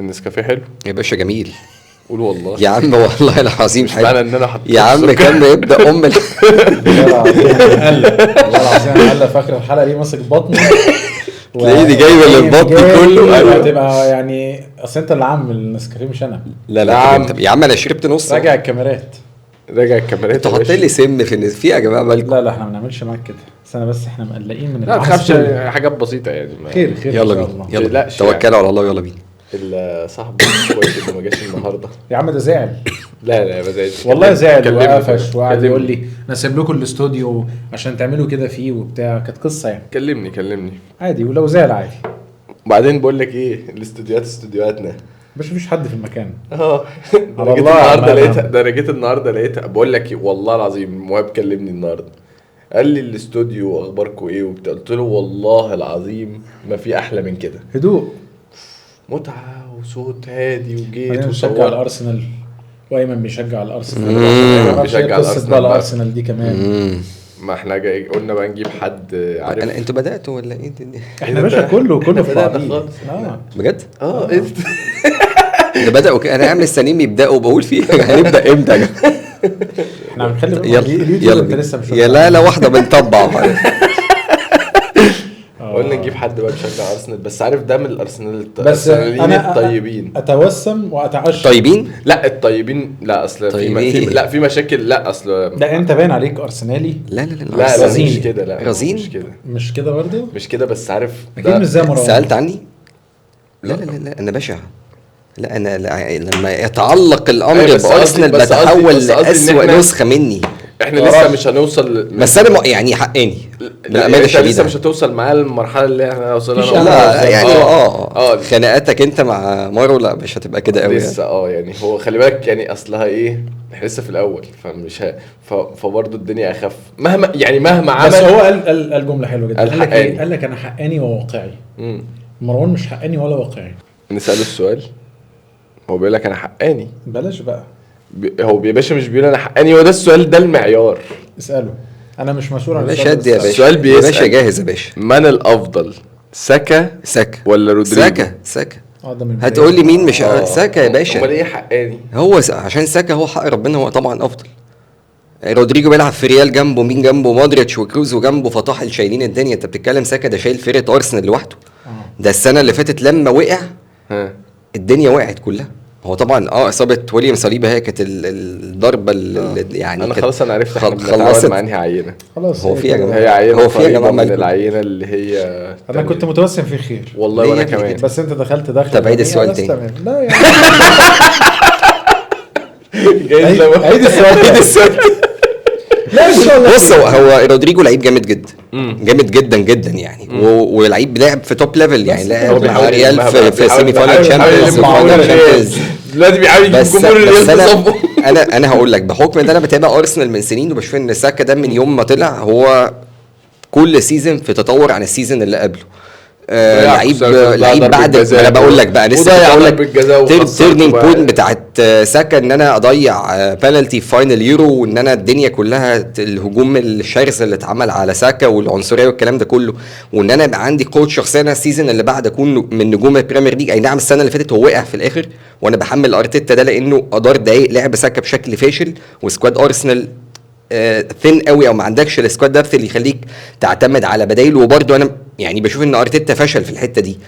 النسكافيه حلو يا باشا جميل قول والله يا عم والله العظيم مش معنى ان انا حطيت يا عم كان بيبدا والله العظيم قال في اخر الحلقه دي ماسك بطني تلاقيه دي جايبه للبطن كله. هتبقى يعني اصل انت اللي عامل النسكافيه مش انا. لا يا عم انا شربت نص. راجع الكاميرات انت حاطط لي سم في في يا جماعه مالكم؟ لا احنا ما بنعملش معاك كده بس احنا مقلقين من لا تخافش حاجات بسيطه يعني خير يلا بينا يلا توكلوا على الله ويلا بينا. صاحب كويس انه ما جاش النهارده يا عم ده زعل. لا ما زعلش والله زعل وقفش وقعد يقول لي انا سايب لكم الاستوديو عشان تعملوا كده فيه وبتاع. كانت قصه يعني. كلمني عادي ولو زعل عادي. وبعدين بقول لك ايه الاستوديوهات استوديوهاتنا مش مفيش حد في المكان. انا جيت النهارده لقيتها بقول لك والله العظيم موهب كلمني النهارده قال لي الاستوديو اخباركم ايه وبتاع. قلت له والله العظيم ما في احلى من كده. هدوء متعه وصوت هادي وجيت وشجع الارسنال وايمن بيشجع الارسنال. بيشجع الارسنال دي كمان. ما احنا قلنا بقى نجيب حد عارف. انتوا بداتوا ولا ايه؟ احنا باشا كله في بعض بجد. ده بدأوا انا عامل السنين يبداوا بقول فيه هنبدا امتى يا احنا هنخلي يلا لسه مش لا واحده بنطبع قلنا نجيب حد بقى بيشجع ارسنال بس عارف ده من الارسنال بس انا الطيبين اتوسم واتعشى طيبين. لا الطيبين لا اصل في مشاكل. لا اصل ده انت باين عليك ارسنالي. لا مش كده. لا رزين مش كده برضه مش كده بس عارف اكيد مش زي مروان. سالت عني. لا انا بشع. لا انا لما يتعلق الامر بارسنال بتحول لاسوأ نسخه مني. احنا لسه مش هنوصل بس انا يعني حقاني بالامانه الشديده لسه مش هتوصل معاه المرحله اللي احنا وصلنا لها يعني خناقاتك انت مع مارو لا مش هتبقى كده قوي لسه يعني هو خلي بالك يعني اصلها ايه احنا لسه في الاول فمش فبرضه الدنيا اخف مهما عمل. بس هو قال جمله حلوه جدا قال لك انا حقاني وواقعي. مروان مش حقاني ولا واقعي. نساله السؤال هو بيقول لك انا حقاني بلاش بقى هو يا باشا مش بيقول انا حقاني هو ده السؤال ده المعيار. اساله انا مش مسؤول عن السؤال يا باشا. السؤال بيسأل يا باشا جاهز يا باشا من الافضل ساكا ولا رودريجو؟ ساكا هتقول لي مين مش ساكا يا باشا. امال ايه حقاني؟ هو عشان ساكا هو حق ربنا هو طبعا افضل. رودريجو بيلعب في ريال جنبه مين جنبه مودريتش وكروز وجنبه فطاحل شايلين الدنيا. انت بتتكلم ساكا ده شايل فرقه ارسنال لوحده. ده السنه اللي فاتت لما وقع الدنيا وقعت كلها. هو طبعا اصابه ويليام صليبه هي كانت الضربه اللي يعني انا خلاص انا عرفت خلاص مع انهي عينه. خلاص هو في يا جماعه هي عينه هو في يا جماعه من العينه اللي هي انا كنت متوسم في خير والله وانا كمان بس انت دخلت طب عيد السؤال تاني. لا يعني عيد السؤال لا ان شاء الله. بص هو رودريجو لعيب جامد جدا جامد جدا جدا يعني ولعيب لعب في توب ليفل يعني لعب مع ريال في سيمي فاينال تشامبيونز دلوقتي بيحاول يجيب جمهور الريال. انا هقول لك بحكم ان انا بتابع ارسنال من سنين وبشوف ان ساكا ده من يوم ما طلع هو كل سيزن في تطور عن السيزن اللي قبله. لعيب بعد انا بقول لك بقى لسه بقول لك تيرنينج بوينت بتاعت ساكا ان انا اضيع بينالتي في فاينل يورو وان انا الدنيا كلها الهجوم الشرس اللي اتعمل على ساكا والعنصريه والكلام ده كله وان انا يبقى عندي قوه شخصيه انا السيزون اللي بعد اكون من نجوم البريمير ليج. اي نعم السنه اللي فاتت هو وقع في الاخر وانا بحمل ارتيتا ده لانه ادار دقايق لعب ساكا بشكل فاشل وسكواد ارسنال ثين قوي او ما عندكش السكواد دابث اللي يخليك تعتمد على بدايل. وبرده انا يعني بشوف ان ارتيتا فشل في الحته دي.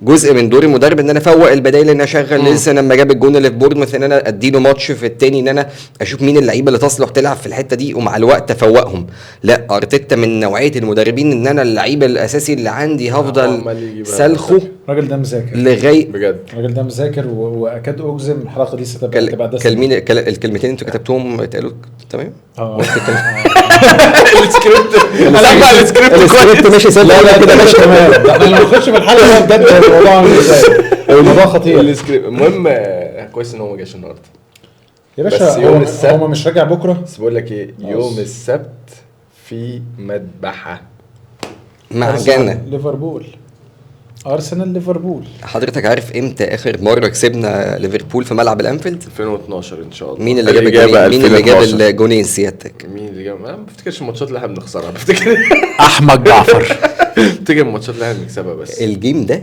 جزء من دور المدرب ان انا افوق البدايل ان انا اشغل لسه لما جاب الجون اللي في بورنموث ان انا اديله ماتش في التاني ان انا اشوف مين اللعيبه اللي تصلح تلعب في الحته دي ومع الوقت افوقهم. لا ارتيتا من نوعيه المدربين ان انا اللعيب الاساسي اللي عندي هفضل سلخه. الراجل ده مذاكر لغايه بجد. الراجل ده مذاكر واكاد اجزم الحلقه دي ستبقى كلمين الكلمتين انتوا كتبتهم اتقالوا تمام. السكريبت انا السكريبت ماشي سهل. لا كده ماشي تمام. احنا لما نخش في الحلقه بجد الموضوع عامل ازاي؟ الموضوع خطير. المهم كويس ان هو ما جاش النهارده يا باشا. هو مش راجع بكره بس بقول لك ايه يوم السبت في مذبحه مع جنة ليفربول ارسنال ليفربول. حضرتك عارف امتى اخر مره كسبنا ليفربول في ملعب الانفيلد؟ 2012 ان شاء الله. مين اللي جاب الجونين سيادتك؟ مين اللي جاب؟ ما بفتكرش الماتشات اللي احنا بنخسرها. بفتكر احمد جعفر. بفتكر الماتشات اللي احنا بنكسبها بس. الجيم ده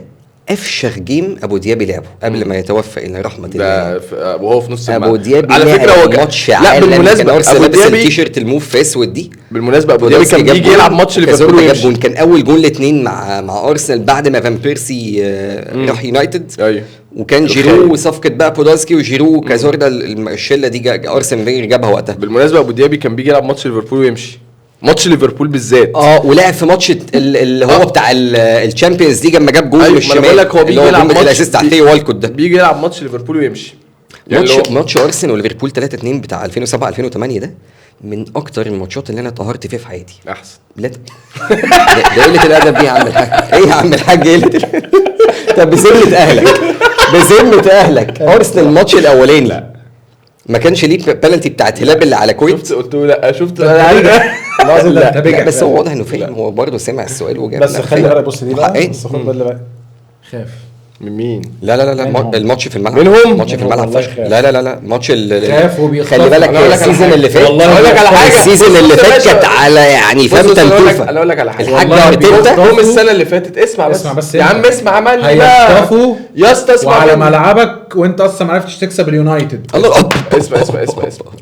افشخ جيم ابو ديابي لعبه قبل ما يتوفى الى رحمه الله. ده وهو في نص ابو ديابي على فكره هو ماتش لا بالمناسبه ابو ديابي التيشيرت الموف في اسود دي. بالمناسبه ابو ديابي كان بيجي يلعب ماتش ليفربول ويمشي. كان اول جول الاثنين مع ارسنال بعد ما فان بيرسي راح يونايتد. ايوه وكان جيرو وصفقه بقى بودولسكي وجيرو كازوردا الشله دي ارسنال فينجر جابها وقتها. بالمناسبه ابو ديابي كان بيجي يلعب ماتش ليفربول ويمشي. ماتش ليفربول بالذات ولعب في ماتش اللي هو بتاع الشامبيونز ليج لما جاب جول أيوة الشمال. بقول لك هو بيجي يلعب ماتش الاسيست على والكوت ده. بيجي يلعب ماتش ليفربول ويمشي. ماتش ارسنال وليفربول 3-2 بتاع 2007 2008 ده من اكتر الماتشات اللي انا اتقهرت فيها في حياتي. احسن لا ده قله الادب دي يا عم الحاج. ايه يا عم الحاج قله طب بذمه اهلك ارسنال الماتش الاولاني ما كانش ليه بلنتي بتاعت هلاب اللي على كويت. شفت قلت له لا شفت لازم لا بس هو واضح انه فاهم. هو برضه سمع السؤال وجاب. بس خلي بالك بص دي بقى بس خد بالك بقى خاف من مين؟ لا الماتش في الملعب. منهم ماتش في الملعب فشخ. لا ماتش خاف وبيخاف. خلي بالك السيزون اللي فات والله اقول لك على حاجه. السيزون اللي فات كانت على يعني فاهم تنتوفه. انا اقول لك على حاجه. الحاج ارتيتا هم السنه اللي فاتت اسمع بس يا عم اسمع عمل هيخطفوا يا اسطى اسمع وعلى ملعبك وانت اصلا ما عرفتش تكسب اليونايتد. الله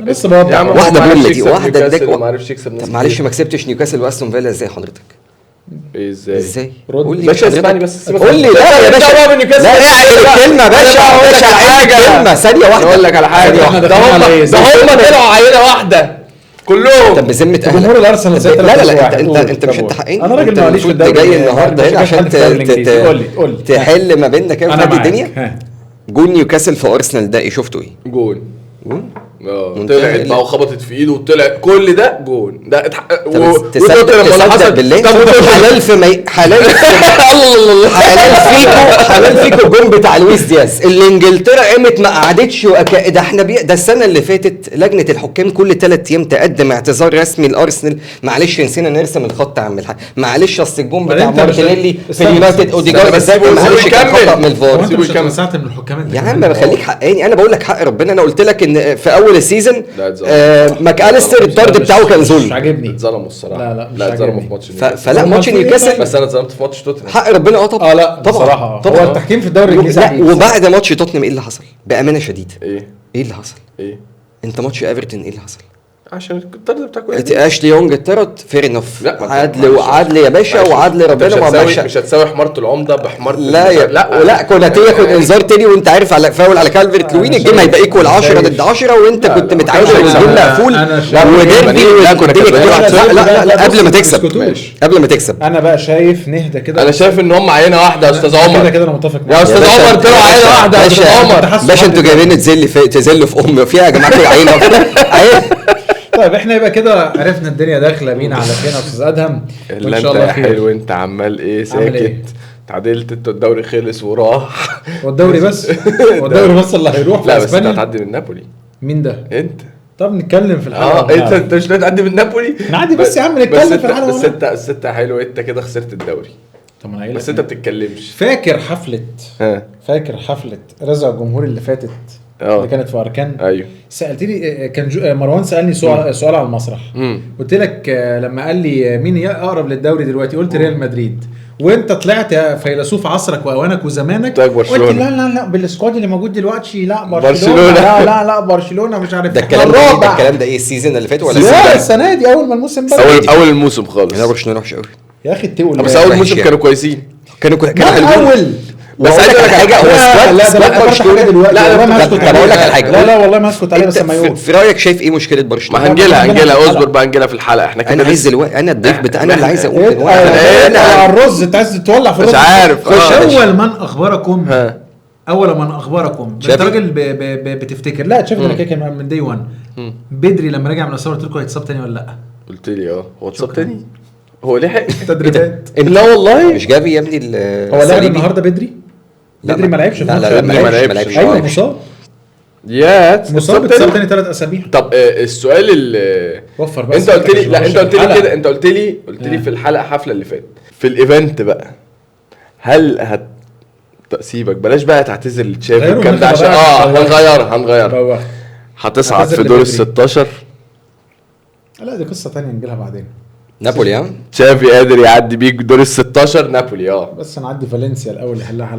اسمع يا عم واحده بوم دي واحده اداك ما عرفش يكسب. طب معلش ما كسبتش نيوكاسل واستون فيلا ازاي حضرتك؟ ازاي قول لي باشا اسمعني بس قول لي. لا يا باشا لا اعمل الكلمه باشا. اقول لك على حاجه كلمه ثانيه واحده. اقول لك على حاجه ده هم طلعوا عينه واحده كلهم. طب بذمه اهلك جمهور الارسنال لا انت مش انت حقين. انا راجل ماليش في الدوري. جاي النهارده هنا عشان قول لي تحل ما بيننا كام في الدنيا. جول نيوكاسل في ارسنال ده ايه شفته ايه؟ جول طلعت بقى وخبطت في ايده وطلع كل ده جون ده تصدق بالله حلال فيكو الجون بتاع لويس دياز اللي انجلترا قامت ما قعدتش ده احنا ده السنه اللي فاتت لجنه الحكام كل 3 ايام تقدم اعتذار رسمي لارسنال. معلش نسينا نرسم الخط يا عم الحاج. معلش اصل الجون بتاع مارتينيلي في اليونايتد اوديجارد معلش كان خطا من الفار. سيبوا يكمل ساعه من الحكام يا عم بخليك حقاني. انا بقول لك حق ربنا. انا قلت لك ان في اول السيزون ماكاليستر الطرد بتاعه كان ظلم. مش عاجبني. اتظلموا الصراحه. لا اتظلموا في ماتش فلا ماتش نيوكاسل بس انا اتظلمت في ماتش توتنهام. حق ربنا طبعا. لا بصراحه هو التحكيم في الدوري الانجليزي. لا وبعد ماتش توتنهام ايه اللي حصل بامانه شديده؟ ايه اللي حصل؟ انت ماتش ايفرتون ايه اللي حصل؟ عشان الطرد بتاعك اشلي يونج اتطرد فير انف. عدل يا باشا وعدل ربنا ما باشا. مش هتساوي حمارة العمده بحمارة لا كنت هتاخد انذار تاني وانت عارف على فاول على كالفرت لوين. الجيم هيبقى ايكوال 10 ضد 10 وانت كنت متعادل والجيم مقفول وديربي لا قبل ما تكسب. انا بقى شايف نهدى كده. انا شايف ان هم عينه واحده يا استاذ عمر. كده انا متفق يا استاذ عمر طلعوا عينه واحده يا استاذ عمر. باشا انتوا جايبين تزلوا في امي فيها يا جماعه كده عينه واحده. طيب احنا يبقى كده عرفنا الدنيا داخله بينا على فين يا استاذ ادهم. وان شاء الله خير. حلو انت عمال ايه ساكت. تعادلت انت الدوري خلص وراح. والدوري بس اللي هيروح لا بس انت هتعدي من نابولي. مين ده؟ انت. طب نتكلم في الحلقه. انت مش هتعدي من نابولي. نعدي بس يا عم نتكلم في الحلقه. بس انت حلو انت كده خسرت الدوري. طب انا بس انت بتتكلمش. فاكر حفله رزع الجمهور اللي فاتت اللي كانت في اركان. ايوه سالتني كان مروان سالني سؤال على المسرح. قلت لك لما قال لي مين اقرب للدوري دلوقتي قلت ريال مدريد وانت طلعت يا فيلسوف عصرك واوانك وزمانك قلت لا بالسكواد اللي موجود دلوقتي لا برشلونه لا برشلونه مش عارف ده الكلام ده ايه السيزون اللي فات ولا السنه دي اول ما الموسم بدا اول الموسم خالص. لا برشلونه وحش قوي يا اخي التقول. بس اول موسم كانوا كويسين كانوا حلوين. بس عايز اقول لك حاجه هو سكواد برشلونه دلوقتي. لا بقول لك على حاجه. لا والله ما اسكت عليه بس ما يقول. في رايك شايف ايه مشكله برشلونه؟ ما هنجيلها اصبر بقى هنجيلها في الحلقه. احنا كده انا عايز انا الضيف بتاعنا انا اللي عايز اقول انا على الرز. انت عايز تولع في الرز مش عارف. اول من اخبركم انت راجل بتفتكر. لا شفت انا كده من دي 1 بدري لما رجع من الاصابه قلت لكم هيتصاب تاني ولا لا؟ قلت لي هو اتصاب تاني. هو لحق تدريبات. لا والله مش جافي يا ابني. هو لعب النهارده بدري ما لعبش. لا ما لعبش. ايوه مصاب. مصاب تاني 3 اسابيع. طب السؤال اللي وفر بقى. انت قلت لي لا انت قلت لي كده. انت قلت لي في الحلقه حفله اللي فاتت في الايفنت بقى هل سيبك بلاش بقى تعتذر لتشافي والكلام ده عشان هنغيرها هتصعد في دور ال 16. لا دي قصه تانية نجيلها بعدين. نابولي تشافي قادر يعدي بيك دور ال16 نابولي بس نعدي فالنسيا الاول حلها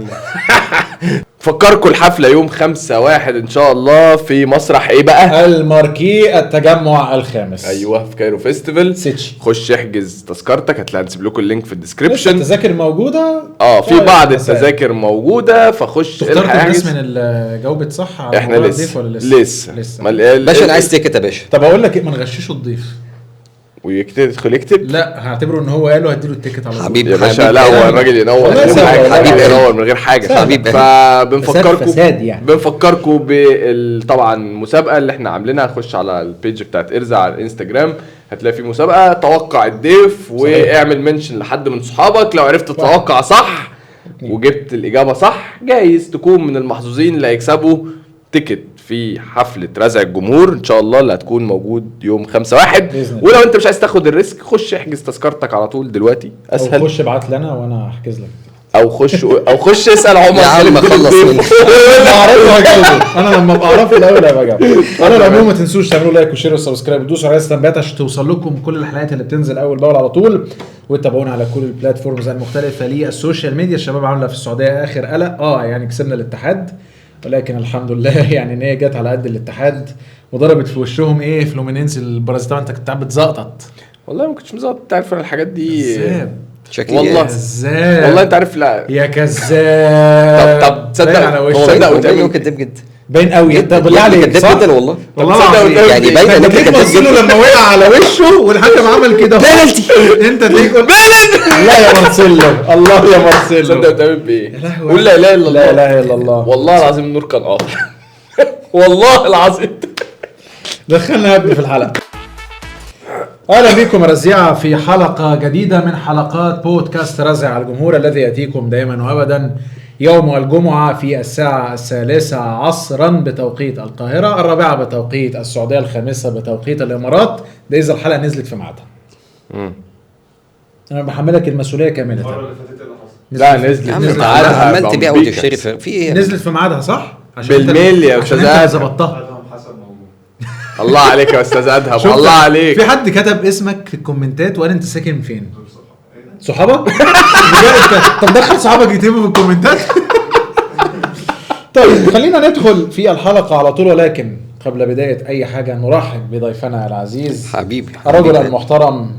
فكركم الحفله يوم 5/1 ان شاء الله في مسرح ايه بقى؟ الماركي التجمع الخامس. ايوه في كايرو فيستيفال. خش احجز تذكرتك، هتلاقي نسيب لكم اللينك في الديسكريبشن. التذاكر موجوده في بعض التذاكر موجوده، فخش الحق الناس من اللي جاوبت صح على احنا لسه باشا انا عايز تيكت يا باشا. طب اقول لك ايه، ما نغششه الضيف ويدخل يكتب. لا هعتبره ان هو قاله هديله التيكت على حبيب يا باشا. لا هو الراجل ينور حبيب ينور من غير حاجه حبيب. فبنفكركم يعني. بنفكركم طبعا المسابقه اللي احنا عاملينها. خش على البيج بتاعت ارزع على الانستجرام، هتلاقي في مسابقه توقع الضيف واعمل منشن لحد من صحابك. لو عرفت تتوقع صح وجبت الاجابه صح، جايز تكون من المحظوظين اللي هيكسبوا تيكت في حفلة رزع الجمهور ان شاء الله اللي هتكون موجود يوم 5/1. ولو انت مش عايز تاخد الريسك، خش احجز تذكرتك على طول دلوقتي اسهل، او خش ابعت لنا وانا احجز لك، او خش اسال عمر. يا عم خلص انا لما ابقى اعرف الاول ابقى اجاوب. انا العموم ما تنسوش تعملوا لايك وشير وسبسكرايب وتدوسوا على التنبيهات عشان توصل لكم كل الحلقات اللي بتنزل اول باول على طول، وتابعونا على كل البلاتفورمز المختلفه للسوشيال ميديا. الشباب عامله في السعوديه اخر قلق يعني كسبنا الاتحاد، ولكن الحمد لله يعني ان هي جت على قد الاتحاد وضربت في وشهم فلومينينس البرازيل. انت كنت بتزقطط والله ما كنتش مزقطط. تعرف الحاجات دي كذاب والله كذاب والله. انت عارف لا يا كذاب. طب تصدق وتاني كداب جدا باين قوي. طب بالله عليك كداب جدا والله. يعني باين انك كداب جدا. لما وقع على وشه والحكم عمل كده بينالتي انت تلاقيك لا يا مارسيلو. الله يا مارسيلو. تصدق وتعمل بايه؟ قول لا اله الا الله. لا اله الا الله. والله العظيم النور كان قاطع. والله العظيم. دخلنا يا ابني في الحلقه. اهلا بكم رزيعه في حلقه جديده من حلقات بودكاست رزع على الجمهور، الذي ياتيكم دائما وابدا يوم الجمعه في الساعه 3 عصرا بتوقيت القاهره، 4 بتوقيت السعوديه، 5 بتوقيت الامارات. ده اذا الحلقه نزلت في ميعادها. انا بحملك المسؤوليه كامله. لا نزلت عمال تبيع وتشتري في ايه؟ نزلت في ميعادها صح؟ بالميل يا استاذ ادهم. ظبطتها. الله عليك يا استاذ ادهم. الله عليك. في حد كتب اسمك في الكومنتات وقال انت ساكن فين؟ صحابك؟ طب دخل صحابك يكتبوا في الكومنتات. طيب خلينا ندخل في الحلقه على طول، ولكن قبل بدايه اي حاجه نرحب بضيفنا العزيز حبيبي الرجل المحترم،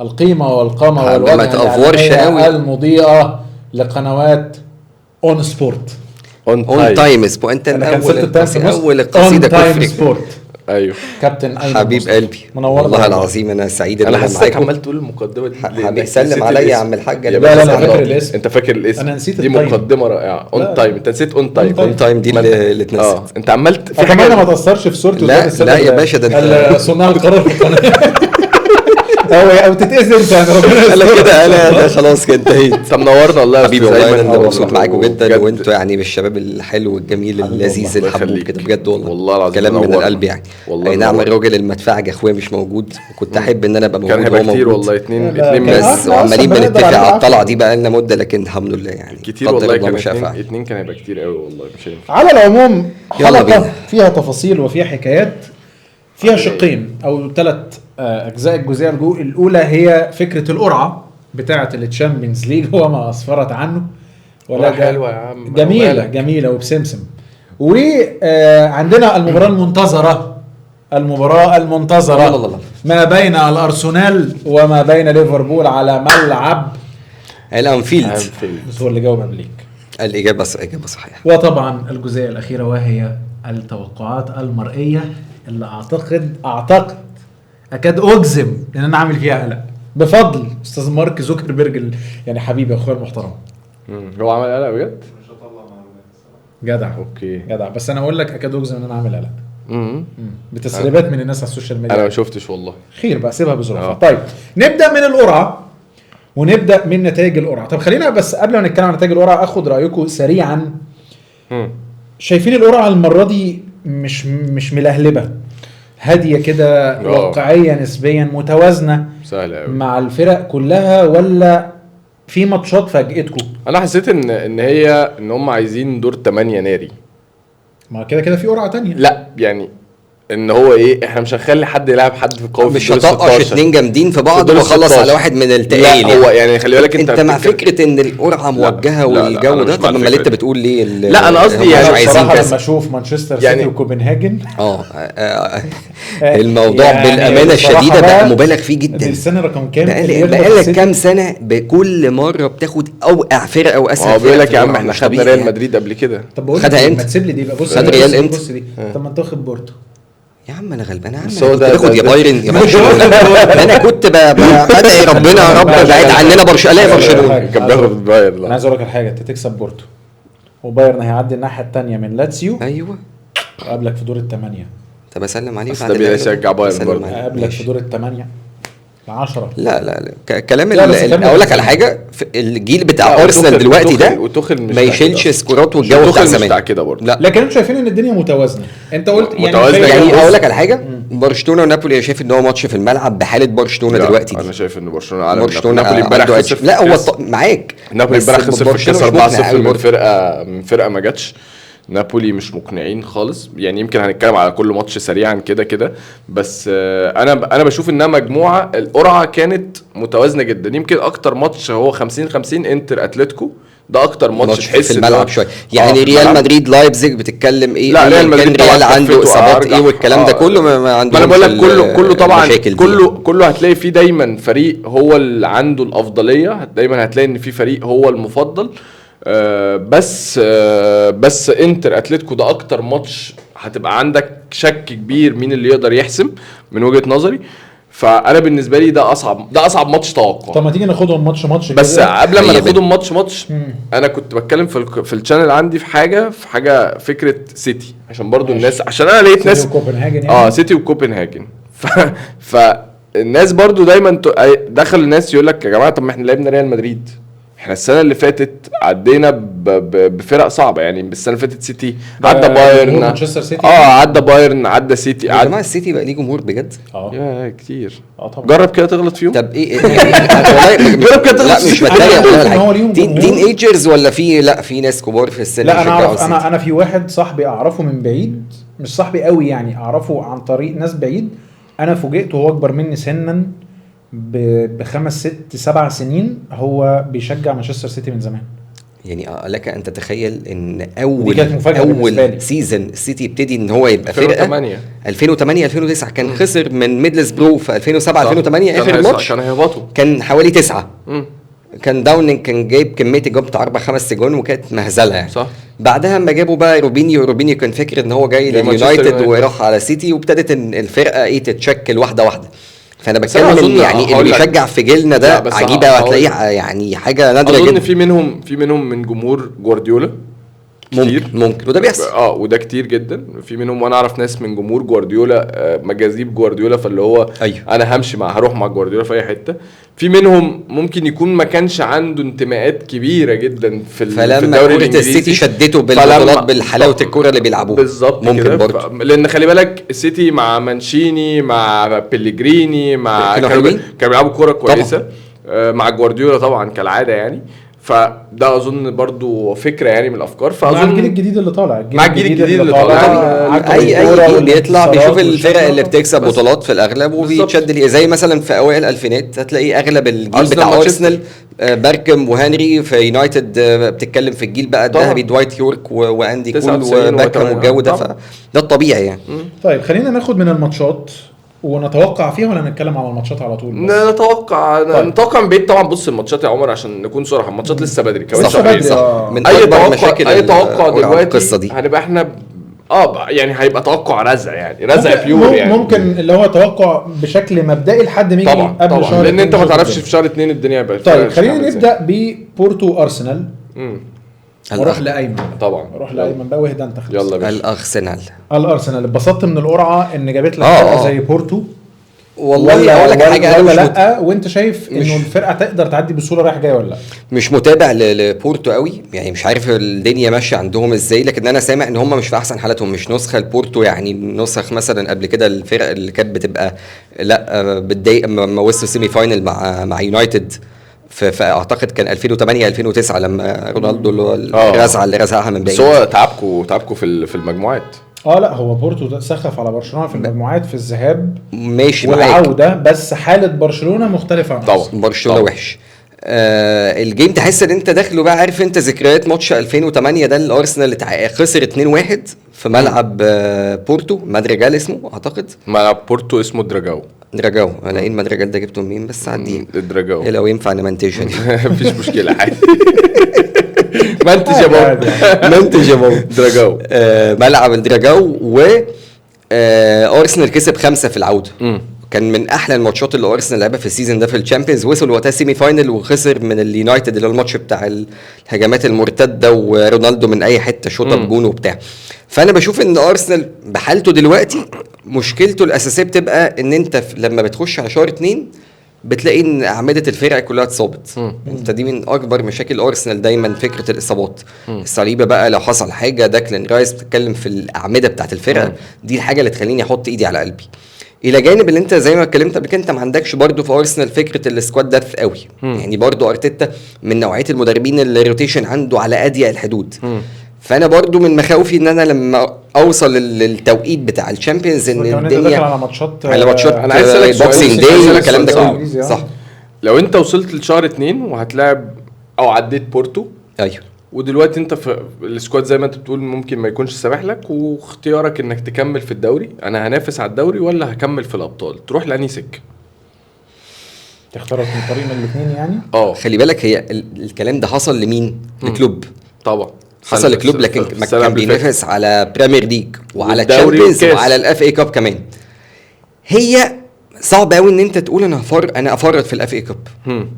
القيمه والقامه والوجه المضيئه لقنوات اون سبورت. اون تايم سبورت. انت اول القصيده تايم سبورت. ايوه كابتن حبيب قلبي والله العظيم انا سعيد انا حاسسك عمال تقول المقدمه دي. حبيبي سلم عليا يا عم الحاج. لا فاكر الاسم. انت فاكر الاسم؟ انا نسيت. دي مقدمه رائعه. اون تايم. انت نسيت اون تايم دي اللي اتنسيت. انت عمال في حاجه ما تاثرش في صورتي. لا يا باشا ده صناع القرار في القناه او تتاذن يعني. ربنا قال كده انا خلاص كده انتهيت. طب نورنا والله حبيبي والله. انا مبسوط معاكم جدا وانتوا يعني من الشباب الحلو والجميل اللذيذ الحبوب كده بجد والله العظيم. كلام من القلب يعني. اي نعم الراجل المدفعج اخويا مش موجود، كنت احب ان انا ابقى موجود. كان هيبقى كتير والله. اتنين بس وعمالين بنتفق على الطلعه دي بقى لنا مده، لكن الحمد لله يعني كتير والله. كان اتنين كان هيبقى كتير قوي والله. مش هينفع. على العموم حلقه فيها تفاصيل وفيها حكايات، فيها شقين او 3 اجزاء. الجزئيه الاولى هي فكره القرعه بتاعه التشامبيونز ليج وما اسفرت عنه. ولا حلوه يا عم. جميله وبسمسم. وعندنا المباراه المنتظره ما بين الارسنال وما بين ليفربول على ملعب الانفيلد. بس هو اللي جاوب قبليك. الاجابه صحيحه. وطبعا الجزئيه الاخيره وهي التوقعات المرئيه اللي اعتقد اكاد اجزم ان انا عامل فيها قلق بفضل استاذ مارك زوكربيرج يعني حبيبي اخويا المحترم. هو عمل قلق بجد؟ مش هطلع معلومات جدع. اوكي جدع. بس انا اقول لك اكاد اجزم ان انا عامل قلق بتسريبات من الناس على السوشيال ميديا. انا ما شفتش والله. خير بقى سيبها بظروفها. طيب نبدا من القرعه ونبدا من نتائج القرعه. طب خلينا بس قبل ما نتكلم عن نتائج القرعه اخد رايكم سريعا. شايفين القرعه المره دي مش ملهلبه، هاديه كده، واقعيه نسبيا، متوازنه، سهله قوي مع الفرق كلها، ولا في ماتشات فاجئتكم؟ انا حسيت ان هم عايزين دور 8 ناري. ما كده في قرعه تانية. لا يعني ان هو ايه احنا مش هنخلي حد يلعب حد في قوي، مش هطقش اتنين جامدين في بعض وخلص على واحد من التقيل. لا هو يعني خلي بالك انت مع فكره ان القرعه موجهه والجو ده. طب ما انت بتقول ليه لا انا قصدي يعني بصراحه لما اشوف مانشستر سيتي وكوبنهاجن الموضوع يعني بالامانه الشديده بقى مبالغ فيه جدا. السنه رقم كام بقالك كام سنه بكل مره بتاخد اوقع فرقه واسهل فرقه. بيقول لك يا عم احنا خدنا ريال مدريد قبل كده. طب خدها امتى؟ ما تسيب لي دي بقى. بص خد ريال امتى؟ طب ما انت واخد بورتو يا عم انا غلبان يا عم. كنت باخد يا بايرن يا برشلونه. انا كنت بدعي ربنا يا رب بعيد عننا برشلونه. كان بياخد بايرن. انا عايز اقول لك على حاجه، انت تكسب بورتو وبايرن هيعدي الناحيه الثانيه من لاتسيو. ايوه قبلك في دور الثمانيه. طب اسلم عليه بعد ده بيشجع بايرن برضه. قبلك في دور الثمانيه 10. لا كلام اقول لك على حاجه، الجيل بتاع ارسنال دلوقتي ده ما يشيلش سكورات والجو بتاع زمان كده برضه. لا لكن انتوا شايفين ان الدنيا متوازنه. انت قلت يعني اقول لك على حاجه، برشلونه ونابولي شايف ان هو ماتش في الملعب بحاله برشلونه دلوقتي انا شايف ان برشلونه نابولي امبارح خسر. لا هو معاك نابولي امبارح خسر في الكاس 4-0 من فرقه ما جاتش. نابولي مش مقنعين خالص يعني. يمكن هنتكلم على كل ماتش سريعا كده بس انا بشوف انها مجموعه القرعه كانت متوازنه جدا. يمكن اكتر ماتش هو 50-50 انتر اتلتيكو، ده اكتر ماتش تحس في الملعب شويه يعني. ريال مدريد لايبزيج بتتكلم ايه؟ لا ريال مدريد ريال عنده اصابات ايه والكلام ده كله ما عنده. انا بقول لك كله طبعا كله هتلاقي فيه دايما فريق هو اللي عنده الافضليه. دايما هتلاقي ان في فريق هو المفضل. بس انتر اتلتيكو ده اكتر ماتش هتبقى عندك شك كبير مين اللي يقدر يحسم من وجهة نظري. فانا بالنسبه لي ده اصعب ماتش توقع. طب ما تيجي ناخدهم ماتش بس قبل ما ناخدهم ماتش انا كنت بتكلم في الشانل عندي في حاجه فكره سيتي عشان برضو الناس، عشان انا لقيت ناس يعني. سيتي وكوبنهاجن الناس برضو دايما دخل الناس يقول لك يا جماعه طب ما احنا لعبنا ريال مدريد. احنا السنه اللي فاتت عدينا بفرق صعبه يعني. السنه اللي فاتت سيتي عدى بايرن، مانشستر سيتي عدى بايرن، عدى سيتي. يا جماعه السيتي بقى ليه جمهور بجد. يا كتير. طبعا. جرب كده تغلط فيهم. طب ايه والله جرب كده تغلط. لا مش بتريق. تين ايجرز ولا في ناس كبار في السن. لا انا في واحد صاحبي اعرفه من بعيد، مش صاحبي قوي يعني، اعرفه عن طريق ناس بعيد. انا فوجئت وهو اكبر مني سنا ب5 6 7 سنين هو بيشجع مانشستر سيتي من زمان. يعني لك ان تتخيل ان اول سيزن السيتي يبتدي ان هو يبقى فرقه 2008 2009 كان خسر من ميدلز برو في 2007 2008 اخر ماتش كان هيهبطوا، كان حوالي 9. كان داونينج كان جايب كميه الجون بتاع 4-5 جون وكانت مهزله يعني. صح. بعدها اما جابوا بقى روبينيو كان فاكر ان هو جاي لليونايتد وراح على سيتي وابتدت الفرقه تتشكل واحده. فانا بتكلم يعني اللي بيشجع في جيلنا ده عجيبه وهتلاقيه يعني حاجه نادره جدا. اظن في منهم من جمهور جوارديولا كتير ممكن وده بيحصل. وده كتير جدا. في منهم وانا اعرف ناس من جمهور جوارديولا مجاذيب جوارديولا، فاللي هو أيوه. انا هروح مع جوارديولا في اي حته. في منهم ممكن يكون ما كانش عنده انتماءات كبيره جدا في الدوري الانجليزي، السيتي شدته بالبطولات بالحلاوه الكوره اللي بيلعبوها بالظبط ممكن برضه. لان خلي بالك السيتي مع مانشيني مع بيليجريني كانوا بيلعبوا كوره كويسه مع جوارديولا طبعا كالعاده يعني. فده اظن برضو فكره يعني من الافكار. فاظن مع الجيل الجديد اللي طالع اي جيل بيطلع بيشوف الفرق اللي بتكسب بطولات في الاغلب وبيتشد ليه. زي مثلا في اوائل الالفينات هتلاقي اغلب الجيل بتاع ارسنال باركم وهنري. في يونايتد بتتكلم في الجيل بقى الذهبي دوايت يورك واندي كول وباكم والجو ده. فده الطبيعي يعني. طيب خلينا ناخد من الماتشات ونتوقع فيها ولا نتكلم على الماتشات على طول؟ نتوقع من بعيد طبعا. بص الماتشات يا عمر عشان نكون صراحه الماتشات لسه بدري كمان. من اي توقع دلوقتي هنبقى احنا يعني هيبقى توقع رزع يعني رزع بيور يعني. ممكن اللي هو توقع بشكل مبدئي لحد ما يجي قبل شهر، لان انت ما تعرفش في شهر 2 الدنيا بقى. طيب خلينا نبدا ببورتو ارسنال. نروح لايمن طبعا. نروح لايمن بقى واهدى انت خلاص. يلا باشا. الارسنال اتبسطت من القرعه ان جابت لك فرقه زي بورتو. والله اقول لك حاجه انا لا وانت شايف انه الفرقه تقدر تعدي بسهوله رايح جاي ولا لا؟ مش متابع لبورتو قوي يعني، مش عارف الدنيا ماشيه عندهم ازاي، لكن انا سامع ان هم مش في احسن حالاتهم. مش نسخه لبورتو يعني نسخ مثلا قبل كده الفرق اللي كانت بتبقى لا بتضايق ما وصلوا سيمي فاينل مع يونايتد فاعتقد كان 2008 2009 لما رونالدو اللي رزعها من بعيد. بس هو تعبكوا في المجموعات. لا هو بورتو سخف على برشلونه في المجموعات في الذهاب ماشي والعوده، بس حاله برشلونه مختلفه عن طبعا. برشلونه وحش. الجيم تحس ان انت داخله بقى، عارف انت ذكريات ماتش 2008 ده الارسنال اللي خسر 2-1 في ملعب بورتو، مادريجال اسمه اعتقد، ملعب بورتو اسمه دراجاو. انا ايه المدرجات ده جبته منين بس عادي دراجاو لو ينفع نمنتجها دي. مفيش مشكله عادي. منتج يا بابا، منتج يا بابا. دراجاو ملعب الدراجاو. و ارسنال كسب 5 في العوده. كان من احلى الماتشات اللي ارسنال لعبها في السيزون ده في الشامبيونز. وصل وقتها سيمي فاينل وخسر من اليونايتد اللي هو الماتش بتاع الهجمات المرتده ورونالدو من اي حته شوطه بجون وبتاع. فانا بشوف ان ارسنال بحالته دلوقتي مشكلته الاساسيه بتبقى ان انت لما بتخش على شهر 2 بتلاقي ان اعمده الفرقه كلها اتصابت. انت دي من اكبر مشاكل ارسنال دايما، فكره الاصابات. الصليبه بقى لو حصل حاجه، داكلين رايس بتتكلم في الاعمده بتاعت الفرقه. دي الحاجه اللي تخليني احط ايدي على قلبي. الى جانب اللي انت زي ما اتكلمت قبل كده، انت ما عندكش برضه في ارسنال فكره السكواد ديبث قوي. يعني برضه ارتيتا من نوعيه المدربين اللي الروتيشن عنده على اضيق الحدود. فانا برضو من مخاوفي ان انا لما اوصل للتوقيت بتاع الشامبيونز ان الدنيا على ماتشات انا عايز اسالك بوكسينج داي الكلام ده كله صح. لو انت وصلت لشهر 2 وهتلاعب او عديت بورتو، ايوه، ودلوقتي انت في السكواد زي ما انت بتقول ممكن ما يكونش سامح لك، واختيارك انك تكمل في الدوري، انا هنافس على الدوري ولا هكمل في الابطال، تروح لاني سكه؟ تختار من طريق من الاثنين يعني. خلي بالك هي الكلام ده حصل لمين؟ لكلوب طبعا حصل لكلوب، لكن كان بينافس على بريمير ليج وعلى تشامبيونز وعلى الاف اي كاب كمان. هي صعب قوي ان انت تقول انا افرط في الاف اي كاب.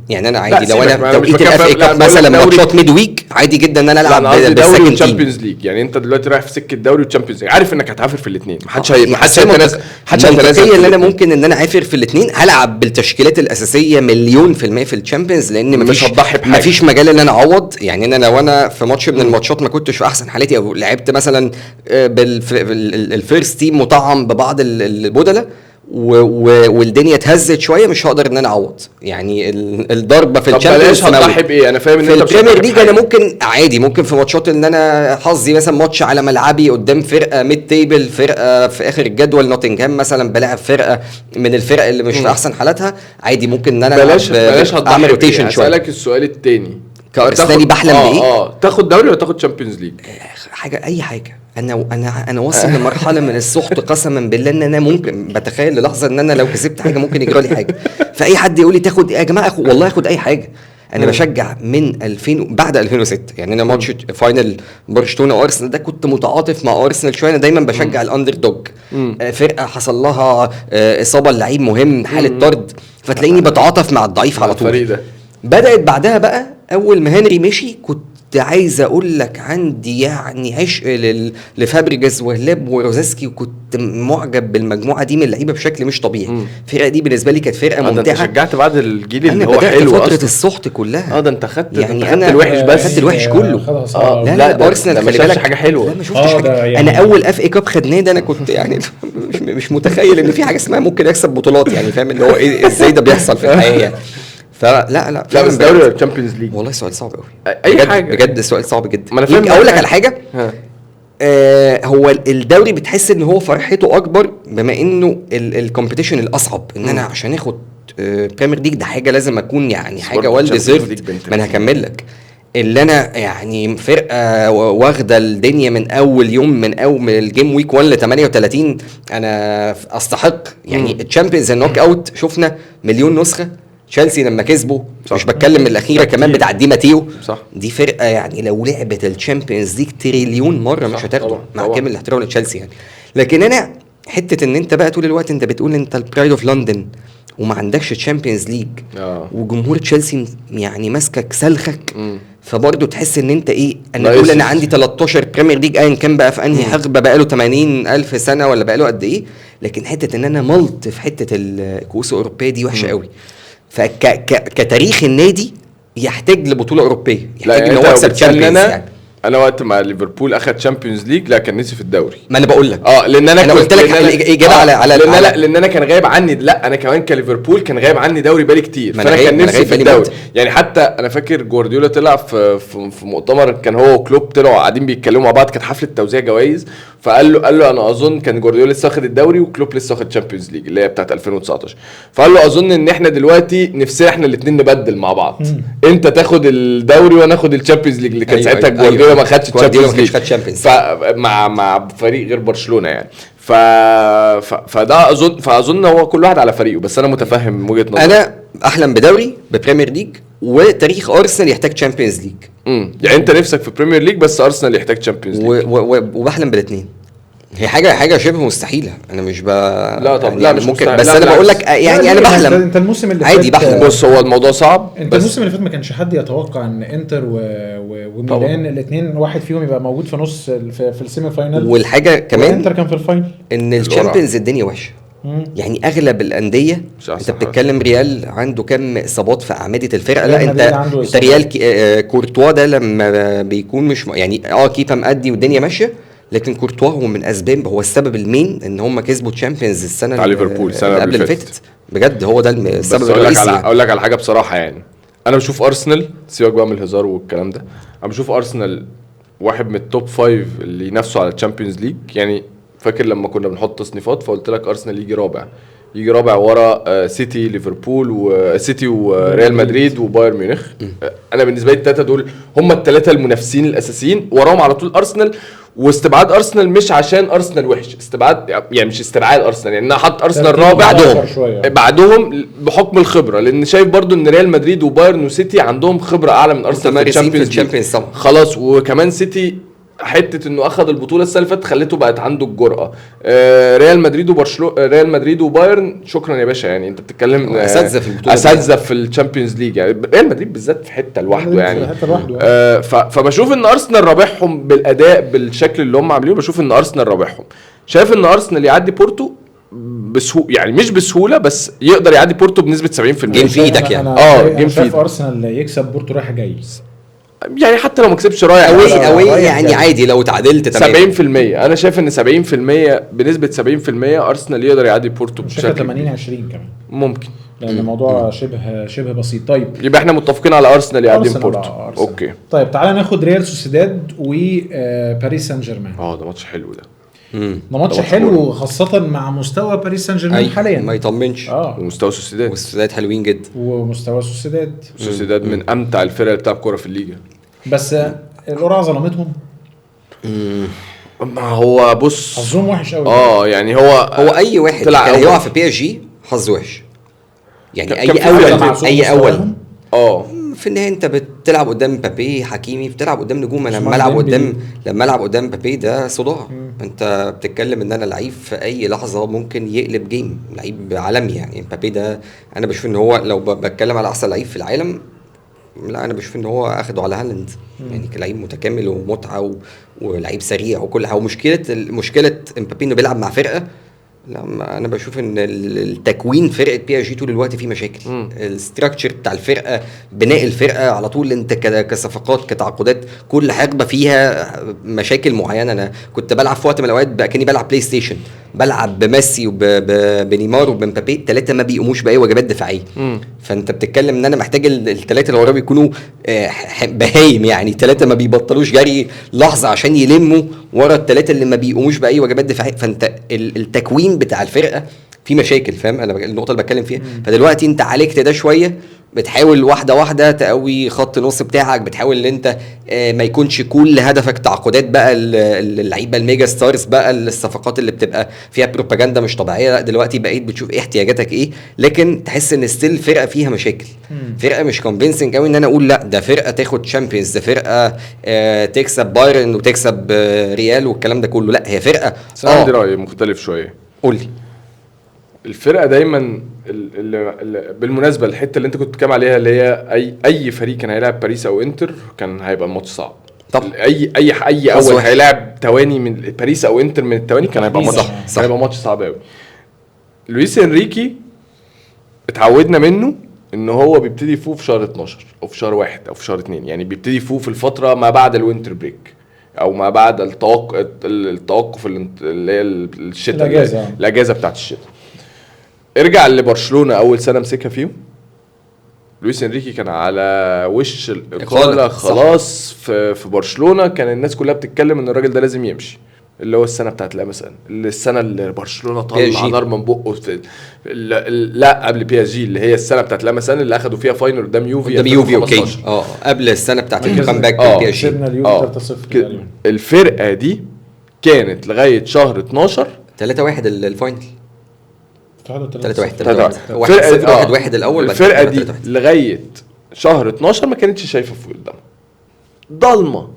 يعني انا عادي لو انا توقيت الاف اي كاب مثلا ماتشات ميد ويك عادي جدا ان انا العب بالدوري والتشامبيونز ليج. يعني انت دلوقتي رايح في سكه الدوري والتشامبيونز ليج، عارف انك هتعافر في الاثنين، محدش هيتنازل ان انا ممكن ان انا عافر في الاثنين. هلعب بالتشكيلات الاساسيه 100% في الشامبيونز، لان مفيش مجال ان انا اعوض. يعني انا لو انا في ماتش من الماتشات ما كنتش في احسن حالاتي او لعبت مثلا بالفيرست تيم مطعم ببعض البدله والدنيا اتهزت شويه، مش هقدر ان انا اعوض. يعني الضربه في الشامبيونز هتضحي بايه؟ انا فاهم ان انت في البريمير ليج انا ممكن عادي، ممكن في ماتشات ان انا حظي مثلا ماتش على ملعبي قدام فرقه ميد تيبل، فرقه في اخر الجدول، نوتنجهام مثلا، بلاعب فرقه من الفرق اللي مش في احسن حالاتها، عادي ممكن ان انا بلاش اعمل روتيشن شويه. اسالك السؤال الثاني، كارسنالي بحلم بايه؟ تاخد دوري ولا تاخد تشامبيونز ليج؟ حاجه اي حاجه. انا واصل لمرحله من السخط قسما بالله ان انا ممكن بتخيل للحظه ان انا لو كسبت حاجه ممكن يجرى لي حاجه. فاي حد يقول لي تاخد ايه يا جماعه، والله اخد اي حاجه. انا بشجع من 2000 بعد 2006. يعني انا ماتش فاينل برشلونه وارسنال ده كنت متعاطف مع ارسنال شويه. انا دايما بشجع الاندر دوج، فرقه حصل لها اصابه لعيب مهم، حاله طرد، فتلاقيني بتعاطف مع الضعيف على طول. بدات بعدها بقى اول ما هنري مشي كنت عايز اقول لك عندي يعني عشق لفابريجاس وهلاب وروزاسكي، وكنت معجب بالمجموعه دي من اللعيبه بشكل مش طبيعي. الفرقه دي بالنسبه لي كانت فرقه ممتعه. انت شجعت بعد الجيل اللي هو حلو فتره السخط كلها. ده انت خدت يعني انا الوحش بس خدت الوحش كله. لا ارسنال خلي بالك حاجه حلوه. لا ما شفتش حاجه يعني. انا اول اف اي كاب خدناه ده انا كنت يعني مش متخيل ان في حاجه اسمها ممكن يكسب بطولات. يعني فاهم اللي هو ايه ازاي ده بيحصل في الحياه يعني. فلا بس دوري ولا تشامبيونز ليج؟ والله سؤال صعب قوي. اي بجد حاجه بجد سؤال صعب جدا. اقول لك على حاجه. هو الدوري بتحس ان هو فرحته اكبر بما انه الكومبيتيشن الاصعب. ان انا عشان اخد بريمير ليج ده حاجه لازم اكون يعني حاجه ويل ديزيرفد. ما انا هكمل لك اللي انا يعني فرقه واخده الدنيا من اول يوم، من اول الجيم ويك 1 ل 38 انا استحق. يعني الشامبيونز النوك اوت شفنا مليون نسخه. تشيلسي لما كسبوا مش بتكلم الاخيره كمان بتاع دي ماتيو صح. دي فرقه يعني لو لعبت الشامبيونز ليج تريليون مره مش هتاخده مع كامل الاحترام لتشيلسي يعني. لكن انا حته ان انت بقى طول الوقت انت بتقول انت البرايد اوف لندن وما عندكش تشامبيونز ليج وجمهور تشيلسي يعني ماسكك سلخك. فبرضه تحس ان انت ايه، انا بقول انا عندي 13 بريمير ليج ايا كان بقى في انهي حقبه بقى له 80,000 سنه ولا بقى له قد ايه. لكن حته ان انا ملط في حته الكؤوس الاوروبيه دي وحشه قوي. فكتاريخ النادي يحتاج لبطوله اوروبيه، يحتاج ان هو يكسب تشامبيونز يعني. انا وقت ما ليفربول اخد تشامبيونز ليج لا كان نسي في الدوري. ما انا بقول لك لان انا قلت لك الاجابه على لان انا كان غايب عني. لا انا كمان كليفربول كان غايب عني دوري بالي كتير، فانا كان نفسي في الدوري. يعني حتى انا فاكر جوارديولا طلع في مؤتمر كان هو وكلوب طلعوا قاعدين بيتكلموا مع بعض، كانت حفله توزيع جوائز، فقال له انا اظن كان جوارديولا لسه واخد الدوري وكلوب لسه واخد تشامبيونز ليج اللي هي بتاعه 2019، فقال له اظن ان احنا دلوقتي نفسنا احنا الاثنين نبدل مع بعض، انت تاخد الدوري وانا اخد التشامبيونز ليج اللي كان ساعتها جوارديولا ما خدش التشامبيونز ليج مع فريق غير برشلونه يعني. فده اظن هو كل واحد على فريقه، بس انا متفهم وجهه نظرك. انا احلم بدوري ببريمير ليج، وتاريخ ارسنال يحتاج تشامبيونز ليج. يعني انت نفسك في بريمير ليج بس ارسنال يحتاج تشامبيونز ليج، وبحلم بالاثنين. هي حاجه شبه مستحيله. انا مش لا طب يعني لا مش ممكن مستحيل. بس انا بقول لك يعني انا بحلم. انت الموسم اللي عادي بحلم. بص هو الموضوع صعب، انت الموسم اللي فات ما كانش حد يتوقع ان انتر وميلان الاثنين واحد فيهم يبقى موجود في نص في السيمي فاينال، والحاجه كمان انتر كان في الفاينل. ان الشامبيونز الدنيا وحشه. يعني اغلب الانديه انت بتتكلم ريال عنده كم اصابات في اعمده الفرقه. لا انت ريال كورتوا ده لما بيكون مش يعني كيبا مأدي والدنيا ماشيه، لكن كورتوا هو من اسباب، هو السبب المين ان هم كسبوا تشامبيونز السنه على ليفربول السنه قبل اللي فاتت. بجد هو ده السبب الرئيسي. اقول لك على حاجه بصراحه، يعني انا بشوف ارسنال، سيبك بقى من الهزار والكلام ده، انا بشوف ارسنال واحد من التوب 5 اللي ينافسوا على الشامبيونز ليج. يعني فاكر لما كنا بنحط تصنيفات فقلت لك ارسنال يجي رابع ورا سيتي ليفربول وسيتي وريال مدريد وبايرن ميونخ. انا بالنسبه لي الثلاثه دول هم الثلاثه المنافسين الاساسيين، وراهم على طول ارسنال. واستبعاد ارسنال مش عشان ارسنال وحش، استبعاد يعني مش استبعاد ارسنال، يعني انا حط ارسنال رابع بعدهم بحكم الخبره، لان شايف برضو ان ريال مدريد وبايرن وسيتي عندهم خبره اعلى من ارسنال في الشامبيونز خلاص. وكمان سيتي حته انه اخذ البطوله السنه اللي فاتت خلته بقت عنده الجرأه. ريال مدريد وبرشلونه، ريال مدريد وبايرن شكرا يا باشا، يعني انت بتتكلم اساتذه في الشامبيونز ليج. يعني ريال مدريد بالذات في حته لوحده يعني. فبشوف ان ارسنال رابحهم بالاداء بالشكل اللي هم عاملينه. بشوف ان ارسنال رابحهم، شايف ان ارسنال يعدي بورتو بسهوله، يعني مش بسهوله بس يقدر يعدي بورتو بنسبه 70%. جيم في ايدك يعني. جيم في ايدك. ارسنال يكسب بورتو رايح جاي، يعني حتى لو ما كسبش رايح قوي يعني عادي لو تعادلت تمام 70%. انا شايف ان 70% بنسبه 70% ارسنال يقدر يعدي بورتو بشكل 80-20 كمان ممكن، لان الموضوع شبه بسيط. طيب يبقى احنا متفقين على ارسنال يعدي بورتو. اوكي طيب تعالى ناخد ريال سوسيداد وباريس سان جيرمان. ده ماتش حلو ده. ده ماتش حلو خاصة مع مستوى باريس سان جيرمان حاليا ما يطمنش. ومستوى سوسيداد حلوين جدا. ومستوى سوسيداد من امتع الفرق اللي بتلعب كوره في الليجا. بس القرعه ظلمتهم. ما هو بص حظهم وحش قوي. يعني هو اي واحد كان هيقع في بي اس جي حظ وحش يعني. اي اول في النهايه انت بتلعب قدام مبابي حكيمي، بتلعب قدام نجوم. لما العب قدام مبابي ده صداع. انت بتتكلم ان انا لعيب في اي لحظه ممكن يقلب جيم، لعيب عالمي يعني. مبابي ده انا بشوف ان هو لو بتكلم على احسن لعيب في العالم، لا انا بشوف ان هو اخده على هالاند يعني كلاعب متكامل ومتعه ولعيب سريع وكل حاجه. مشكله مبابي انه بيلعب مع فرقه، لا انا بشوف ان التكوين فرقه بي اس جي طول الوقت فيه مشاكل. الستراكشر بتاع الفرقه، بناء الفرقه على طول، انت كصفقات كتعاقدات كل حقبه فيها مشاكل معينه. انا كنت بلعب في وقت من الاوقات كاني بلعب بلاي ستيشن، بلعب بميسي وبنيمار وبمبابي، ثلاثه ما بيقوموش باي واجبات دفاعيه. فانت بتتكلم ان انا محتاج الثلاثه اللي وراهم يكونوا بهايم، يعني ثلاثه ما بيبطلوش جري لحظه عشان يلموا ورا الثلاثه اللي ما بيقوموش باي واجبات دفاعيه. فانت التكوين بتاع الفرقه في مشاكل، فاهم انا النقطه اللي بتكلم فيها. فدلوقتي انت عالجت ده شويه، بتحاول واحده واحده تقوي خط النص بتاعك، بتحاول ان انت ما يكونش كل هدفك تعاقدات بقى اللعيبه الميجا ستارز بقى، الصفقات اللي بتبقى فيها بروباجندا مش طبيعيه. لا دلوقتي بقيت بتشوف ايه احتياجاتك ايه، لكن تحس ان ستيل فرقه فيها مشاكل. فرقه مش كونفينسنج قوي ان انا اقول لا ده فرقه تاخد تشامبيونز، ده فرقه تكسب بايرن وتكسب ريال والكلام ده كله. لا هي فرقه عندي راي مختلف شويه. قول لي. الفرقه دايما اللي بالمناسبه الحته اللي انت كنت بتتكلم عليها اللي هي اي فريق كان هيلاعب باريس او انتر كان هيبقى الماتش صعب. طب اي اول هيلاعب تواني من باريس او انتر من التواني كان هيبقى ماتش صعب. هيبقى ماتش صعب قوي. لويس انريكي اتعودنا منه ان هو بيبتدي يفوق في شهر 12 او في شهر 1 او في شهر 2، يعني بيبتدي يفوق في الفتره ما بعد الوينتر بريك او ما بعد التوقف اللي هي الشتاء، الاجازه بتاعت الشتاء. ارجع لبرشلونه اول سنه مسكها فيهم، لويس انريكي كان على وش الاقاله خلاص في برشلونه، كان الناس كلها بتتكلم ان الراجل ده لازم يمشي، اللي هو السنه بتاعت الامسان، السنه اللي برشلونه طلع نار من بقه لا قبل بي اس جي، اللي هي السنه بتاعت الامسان اللي اخدوا فيها فاينل قدام يوفي اوكي قبل السنه بتاعت الكامباك بي اس جي. الفرقه دي كانت لغايه شهر 12 3-1 الفاينل 3-1 الاول. الفرقه دي لغايه شهر 12 ما كانتش شايفه في قدام ضلمه.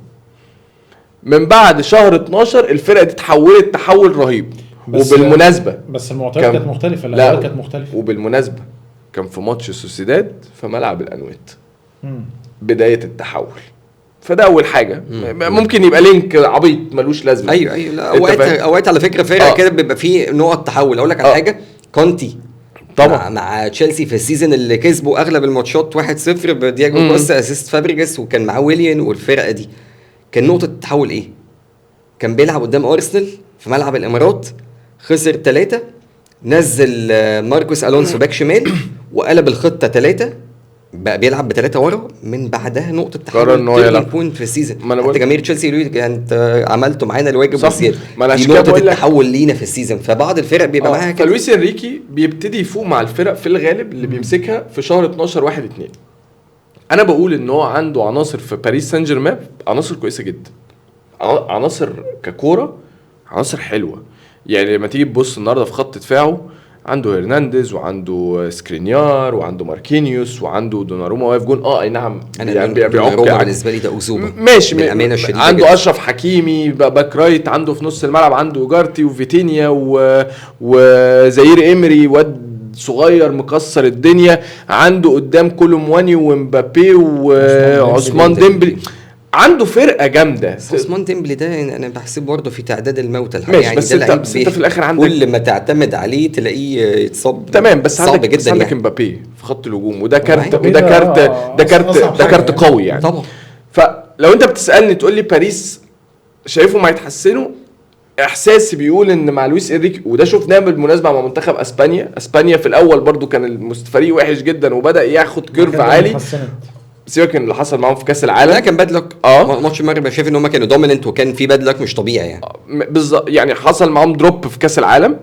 من بعد شهر 12 الفرقه دي تحولت تحول رهيب. وبالمناسبه بس المعطيات كانت مختلفه، الاهداف كانت مختلفه. وبالمناسبه كان في ماتش سوسيداد في ملعب الانويت بدايه التحول. فده اول حاجه. ممكن يبقى لينك عبيط ملوش لازمه. ايوه لا اوقات على فكره فرقه كده بيبقى فيه نقط تحول. اقول لك على حاجه، كونتي طبعا مع تشيلسي في السيزون اللي كسبوا اغلب الماتشات 1-0 بدياجو كوستا اسيست فابريجاس، وكان معاه ويليان، والفرقه دي كان نقطه التحول ايه؟ كان بيلعب قدام ارسنال في ملعب الامارات، خسر 3، نزل ماركوس الونسو باك شمال وقلب الخطه 3، بقى بيلعب ب3 ورا. من بعدها نقطه تحول بوينت في السيزون. حتى جماهير تشيلسي يقولوا انت عملتوا معانا الواجب وزياده. دي نقطه التحول لينا في السيزون. فبعض الفرق بيبقى معاها كده. فلويس انريكي بيبتدي يفوق مع الفرق في الغالب اللي بيمسكها في شهر 12 1-2. انا بقول ان هو عنده عناصر في باريس سان جيرمان، عناصر كويسه جدا، عناصر ككوره، عناصر حلوه. يعني لما تيجي تبص النهارده في خط دفاعه، عنده هرنانديز وعنده سكرينيار وعنده ماركينيوس وعنده دوناروما واقف جون. اي نعم يعني دوناروما بالنسبه لي ده أزوبة ماشي بالامانه الشديده. عنده جدا. اشرف حكيمي باك رايت، عنده في نص الملعب عنده جارتي وفيتينيا وزاير امري واد صغير مكسر الدنيا، عنده قدام كولومواني ومبابي وعثمان ديمبلي، عنده فرقه جامده. عثمان ديمبلي ده انا بحسبه برضه في تعداد الموتى الحقيقه. يعني بس انت في الاخر عندك كل ما تعتمد عليه تلاقيه يتصاب. تمام، بس عندك عندك امبابي في خط الهجوم، وده كارت ده كارت قوي يعني طبعا. فلو انت بتسالني تقول لي باريس شايفه ما يتحسنوا، احساسي بيقول ان مع لويس انريكي، وده شفناه بالمناسبه مع منتخب اسبانيا في الاول برضو كان الفريق وحش جدا وبدا ياخد كيرف عالي. سيبك من اللي حصل معاهم في كاس العالم، لا كان باد لك. ماتش المغرب شايف ان هم كانوا دوميننت وكان في باد لك مش طبيعي يعني. بالظبط، يعني حصل معاهم دروب في كاس العالم،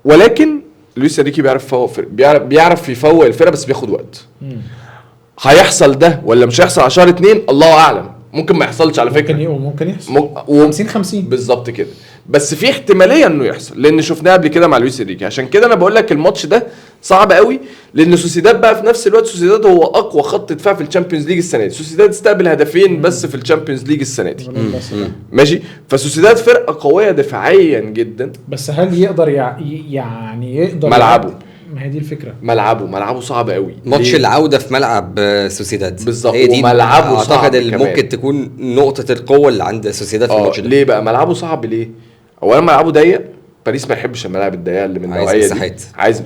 ولكن لويس انريكي بيعرف يفوق الفرقه، بس بياخد وقت. هيحصل ده ولا مش هيحصل على شهر 2؟ الله اعلم. ممكن ما يحصلش على فكره، ممكن يحصل 50-50 بالظبط كده، بس في احتماليه انه يحصل، لان شفناه قبل كده مع لويس انريكي. عشان كده انا بقول لك الماتش ده صعب قوي، لان سوسيداد بقى في نفس الوقت، سوسيداد هو اقوى خط دفاع في الشامبيونز ليج السنه دي. سوسيداد استقبل هدفين بس في الشامبيونز ليج السنه دي. ماشي، فسوسيداد فرقه قويه دفاعيا جدا، بس هل يقدر يعني يقدر ملعبه؟ ما هي دي الفكره. ملعبه صعب قوي. ماتش العوده في ملعب سوسيداد بالظبط، هي دي ملعبه صعب. اعتقد ممكن تكون نقطه القوه اللي عند سوسيداد في الماتش ده. ليه بقى ملعبه صعب؟ ليه؟ اولا ملعبه ضيق، باريس ما يحبش الملاعب الضيقه اللي من النوعيه دي،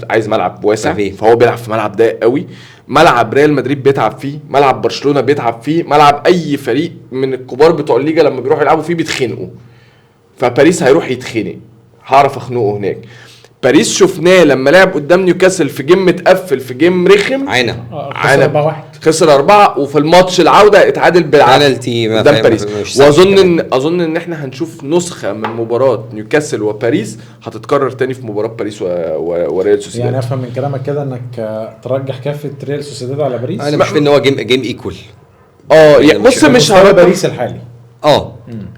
عايز ملعب واسع، فهو بيلعب في ملعب ضيق قوي. ملعب ريال مدريد بيتعب فيه، ملعب برشلونه بيتعب فيه، ملعب اي فريق من الكبار بتوع الليجا لما بيروحوا يلعبوا فيه بيتخنقوا. فباريس هيروح يتخنق، هعرف اخنقه هناك. باريس شفناه لما لعب قدام نيوكاسل في جيم متقفل، في جيم رخم، خسر 4 وفي الماتش العوده اتعادل بالعافيه قدام باريس. واظن ان احنا هنشوف نسخه من مباراه نيوكاسل وباريس هتتكرر تاني في مباراه باريس وريال سوسيداد. يعني افهم من كلامك كده انك ترجح كافه ريال سوسيداد على باريس؟ انا مش ان هو جيم ايكوال. يعني بص، مش هو باريس الحالي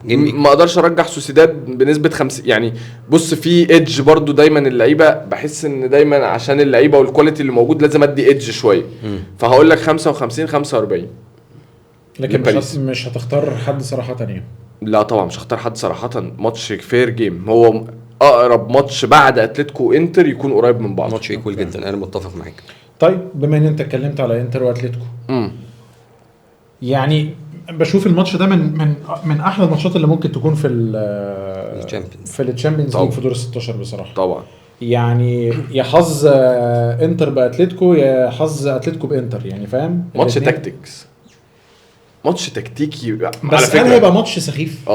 ما اقدرش ارجح سوسيداد بنسبه 50. يعني بص، في ايدج برضو دايما اللعيبه، بحس ان دايما عشان اللعيبه والكواليتي اللي موجود لازم ادي ايدج شويه. فهقول لك 55-45. لكن مش هتختار حد صراحه تانية؟ لا طبعا مش هختار حد صراحه. ماتش فير جيم، هو اقرب ماتش بعد اتلتيكو انتر يكون قريب من بعض. ماتش يكون جدا، انا متفق معاك. طيب بما ان انت اتكلمت على انتر واتلتيكو، يعني بشوف الماتش ده من احلى الماتشات اللي ممكن تكون في الشامبيونز ليج في دور ال 16 بصراحه. طبعا يعني يا حظ انتر باتلتيكو يا حظ اتلتيكو بانتر، يعني فاهم؟ ماتش تاكتكس، ماتش تكتيكي بس هل هيبقى ماتش سخيف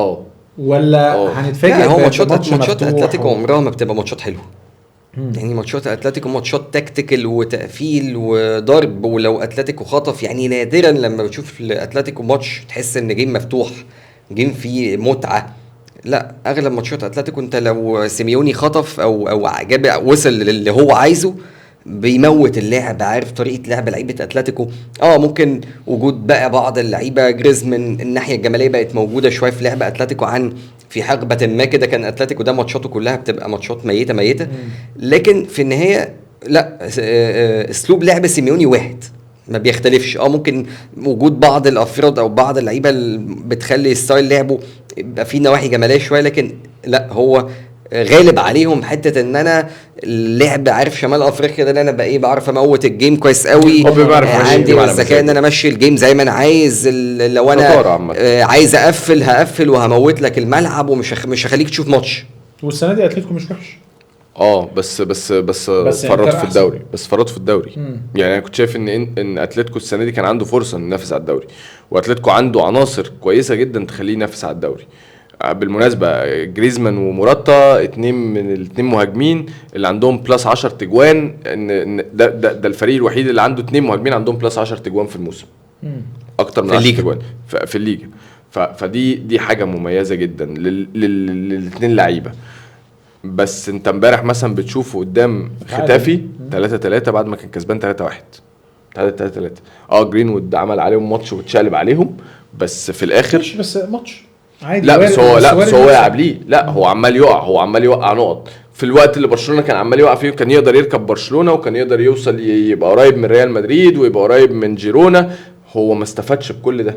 ولا هنتفاجئ؟ هو ماتشات اتلتيكو عمرها ما بتبقى ماتشات حلوه. يعني ماتشات اتلتيكو ماتشات تكتيكال وتقفيل وضرب، ولو اتلتيكو خطف يعني نادرا لما بتشوف اتلتيكو ماتش تحس ان جيم مفتوح، جيم فيه متعه. لا، اغلب ماتشات اتلتيكو انت لو سيميوني خطف او جاب وصل للي هو عايزه بيموت اللعب، عارف طريقه لعب لعيبه اتلتيكو. ممكن وجود بقى بعض اللعيبه جريزمان الناحيه الجماليه بقت موجوده شويه في لعب اتلتيكو، عن في حقبه ما كده كان اتلتيكو ده ماتشاته كلها بتبقى ماتشات ميته. لكن في النهايه لا، اسلوب لعب سيميوني واحد ما بيختلفش. ممكن وجود بعض الافراد او بعض اللعيبه بتخلي ستايل لعبه يبقى فيه نواحي جماليه شويه، لكن لا، هو غالب عليهم حته ان انا اللعب عارف شمال افريقيا ده، انا بقى بعرف اموت الجيم كويس قوي، عندي الذكاء ان انا امشي الجيم زي ما انا عايز. لو انا عايز هقفل وهموت لك الملعب ومش هخليك تشوف ماتش. والسنه دي اتلتيكو مش وحش بس فرط في الدوري، فرط في الدوري. يعني انا كنت شايف ان اتلتيكو السنه دي كان عنده فرصه انه ينافس على الدوري، واتلتيكو عنده عناصر كويسه جدا تخليه ينافس على الدوري. بالمناسبه جريزمان وموراتا اتنين من الاتنين مهاجمين اللي عندهم بلس 10 تجوان، ان ده الفريق الوحيد اللي عنده اتنين مهاجمين عندهم بلس 10 تجوان في الموسم، اكتر من 10 تجوان في الليجا. فدي حاجه مميزه جدا للاتنين لعيبه. بس انت امبارح مثلا بتشوفه قدام ختافي 3-3 بعد ما كان كسبان 3-1 جرينوود عمل عليهم ماتش واتشالب عليهم، بس في الاخر بس ماتش عادي. لا بس هو يلعب ليه؟ لا هو عمال يوقع نقط في الوقت اللي برشلونه كان عمال يوقع فيه. كان يقدر يركب برشلونه وكان يقدر يوصل يبقى قريب من ريال مدريد ويبقى قريب من جيرونا. هو ما استفادش بكل ده،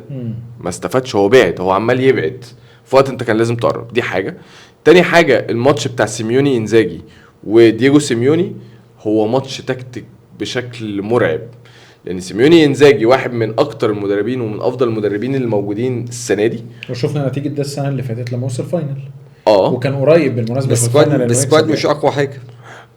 ما استفادش، هو بعد، هو عمال يبعد في وقت انت كان لازم تقرب. دي حاجه. تاني حاجه، الماتش بتاع سيميوني انزاجي ودييجو سيميوني هو ماتش تكتيك بشكل مرعب، لان سيميوني انزاجي واحد من اكتر المدربين ومن افضل المدربين اللي موجودين السنه دي، وشفنا نتيجه ده السنه اللي فاتت لما وصل فاينل. وكان قريب بالمناسبه في الفاينل. السكواد مش اقوى حاجه.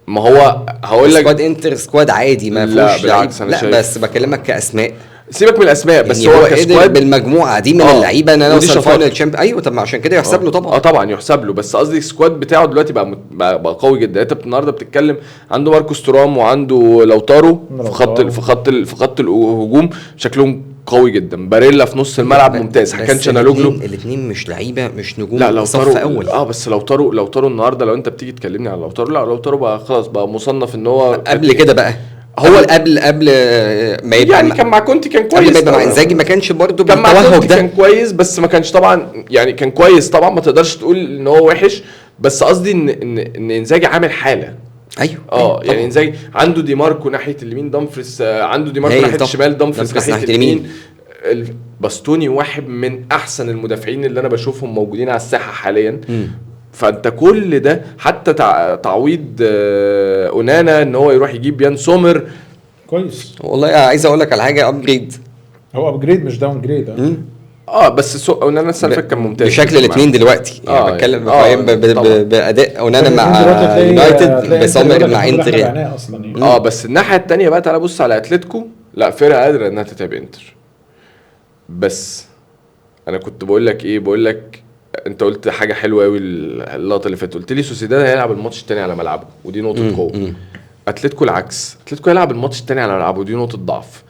ما هو هقول لك سكواد انتر سكواد عادي ما فيهوش لعيب. لا بس بكلمك كاسماء، سيبك من الاسماء، بس يعني هو كسكواد بالمجموعه دي من اللعيبه ان انا اوصل فاينل تشامبيون. ايوه طب عشان كده يحسب له طبعا. طبعا يحسب له، بس قصدي السكواد بتاعه دلوقتي بقى قوي جدا. انت النهارده بتتكلم عنده ماركوس تورام وعنده لوتارو في خط الهجوم شكلهم قوي جدا. باريلا في نص الملعب ممتاز. كان شانالوجلو الاثنين مش لعيبه مش نجوم صف اول. بس لوتارو النهارده لو انت بتيجي تكلمني على لوتارو بقى خلاص بقى مصنف ان هو قبل كده بقى هو قبل ما يبقى يعني كان مع كونتي كان كويس، قبل ما يبقى مع انزاجي ما كانش برضه بالتوهج ده. كان كويس بس ما كانش طبعا، يعني كان كويس طبعا، ما تقدرش تقول ان هو وحش، بس قصدي ان انزاجي عامل حاله. ايوه يعني انزاجي عنده دي ماركو ناحيه اليمين، دمفريس عنده دي ماركو ناحيه الشمال، دمفريس ناحيه اليمين. باستوني واحد من احسن المدافعين اللي انا بشوفهم موجودين على الساحه حاليا. فانت كل ده حتى تعويض اونانا ان هو يروح يجيب يان سومر كويس. والله عايز اقول لك على حاجه، ابجريد. هو ابجريد مش داون جريد. بس اونانا السنه كان ممتاز بشكل الاثنين دلوقتي. يعني بتكلم باداء اونانا مع يونايتد بسومر مع انتر يعني. بس الناحيه الثانيه بقى تعالى بص على اتلتيكو، لا فرقه قادره انها تتعب انتر. بس انا كنت بقول لك انت قلت حاجه حلوه قوي اللقطه اللي فاتت، قلت لي سوسيداد هيلعب الماتش الثاني على ملعبه ودي نقطه قوه. اتلتيكو العكس، اتلتيكو هيلعب الماتش الثاني على ملعبه ودي نقطه ضعف.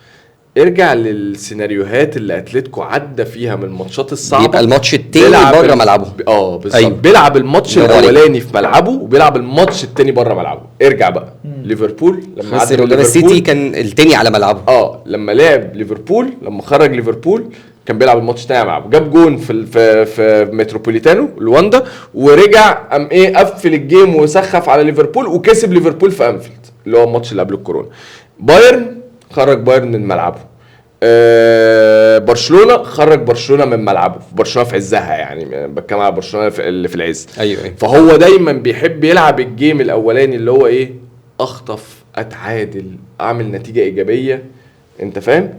ارجع للسيناريوهات اللي اتلتيكو عدى فيها من الماتشات الصعبه، يبقى الماتش الثاني بره ملعبه. بالظبط. أيوه. بيلعب الماتش الاولاني في ملعبه وبيلعب الماتش الثاني بره ملعبه. ارجع بقى ليفربول لما عدى قدام السيتي كان الثاني على ملعبه. لما لعب ليفربول، لما خرج ليفربول كان بيلعب الماتش الثاني على ملعبه، جاب جون في متروبوليتانو لواندا، ورجع قام قفل الجيم وسخف على ليفربول وكسب ليفربول في انفيلد اللي هو الماتش اللي قبل الكورونا. بايرن خرج بايرن من ملعبه. برشلونه خرج برشلونه من ملعبه، برشلونه في عزها، يعني بتكلم على برشلونه اللي في العز. أيوة. فهو دايما بيحب يلعب الجيم الاولاني اللي هو اخطف، اتعادل، اعمل نتيجه ايجابيه، انت فاهم،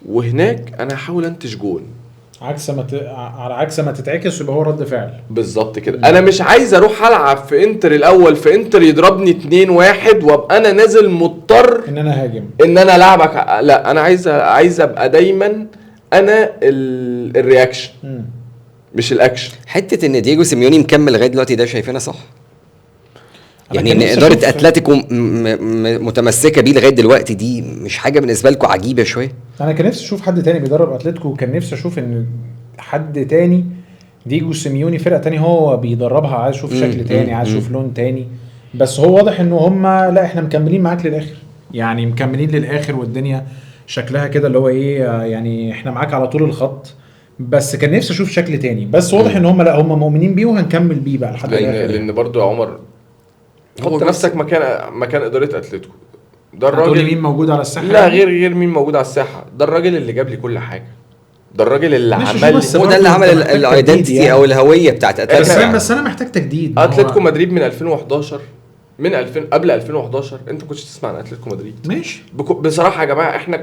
وهناك انا هحاول انتج جون. على عكس ما تتعكس يبقى هو رد فعل بالظبط كده. انا مش عايز اروح العب في انتر الاول في انتر يضربني 2-1 وابقى انا نازل مضطر ان انا هاجم ان انا العبك. لا انا عايز ابقى دايما انا الرياكشن مش الاكشن. حته ان دييجو سيميوني مكمل لغايه دلوقتي ده شايفينها صح؟ يعني ان اداره اتلتيكو متمسكه بيه لغايه دلوقتي دي مش حاجه بالنسبه لكم عجيبه شويه؟ انا كان نفسي اشوف حد تاني بيدرب اتلتيكو، وكان نفسي اشوف ان حد تاني دييجو سيميوني فرقه تاني هو بيدربها، عايز اشوف شكل تاني، عايز اشوف لون تاني. بس هو واضح انه هم لا احنا مكملين معاك للاخر، يعني مكملين للاخر والدنيا شكلها كده اللي هو ايه يعني احنا معاك على طول الخط. بس كان نفسي اشوف شكل تاني، بس واضح ان هم لا هم مؤمنين بيه وهنكمل بيه بقى لحد الاخر. لان برضو يا عمر حط نفسك مكان اداره اتلتيكو. ده الراجل مين موجود على الساحه؟ لا غير مين موجود على الساحه. ده الراجل اللي جاب لي كل حاجه، ده الراجل اللي عمل، هو ده اللي عمل الايدنتيتي يعني. او الهويه بتاعت اتلتيكو. بس انا محتاج تجديد. اتلتيكو مدريد من 2011 من 2000 قبل 2011 انت كنتش تسمع عن اتلتيكو مدريد ماشي. بصراحه يا جماعه احنا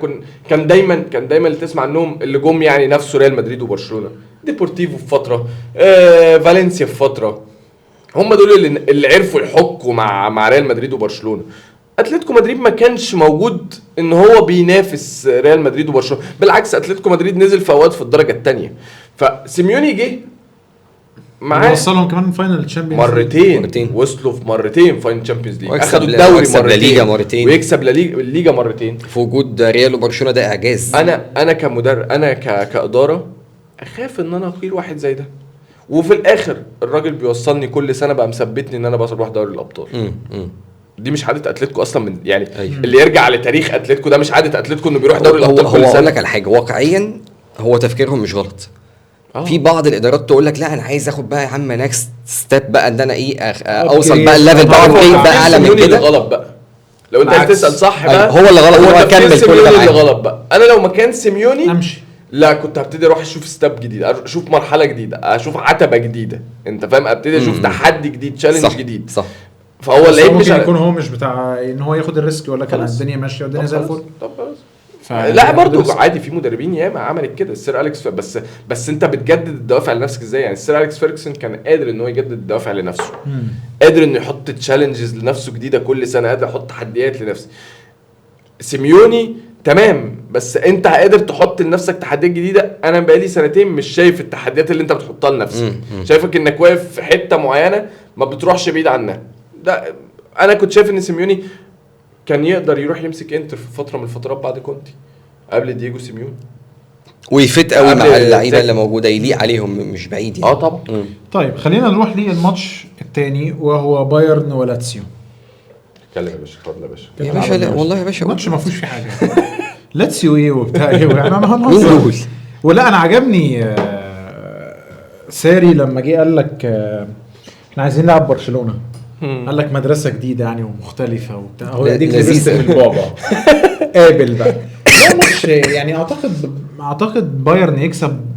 كان دايما اللي تسمع عنهم اللي جم يعني نفسه ريال مدريد وبرشلونه، ديبورتيفو في فتره، فالنسيا في فتره، هم دول اللي عرفوا يحكوا مع ريال مدريد وبرشلونه. اتلتيكو مدريد ما كانش موجود ان هو بينافس ريال مدريد وبرشلونه، بالعكس اتلتيكو مدريد نزل في اوقات في الدرجه الثانيه. فسيميوني جه معاه وصلهم كمان فاينل تشامبيونز مرتين. وصلوا في مرتين فاينل تشامبيونز ليج، اخذوا الدوري مرتين ويكسب الليجا مرتين في وجود ريال وبرشلونه. ده اعجاز. انا كمدرب، انا كاداره اخاف ان انا اقيل واحد زي ده، وفي الاخر الراجل بيوصلني كل سنه بقى مثبتني ان انا بروح دوري الابطال. دي مش عاده اتلتيكو اصلا من يعني اللي يرجع لتاريخ اتلتيكو ده مش عاده اتلتيكو انه بيروح دوري الابطال كل سنه. هو اقول لك على حاجه واقعيا هو تفكيرهم مش غلط. في بعض الادارات تقول لك لا انا عايز اخد بقى يا عم نكست ستيب بقى ان انا ايه اوصل بقى الليفل بقى بقى اعلى من كده. غلط بقى لو انت تسال صح بقى هو اللي غلط. هو كمل كل ده اللي غلط بقى. انا لو مكان سيميوني امشي، لا كنت هبتدي اروح اشوف ستيب جديد، اشوف مرحله جديده، اشوف عتبه جديده، انت فاهم، ابتدي اشوف تحدي جديد، تشالنج جديد. صح. فهو اللعيب مش يكون هو مش بتاع ان هو ياخد الريسك يقول لك انا الدنيا ماشيه والدنيا زي الفل. طب لا برضو عادي في مدربين ياما عملت كده. السير أليكس بس انت بتجدد الدوافع لنفسك ازاي؟ يعني السير أليكس فيرجسون كان قادر ان هو يجدد الدوافع لنفسه، قادر انه يحط تشالنجز لنفسه جديده كل سنه، قادر يحط تحديات لنفسه. سيميوني تمام، بس انت قادر تحط لنفسك تحديات جديده. انا بقالي سنتين مش شايف التحديات اللي انت بتحطها لنفسك، شايفك انك واقف في حته معينه ما بتروحش بعيد عنها. ده انا كنت شايف ان سيميوني كان يقدر يروح يمسك انتر في فتره من الفترات بعد كونتي قبل دييجو سيميوني، ويفت قوي مع اللعيبه اللي موجوده، يليق عليهم مش بعيد يعني. طبعا. طيب خلينا نروح للماتش الثاني وهو بايرن ولاتسيو. اتكلم يا باشا، اتفضل يا باشا. يا باشا لا والله يا باشا الماتش ما فيهوش فيه حاجه. لاتسيو ايه وبتاع ايه يعني انا هنهزر. ولا انا عجبني ساري لما جه قال لك احنا عايزين نلعب برشلونه، قال لك مدرسه جديده يعني ومختلفه وبتاع. هو يديك لبست في البابا قابل بقى. لا مش يعني اعتقد بايرن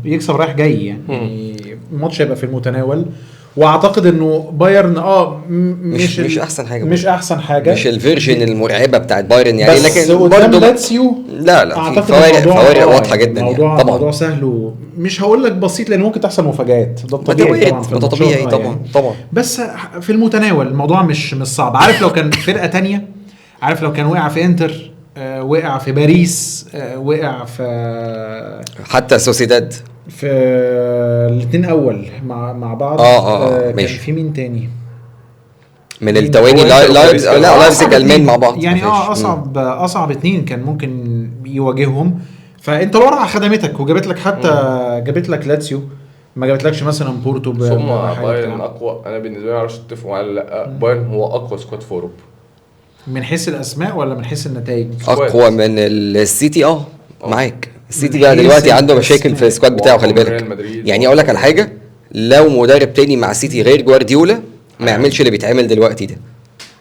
يكسب رايح جاي يعني الماتش هيبقى في المتناول. واعتقد انه بايرن مش احسن حاجه، مش احسن حاجه، مش الفيرجن المرعبه بتاعت بايرن يعني، لكن برضه لاتسيو لا في فوارق واضحه جدا يعني. طبعا موضوع سهل ومش هقول لك بسيط لان ممكن تحصل مفاجآت، ده طبيعي طبعا، ده طبيعي طبعا بس في المتناول الموضوع مش صعب. عارف لو كان فرقه تانية، عارف لو كان وقع في انتر، وقع في باريس، وقع في حتى سوسيداد، في الاثنين اول مع بعض. كان في مين تاني من التواني؟ لايبزيج المان مع بعض يعني. اصعب اثنين كان ممكن يواجههم. فانت لو راح خدمتك وجابت لك حتى جابت لك لاتسيو، ما جابتلكش مثلا بورتو. ثم بايرن اقوى. انا بالنسبه لي معرفش تتفقوا على لا، بايرن هو اقوى سكواد في اوروبا من حيث الاسماء ولا من حيث النتائج؟ اقوى من السيتي. معاك. السيتي بقى دلوقتي عنده مشاكل في السكواد بتاعه، خلي بالك. يعني اقول لك على حاجه، لو مدرب تاني مع السيتي غير جوارديولا ما يعملش اللي بيتعمل دلوقتي ده.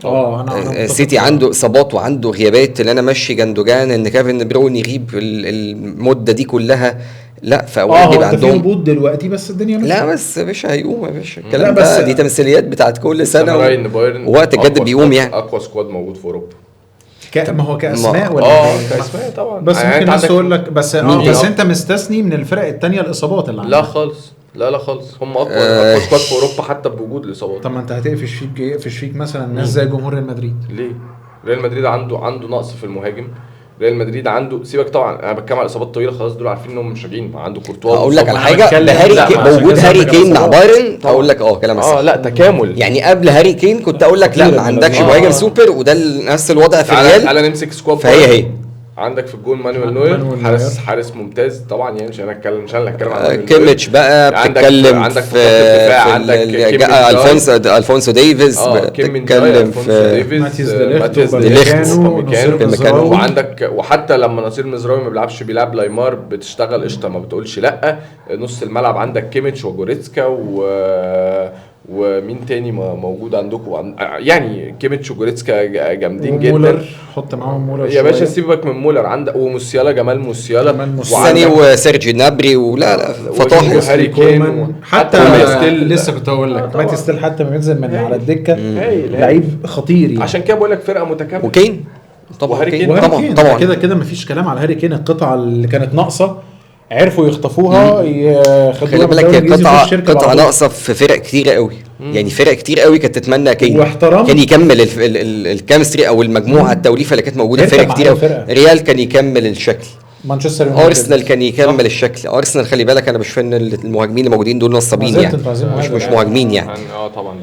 انا السيتي عنده اصابات وعنده غيابات، اللي انا ماشي جندوجان ان كيفن برون يغيب المده دي كلها. لا فاوقات بيبقى عندهم هبوط دلوقتي، بس الدنيا مش لا بس يا باشا هيقوم يا باشا. الكلام ده دي تمثيليات بتاعت كل سنه وقت الجد بيقوم يعني. اقوى سكواد موجود في اوروبا. ما هو كاسماء ولا كاسماء طبعا. بس ممكن الناس تقول لك بس بس انت مستثني من الفرق الثانيه الاصابات اللي عندك. لا خالص، لا خالص، هم اقوى سكواد في اوروبا حتى بوجود الاصابات. طب ما انت هتقفش فيك مثلا ناس زي جمهور ريال مدريد. ليه؟ ريال مدريد عنده نقص في المهاجم. ريال مدريد عنده، سيبك طبعا انا بتكلم على اصابات طويله، خلاص دول عارفين انهم مش راجعين. عنده كورتوا. اقول لك على حاجه، وجود هاري كين مع بايرن اقول لك كلام صح. لا تكامل. يعني قبل هاري كين كنت اقول لك لا ما عندكش مهاجم سوبر، وده نفس الوضع في الريال. تعالى نمسك سكواد. فهي عندك في الجول مانويل نوير، حارس ممتاز طبعا، يعني مش هنتكلم عن كيميتش بقى، بتتكلم عندك في الفونسو ديفيز، بتتكلم في ماتيز ديليخت وعندك، وحتى لما نصير مزراوي ما بيلعبش بيلعب لايمار، بتشتغل قشطه ما بتقولش لا. نص الملعب عندك كيميتش وجوريتسكا ومين تاني موجود عندكم؟ يعني كيميتش وجوريتسكا جامدين جدا. حط معاهم مولر يا باشا، سيبك من مولر. عندك وموسيالا، جمال موسيالا ساني وسيرجي نابري ولا فطاح وهاري كين. حتى لسه كنت هقول لك ماتي ستيل حتى ما ينزل من على الدكه لعيب خطير يعني. عشان كده بقول لك فرقه متكامله. وكين طبعا كده مفيش كلام على هاري كين. القطعه اللي كانت ناقصه عرفوا يخطفوها، ياخدوها. خلي بالك قطعه ناقصه في فرق كتيره قوي. يعني فرق كتير قوي كانت تتمنى كان يكمل الكيمستري او المجموعه التوليفه اللي كانت موجوده في فرق كتير قوي. ريال كان يكمل الشكل، مانشستر يونايتد، ارسنال كان يكمل الشكل. ارسنال خلي بالك انا مش فاهم المهاجمين اللي موجودين دول نصابين يعني، مش مهاجمين يعني. طبعا.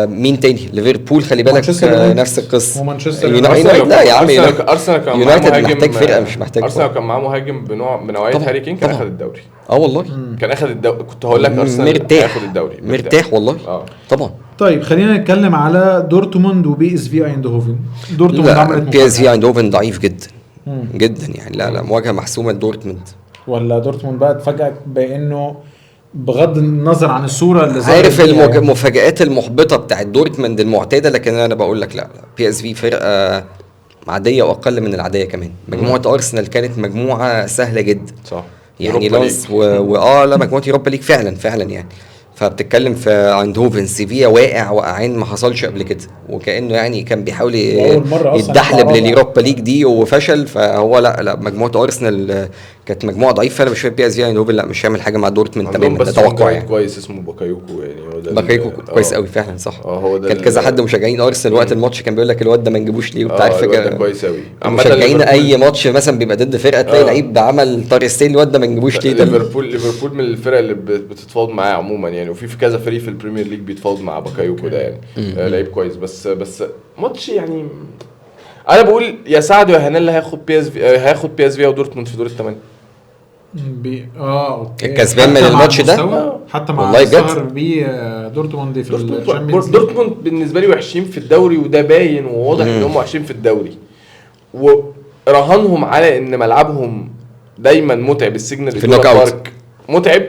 مين تاني؟ ليفربول خلي بالك نفس القصه. ومانشستر يونايتد لا يا عم، ارسنال كان يونايتد محتاج فرقه مش محتاج. ارسنال كان معاه مهاجم من نوعيه هاري كين، كان اخذ الدوري. والله كان اخذ الدوري. كنت هقول لك ارسنال هياخد الدوري مرتاح والله. طبعا. طيب خلينا نتكلم على دورتموند وبي اس في ايندهوفن. دورتموند عملت بي اس في ايندهوفن ضعيف جدا جدا يعني. لا مواجهه محسومه دورتموند. ولا دورتموند بقى اتفاجئك بانه بغض النظر عن الصوره اللي عارف المفاجآت المحبطه بتاعت دورتموند المعتاده، لكن انا بقول لك لا بي اس في فرقه عاديه واقل من العاديه كمان. مجموعه ارسنال كانت مجموعه سهله جدا صح يعني. لانس لا مجموعه يوروبا ليج فعلا يعني. فبتتكلم في ايندهوفن سيفيا واقعين ما حصلش قبل كده، وكانه يعني كان بيحاول يتدحلب لليوروبا ليج دي وفشل. فهو لا مجموعه ارسنال كانت مجموعه ضعيفه. انا مش فاهم بي اس في ايندهوفن لا مش هيعمل حاجه مع دورتموند تماما، ده توقع يعني. كويس اسمه باكايوكو يعني. باكايوكو كويس قوي فعلا صح. كان كذا حد مشجعين ارسنال وقت الماتش كان بيقول لك الواد ده ما نجيبوش ليه وبتاع الفكره. كويس قوي. مشجعين اي ماتش مثلا بيبقى ضد فرقه تلاقي لعيب عمل طارق ستيل الواد ده ما نجيبوش ليه. ليفربول من الفرق اللي بتتفاوض معاه عموما يعني، وفي كذا فريق في البريمير ليج بيتفاوض مع باكايوكو ده يعني. لعيب كويس. بس ماتش يعني انا بقول يا سعد يا هنال هياخد بي اس في ودورتموند في دور الثمانيه. اوكي. الكسبان من الماتش ده حتى مع الظهر بيه دورتموند في الشامبيونز. دورتموند بالنسبه لي وحشين في الدوري، وده باين وواضح ان هم وحشين في الدوري، ورهانهم على ان ملعبهم دايما متعب. السيجنال في النوك اوت متعب.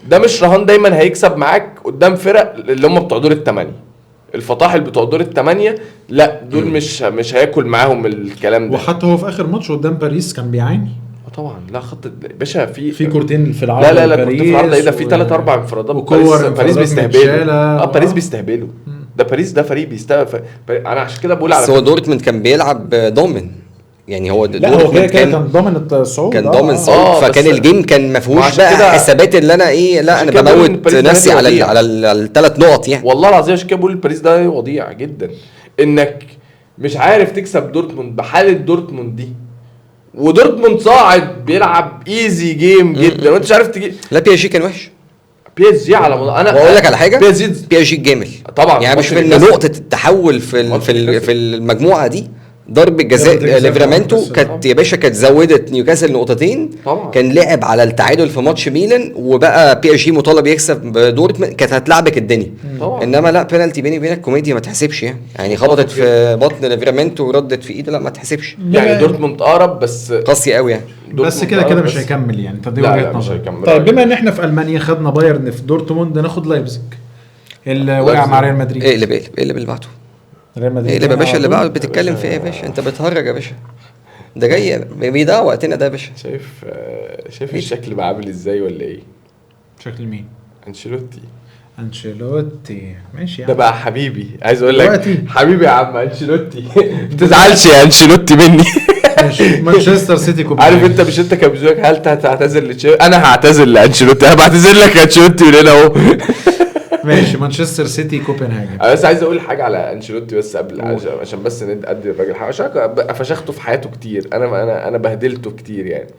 ده مش رهان دايما هيكسب معاك قدام فرق اللي هم بتوع دور الثمانيه. الفطاحل بتوع دور الثمانيه لا دول مش هياكل معاهم الكلام ده. وحتى هو في اخر ماتش قدام باريس كان بيعاني. طبعا لا خط باشا في كورتين في العرض. لا كورتين في العرض. ايه ده؟ في 3-4 انفرادات. باريس بيستهبلوا. باريس بيستهبلوا. ده باريس ده فريق بيستهبل. انا عشان كده بقول على هو دورتموند كان بيلعب ضامن يعني. هو دورتموند كان ضامن الصعود. كان ضامن الصعود. فكان الجيم كان ما فيهوش بقى حسابات اللي انا لا انا بموت نفسي على الثلاث نقط يعني. والله العظيم عشان كده بقول باريس ده وضيع جدا، انك مش عارف تكسب دورتموند بحاله دورتموند دي، ودورتموند صاعد بيلعب ايزي جيم جدا وانت مش عارف تجي. لا بي اس جي كان وحش. بي اس جي على انا بقول لك على حاجه، بي اس جي جامل طبعا يعني. مش ان نقطه التحول في المجموعه دي ضرب الجزاء ليفرامنتو كانت يا باشا كانت زودت نيوكاسل نقطتين طبعا. كان لعب على التعادل في ماتش ميلان، وبقى بي اس جي مطالب يكسب دورتموند، كانت هتلعبك الدنيا طبعا. انما لا بينالتي بيني وبينك كوميديا ما تحسبش يعني خبطت في بطن ليفرامنتو وردت في ايده، لا ما تحسبش يعني. دورتموند اقرب بس قاسي قوي يعني. بس كده مش هيكمل يعني. دي وجهه نظري. طيب بما ان احنا في المانيا خدنا بايرن في دورتموند، ناخد لايبزيج اللي وقع مع ريال مدريد. اقلب اللي بعده ريال مدريد. ايه يا باشا اللي بعده بتتكلم في ايه يا باشا؟ انت بتهرج يا باشا. ده جاي بيضيع وقتنا ده يا باشا. شايف الشكل بقى عامل ازاي ولا ايه؟ شكل مين؟ انشيلوتي. انشيلوتي ماشي ده بقى حبيبي، عايز اقول لك دلوقتي. حبيبي يا عم انشيلوتي. ما تزعلش يا انشيلوتي مني. مانشستر سيتي كوبنهاجن. عارف انت مش انت كان بيقولك هل هتعتذر لتشيلسي؟ انا هعتذر لانشيلوتي، انا بعتذر لك يا انشيلوتي من هنا اهو. ماشي مانشستر سيتي كوبنهاجن. انا بس عايز اقول حاجه على انشيلوتي بس قبل، عشان بس ندي الراجل حاجه، عشان فشخته في حياته كتير، انا بهدلته كتير يعني.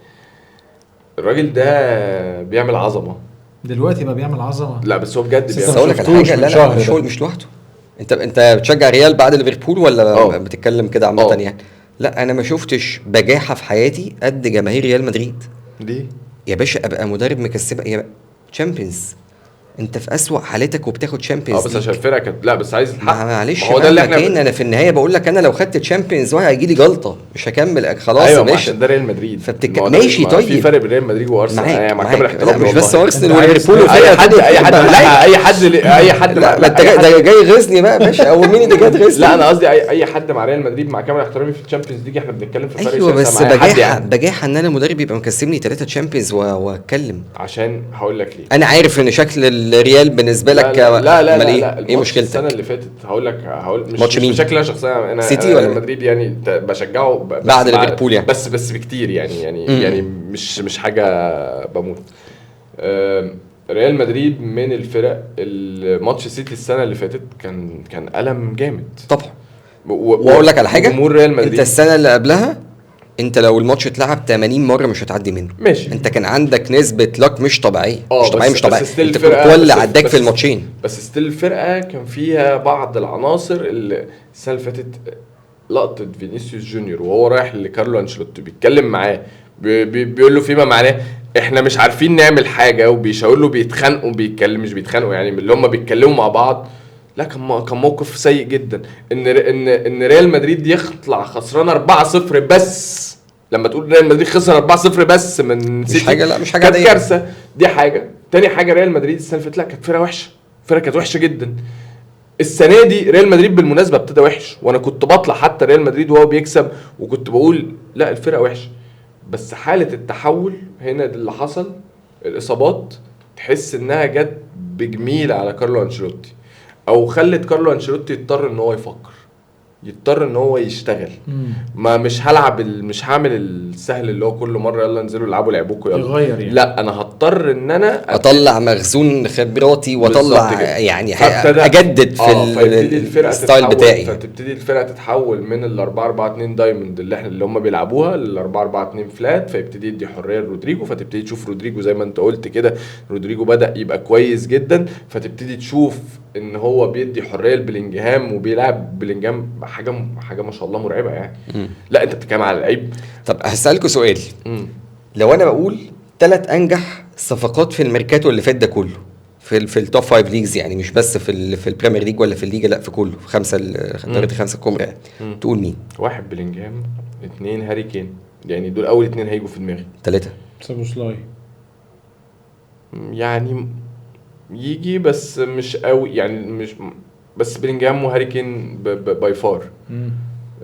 الراجل ده بيعمل عظمه دلوقتي بقى بيعمل عظمه. لا بس هو بجد بس اقول لك على حاجه، لا مش لوحده. انت بتشجع ريال بعد ليفربول ولا بتتكلم كده عامه يعني؟ لا انا ما شفتش بجاحه في حياتي قد جماهير ريال مدريد دي يا باشا. ابقى مدرب مكسبه يا تشامبيونز، انت في اسوأ حالتك وبتاخد تشامبيونز. بس عشان الفرقه كانت، لا بس عايز الحق، معلش هو ده اللي احنا انا في النهايه بقول لك، انا لو خدت تشامبيونز هيجي لي جلطه مش هكمل خلاص. ايوه يا عشان ده ريال مدريد ماشي. طيب في فرق بين ريال مدريد وارسنال مع كامل احترامي، مش بس ارسنال وليفربول، اي حد لا انت جاي غيظني بقى يا باشا، او مين اللي جاي تغيظني؟ لا انا قصدي اي حد مع ريال مدريد مع كامل احترامي في الشامبيونز ليج، احنا بنتكلم في فرق. ايوه بس بجاحه ان انا مدرب يبقى مكسبني 3 تشامبيونز واتكلم. عشان هقول لك ليه. انا عارف ان شكل الريال بالنسبه لك لا ايه مشكلتك؟ السنه اللي فاتت هقول مش بشكل انا شخصيا، انا سيتي ولا مدريد يعني بشجعه بعد ليفربول يعني، بس بكتير يعني مش حاجه بموت. ريال مدريد من الفرق. الماتش سيتي السنه اللي فاتت كان ألم جامد طبعا. واقول لك على حاجه، جمهور ريال مدريد انت السنه اللي قبلها انت لو الماتش اتلعب 80 مره مش هتعدي منه. ماشي. انت كان عندك نسبه لك مش طبيعيه، مش طبيعيه. انت كنت ولا عداك في الماتشين. بس ستيل الفرقه كان فيها بعض العناصر اللي السنه اللي فاتت. لقطه فينيسيوس جونيور وهو رايح لكارلو انشيلوتي بيتكلم معاه، بيقول له فيما معناه احنا مش عارفين نعمل حاجه، وبيشاور له بيتخانقوا، مش بيتخانقوا يعني اللي هم بيتكلموا مع بعض. لا كان موقف سيء جدا ان ريال مدريد يطلع خسران 4-0 بس. لما تقول ريال مدريد خسر 4-0 بس من سيتي، مش حاجه، لا مش حاجه عاديه، كارثه. دي حاجه. تاني حاجه ريال مدريد السنه اللي فاتت لا كانت فرقه وحشه، فرقه كانت وحشه جدا. السنه دي ريال مدريد بالمناسبه ابتدى وحش، وانا كنت بطلع حتى ريال مدريد وهو بيكسب وكنت بقول لا الفرقه وحشه. بس حاله التحول هنا اللي حصل، الاصابات تحس انها جت بجميل على كارلو انشيلوتي، او خلت كارلو انشيلوتي يضطر ان هو يفكر، يضطر ان هو يشتغل. ما مش هعمل السهل اللي هو كل مره يلا انزلوا العبوا لعبوكوا يلا يغير يعني. لا انا هضطر ان انا اطلع مخزون خبراتي واطلع يعني اجدد في الستايل بتاعي. فتبتدي الفرقه تتحول من ال 4-4-2 دايموند اللي هم بيلعبوها ل 4-4-2 فلات، فيبتدي يدي حريه لرودريجو، فتبتدي تشوف رودريجو زي ما انت قلت كده، رودريجو بدا يبقى كويس جدا، فتبتدي تشوف ان هو بيدي حريه لبلينجهام وبيلعب بلينجهام حاجه ما شاء الله مرعبه يعني. لا انت بتتكلم على لعيب. طب هسالكوا سؤال، لو انا بقول 3 انجح صفقات في الميركاتو اللي فات ده كله في التوب 5 ليجز يعني، مش بس في البريمير ليج ولا في الليجا، لا في كله، في 5 الدوريات ال5 الكبرى يعني، تقول مين؟ 1 بلينجهام، 2 هاري كين، يعني دول اول 2 هيجوا في دماغي. 3 سابوسلاي يعني يجي بس مش قوي يعني، مش بس بلينجهام وهاري كين باي فار.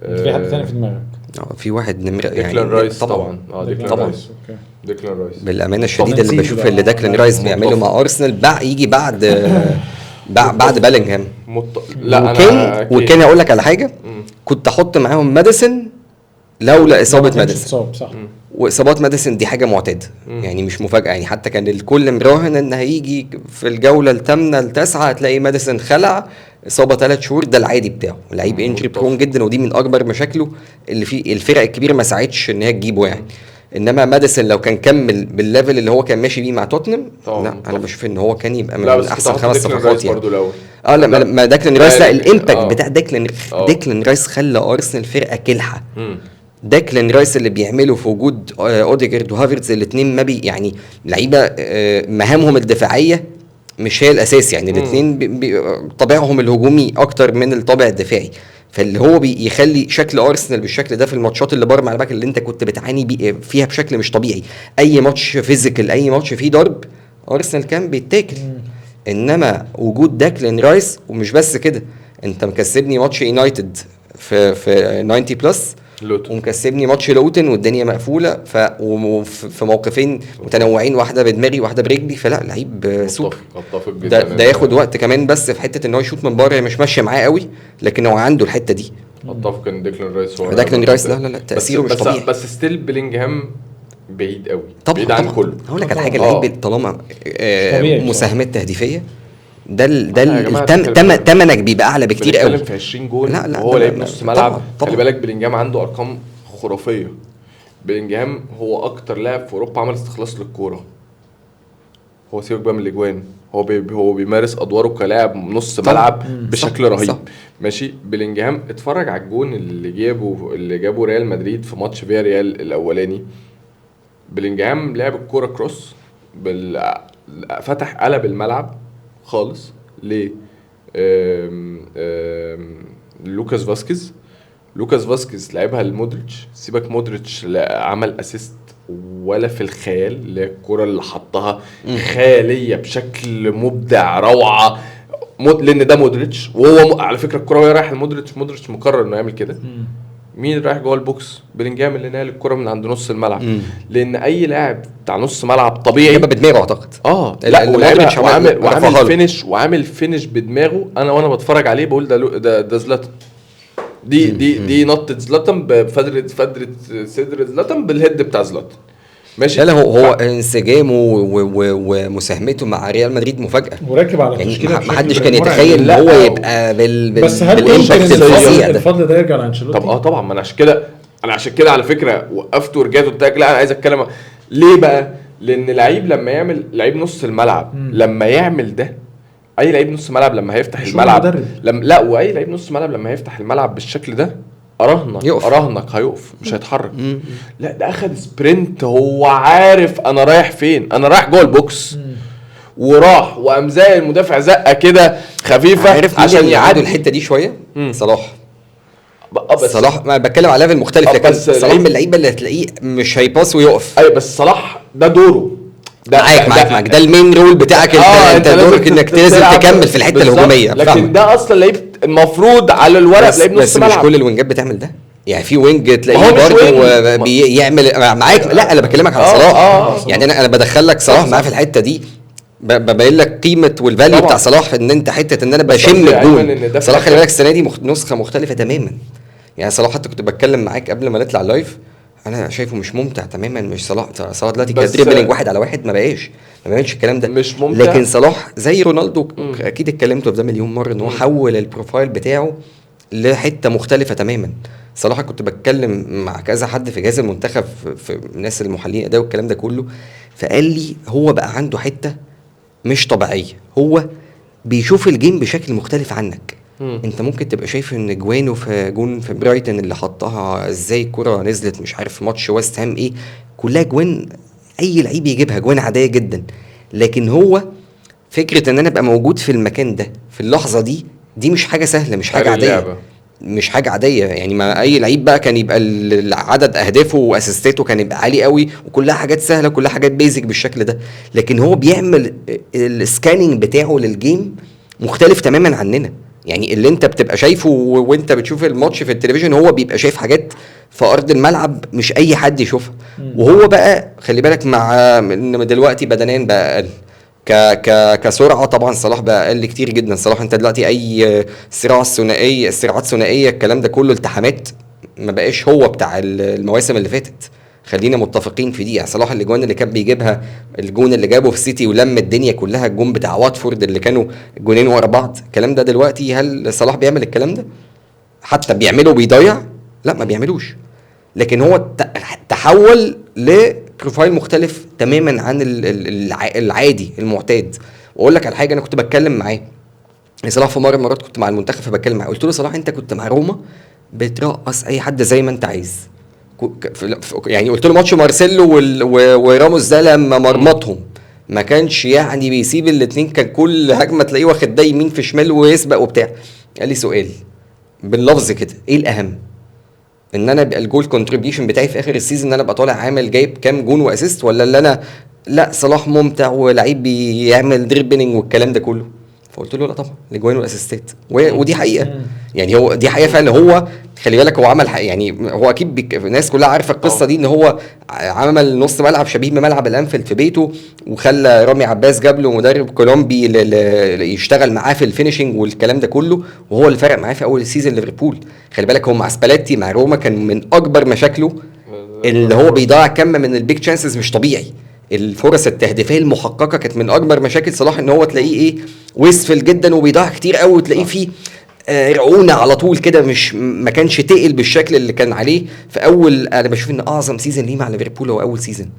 في حد ثاني في دماغك؟ في واحد نمره يعني ديكلان رايس طبعا. طبعا ديكلان رايس بالامانه الشديده اللي بشوف اللي ديكلان رايس بيعمله مع ارسنال يجي بعد بلينجهام. لا وكان اقول لك على حاجه، كنت احط معاهم ماديسون لولا اصابه ماديسون. صح. واصابات ماديسون دي حاجه معتاده يعني، مش مفاجاه يعني. حتى كان الكل مراهن ان هيجي في الجوله الثامنه التاسعه هتلاقي ماديسون خلع اصابه 3 شهور، ده العادي بتاعه، لعيب انجري برون جدا، ودي من اكبر مشاكله اللي في الفرق الكبيره ما ساعدش ان هي تجيبه يعني. انما ماديسون لو كان كمل بالليفل اللي هو كان ماشي بيه مع توتنهام، لا انا بشوف ان هو كان يبقى من احسن 5 صفقات يعني. لما ديكلان رايس، لا الامباكت بتاع ديكلان رايس خلى ارسنال فرقه كلحه. ديكلان رايس اللي بيعمله في وجود اوديجارد وهافرتز، الاثنين ما يعني لعيبه مهامهم الدفاعيه مش هي الاساس يعني، الاثنين طابعهم الهجومي اكتر من الطابع الدفاعي، فاللي هو بيخلي شكل ارسنال بالشكل ده في الماتشات اللي بره مع الباك اللي انت كنت بتعاني فيها بشكل مش طبيعي. اي ماتش فيزيكال، اي ماتش فيه ضرب، ارسنال كان بيتاكل. انما وجود ديكلان رايس، ومش بس كده، انت مكسبني ماتش يونايتد في 90 بلس، ومكسبني ماتش لوتن والدنيا مقفوله في موقفين متنوعين، واحده بدماغي واحده برجلي، فلا لعيب سوبر. ده ياخد وقت كمان، بس في حته ان هو يشوط من بره مش ماشيه معاه قوي، لكن هو عنده الحته دي. اتفق ان ديكلان رايس هو لا تاثيره مش طبيعي، بس ستيل بلينجهام بعيد قوي، بعيد عن كله. هقول لك على حاجه، اللعيب طالما مساهمات تهديفيه ده تمنك بيبقى اعلى بكتير قوي. في 20 جول وهو لعيب نص ملعب. خلي بالك بلينجهام عنده ارقام خرافيه. بلينجهام هو اكتر لاعب في اوروبا عمل استخلاص للكوره. هو سيبك بقى من الاجوان، هو بيمارس ادواره كلاعب نص ملعب بشكل رهيب. صح. ماشي. بلينجهام اتفرج على الجون اللي جابه ريال مدريد في ماتش فيا ريال الاولاني. بلينجهام لعب الكوره كروس فتح قلب الملعب خالص ليه لوكاس فاسكيز لعبها لمودريتش. سيبك مودريتش عمل اسيست ولا في الخيال، اللي الكرة اللي حطها خيالية بشكل مبدع روعة، لان ده مودريتش. وهو على فكرة الكرة وهي رايح لمودريتش مقرر انه يعمل كده. مين رايح جوه البوكس؟ بلينجهام اللي نال الكرة من عند نص الملعب. لان اي لاعب بتاع نص ملعب طبيعي يبقى بدماغه اعتقد. لا وعامل فينش بدماغه. وانا بتفرج عليه بقول ده زلاتان. دي نطت زلاتان بفدرة صدر زلاتان بالهيد بتاع زلاتان. ماشي. لا هو انسجامه ومساهمته مع ريال مدريد مفاجاه، وراكب على يعني ما حدش كان يتخيل ان هو يبقى بس هل الفضل ده يرجع لانشيلوتي؟ طب طبعا. ما انا عشان كده على فكره وقفت ورجعت قلت لك لا انا عايز اتكلم ليه بقى. لان لعيب لما يعمل لعيب نص الملعب لما يعمل ده، اي لعيب نص ملعب لما هيفتح الملعب واي لعيب نص ملعب لما هيفتح الملعب بالشكل ده اراهنك هيقف مش هيتحرك. لا ده اخد سبرنت، هو عارف انا رايح فين، انا رايح جوه البوكس وراح وقام زي المدافع زقه كده خفيفه عشان يعدي الحته دي شويه. صلاح ما بتكلم على ليفل مختلف، لكن صلاح من اللعيبه اللي هتلاقيه مش هيباص ويقف. ايوه بس صلاح ده دوره، معاك ده المين رول بتاعك. انت دورك انك لازم تكمل في الحته الهجوميه، لكن ده اصلا لعيب المفروض على الورق لعيب نص ملعب. مش كل الوينجات بتعمل ده، يعني في وينج تلاقيه برضه بيعمل معاك. لا انا بكلمك على صلاح. يعني انا بدخلك صلاح معاه في الحته دي، ببين لك قيمه والفاليو بتاع صلاح، ان انت حته ان انا بشم الجون. صلاح خلي بالك السنه دي نسخه مختلفه تماما. يعني صلاح حتى كنت بتكلم معاك قبل ما نطلع اللايف، انا شايفه مش ممتع تماما. مش صلاح دلوقتي كدريبلينج 1 على 1 ما بيعملش الكلام ده، مش ممتع. لكن صلاح زي رونالدو اكيد اتكلمت في ده مليون مره، ان هو حول البروفايل بتاعه لحته مختلفه تماما. صلاح كنت بتكلم مع كذا حد في جهاز المنتخب في الناس المحللين اداء والكلام ده كله، فقال لي هو بقى عنده حته مش طبيعيه، هو بيشوف الجيم بشكل مختلف عنك. انت ممكن تبقى شايف ان جوانه في جون في برايتن اللي حطها ازاي، كرة نزلت مش عارف ماتش ويست هام ايه، كلها جوان اي لعيب يجيبها، جوان عاديه جدا. لكن هو فكره ان انا ابقى موجود في المكان ده في اللحظه دي مش حاجه سهله، مش حاجه عاديه، مش حاجه عاديه. يعني ما اي لعيب بقى كان يبقى عدد اهدافه واسيستاته كان يبقى عالي قوي، وكلها حاجات سهله، كلها حاجات بيزك بالشكل ده. لكن هو بيعمل السكاننج بتاعه للجيم مختلف تماما عننا. يعني اللي انت بتبقى شايفه وانت بتشوف الماتش في التلفزيون، هو بيبقى شايف حاجات في ارض الملعب مش اي حد يشوفها. وهو بقى خلي بالك مع ان دلوقتي بدنيا بقى اقل، كسرعه طبعا صلاح بقى اقل كتير جدا. صلاح انت دلوقتي اي صراعات ثنائيه الكلام ده كله التحامات ما بقاش هو بتاع المواسم اللي فاتت، خلينا متفقين في دي. صلاح الجوان اللي كان بيجيبها، الجون اللي جابه في السيتي ولم الدنيا كلها، الجون بتاع واتفورد اللي كانوا جونين ورا بعض، الكلام ده دلوقتي هل صلاح بيعمل الكلام ده؟ حتى بيعمله بيضيع؟ لا ما بيعملوش. لكن هو تحول لبروفايل مختلف تماما عن العادي المعتاد. واقول لك على حاجه، انا كنت بتكلم معاه صلاح في مره مرات، كنت مع المنتخب فبتكلم معاه، قلت له صلاح انت كنت مع روما بترقص اي حد زي ما انت عايز. يعني قلت له ماتش مارسيلو وراموس ده لما مرمطهم ما كانش يعني بيسيب الاثنين، كان كل هجمه تلاقيه واخد ده يمين في شمال ويسبق وبتاع. قال لي سؤال باللفظ كده، ايه الاهم؟ ان انا ابقى الجول كونتريبيوشن بتاعي في اخر السيزون ان انا ابقى طالع عامل جايب كام جون واسيست، ولا اللي انا لا صلاح ممتع ولعيب بيعمل دريبلينج والكلام ده كله؟ فقلت له لا طبعا الاجوان والاسيستات ودي حقيقه يعني هو دي حقيقه فعلا. هو خلي بالك هو عمل يعني هو اكيد الناس كلها عارفه القصه دي ان هو عمل نص ملعب شبيه بملعب الانفيلد في بيته وخلى رامي عباس جاب له مدرب كولومبي يشتغل معاه في الفينيشنج والكلام ده كله وهو اللي فرق معاه في اول سيزون ليفربول. خلي بالك هو مع سباليتي مع روما كان من اكبر مشاكله اللي هو بيضيع كم من البيج تشانسز مش طبيعي. الفرص التهديفيه المحققه كانت من اكبر مشاكل صلاح ان هو تلاقيه ايه ويسفل جدا وبيضيع كتير قوي وتلاقيه فيه رعونه على طول كده مش ما كانش تقل بالشكل اللي كان عليه في اول. انا بشوف ان اعظم سيزون ليه مع ليفربول هو اول سيزون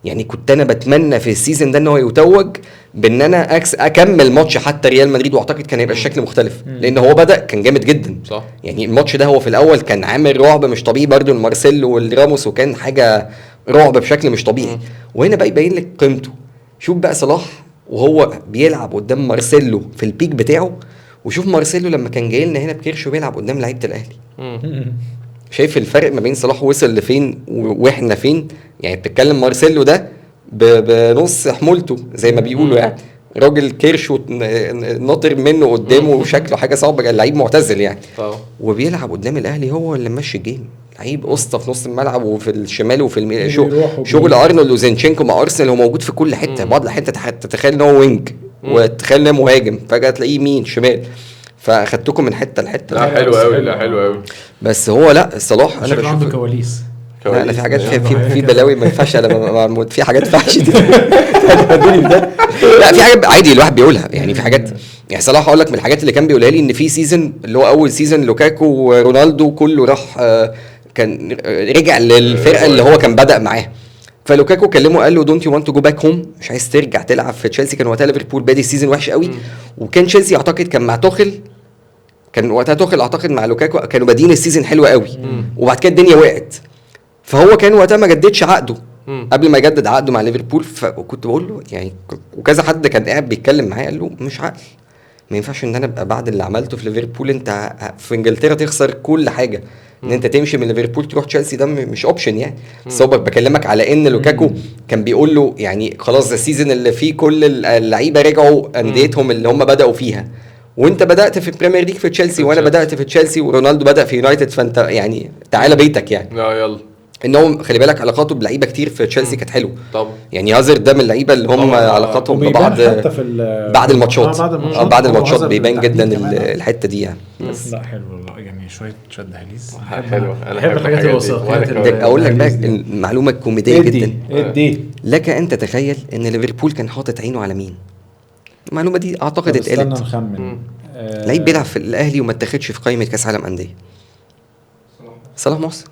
يعني كنت انا بتمنى في السيزون ده ان هو يتوج بان انا اكمل ماتش حتى ريال مدريد واعتقد كان هيبقى الشكل مختلف لان هو بدا كان جامد جدا صح. يعني الماتش ده هو في الاول كان عامل رعب مش طبيعي برده المارسيلو والراموس وكان حاجه رعب بشكل مش طبيعي وهنا بقى يبين لك قيمته. شوف بقى صلاح وهو بيلعب قدام مارسيلو في البيك بتاعه وشوف مارسيلو لما كان جاي لنا هنا بكيرشو بيلعب قدام لعيبه الاهلي. شايف الفرق ما بين صلاح وصل لفين واحنا فين يعني. بتتكلم مارسيلو ده بنص حمولته زي ما بيقولوا يعني راجل كيرشو ناطر منه قدامه وشكله حاجه صعبه اللعيب معتزل يعني وبيلعب قدام الاهلي هو اللي ماشي الجيم لعيب قسطه في نص الملعب وفي الشمال وفي شغل ارنولد وزينشينكو مع ارسنال هو موجود في كل حته بعض الحته تتخيل ان هو وينج وتخيل انه مهاجم فجاه تلاقيه يمين شمال فاخدتكم من حته لحته. لا حلو قوي لا حلو قوي بس هو لا صلاح انا عنده كواليس انا في حاجات في بلاوي ما ينفعش انا في حاجات فحش دي لا في حاجات عادي الواحد بيقولها يعني في حاجات يعني صلاح اقول لك من الحاجات اللي كان بيقولها لي ان في سيزون اللي هو اول سيزون لوكاكو ورونالدو كله راح كان رجع للفرقه اللي هو كان بدأ معاها فلوكاكو كلمه قال له دونت يو وانت تو جو باك هوم مش عايز ترجع تلعب في تشيلسي. كان وقتها ليفربول بادي السيزون وحش قوي وكان تشيلسي اعتقد كان مع توخل كان وقتها توخل اعتقد مع لوكاكو كانوا بادين السيزون حلو قوي وبعد كده الدنيا وقعت فهو كان وقتها ما جددش عقده قبل ما يجدد عقده مع ليفربول. فكنت بقول له يعني وكذا حد كان قاعد بيتكلم معايا قال له مش عقل ما ينفعش ان انا ابقى بعد اللي عملته في ليفربول انت في انجلترا تخسر كل حاجه ان انت تمشي من ليفربول تروح تشيلسي ده مش اوبشن يعني. بس هو بكلمك على ان لوكاكو كان بيقول له يعني خلاص السيزون اللي فيه كل اللعيبه رجعوا انديتهم اللي هم بداوا فيها وانت بدات في البريمير ليج في تشيلسي وانا بدات في تشيلسي ورونالدو بدا في يونايتد فانت يعني تعالى بيتك يعني. لا يلا انهم خلي بالك علاقاته بلعيبه كتير في تشيلسي كانت حلوه طبعا يعني هازارد ده من اللعيبه اللي هم علاقاتهم ببعض بعد الماتشات بعد الماتشات بيبان جدا الحته دي يعني. بس لا حلو يعني شويه شد هليس حلو انا بحب الحاجات الوثائقيه. اقول لك بقى المعلومه كوميديه جدا ادي لك ان تتخيل ان ليفربول كان حاطط عينه على مين. المعلومه دي اعتقد اتقالت. استنى نخمن لعيب بيلعب في الاهلي وما اتاخدش في قائمه كاس عالم انديه. صلاح محسن.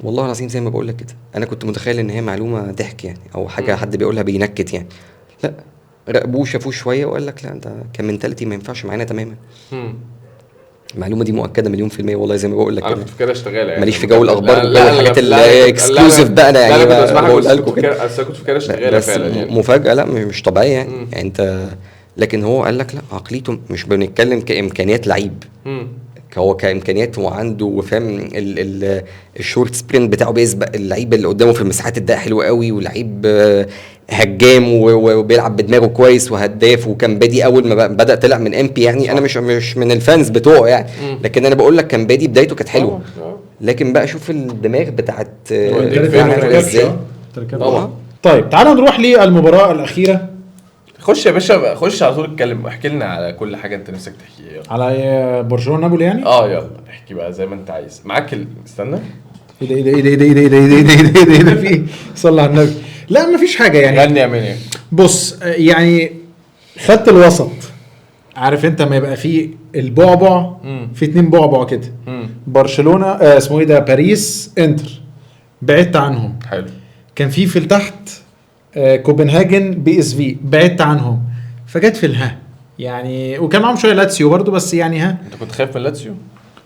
والله العظيم زي ما بقول لك كده انا كنت متخيل ان هي معلومه ضحك يعني او حاجه حد بيقولها بينكت يعني. لا راقبوه شافوه شويه وقال لك لا ده كان منتاليتي ما ينفعش معانا تماما. المعلومه دي مؤكده 100% والله زي ما بقول لك كده. انا فكره اشتغال يعني ماليش في جو الاخبار والحاجات الاكسكلوزيف بقى انا يعني بقول لكم كده اصل كنت فكره اشتغال فعلا يعني مفاجاه لا مش طبيعيه يعني انت لكن هو قال لك لا عقليته مش بنتكلم كامكانيات لعيب هو كامكانيات وعنده وفهم الشورت سبرنت بتاعه بيسبق اللعيبه اللي قدامه في المساحات الضيقه حلوه قوي ولعيب هجام وبيلعب بدماغه كويس وهداف وكان بادي اول ما بدا طلع من ام بي يعني انا مش من الفانز بتوعه يعني لكن انا بقول لك كان بادي بدايته كانت حلوه لكن بقى شوف الدماغ بتاعت ازاي. طيب تعالوا نروح للمباراه الاخيره. خش يا باشا خش على طول اتكلم احكي لنا على كل حاجه انت نفسك تحكيها على برشلونه نابولي يعني. يلا احكي بقى زي ما انت عايز معاك استنى ايه ده في صلى على النبي. لا مفيش حاجه يعني غني يا مني. بص يعني خدت الوسط عارف انت ما يبقى فيه البعبع في 2 بعبع كده برشلونه اسمه ايه ده باريس انتر بعدت عنهم حلو. كان في التحت كوبنهاجن بي اس في بعدت عنهم فجت في الها يعني وكان معهم شويه لاتسيو برضو بس يعني ها. انت كنت خايف من لاتسيو؟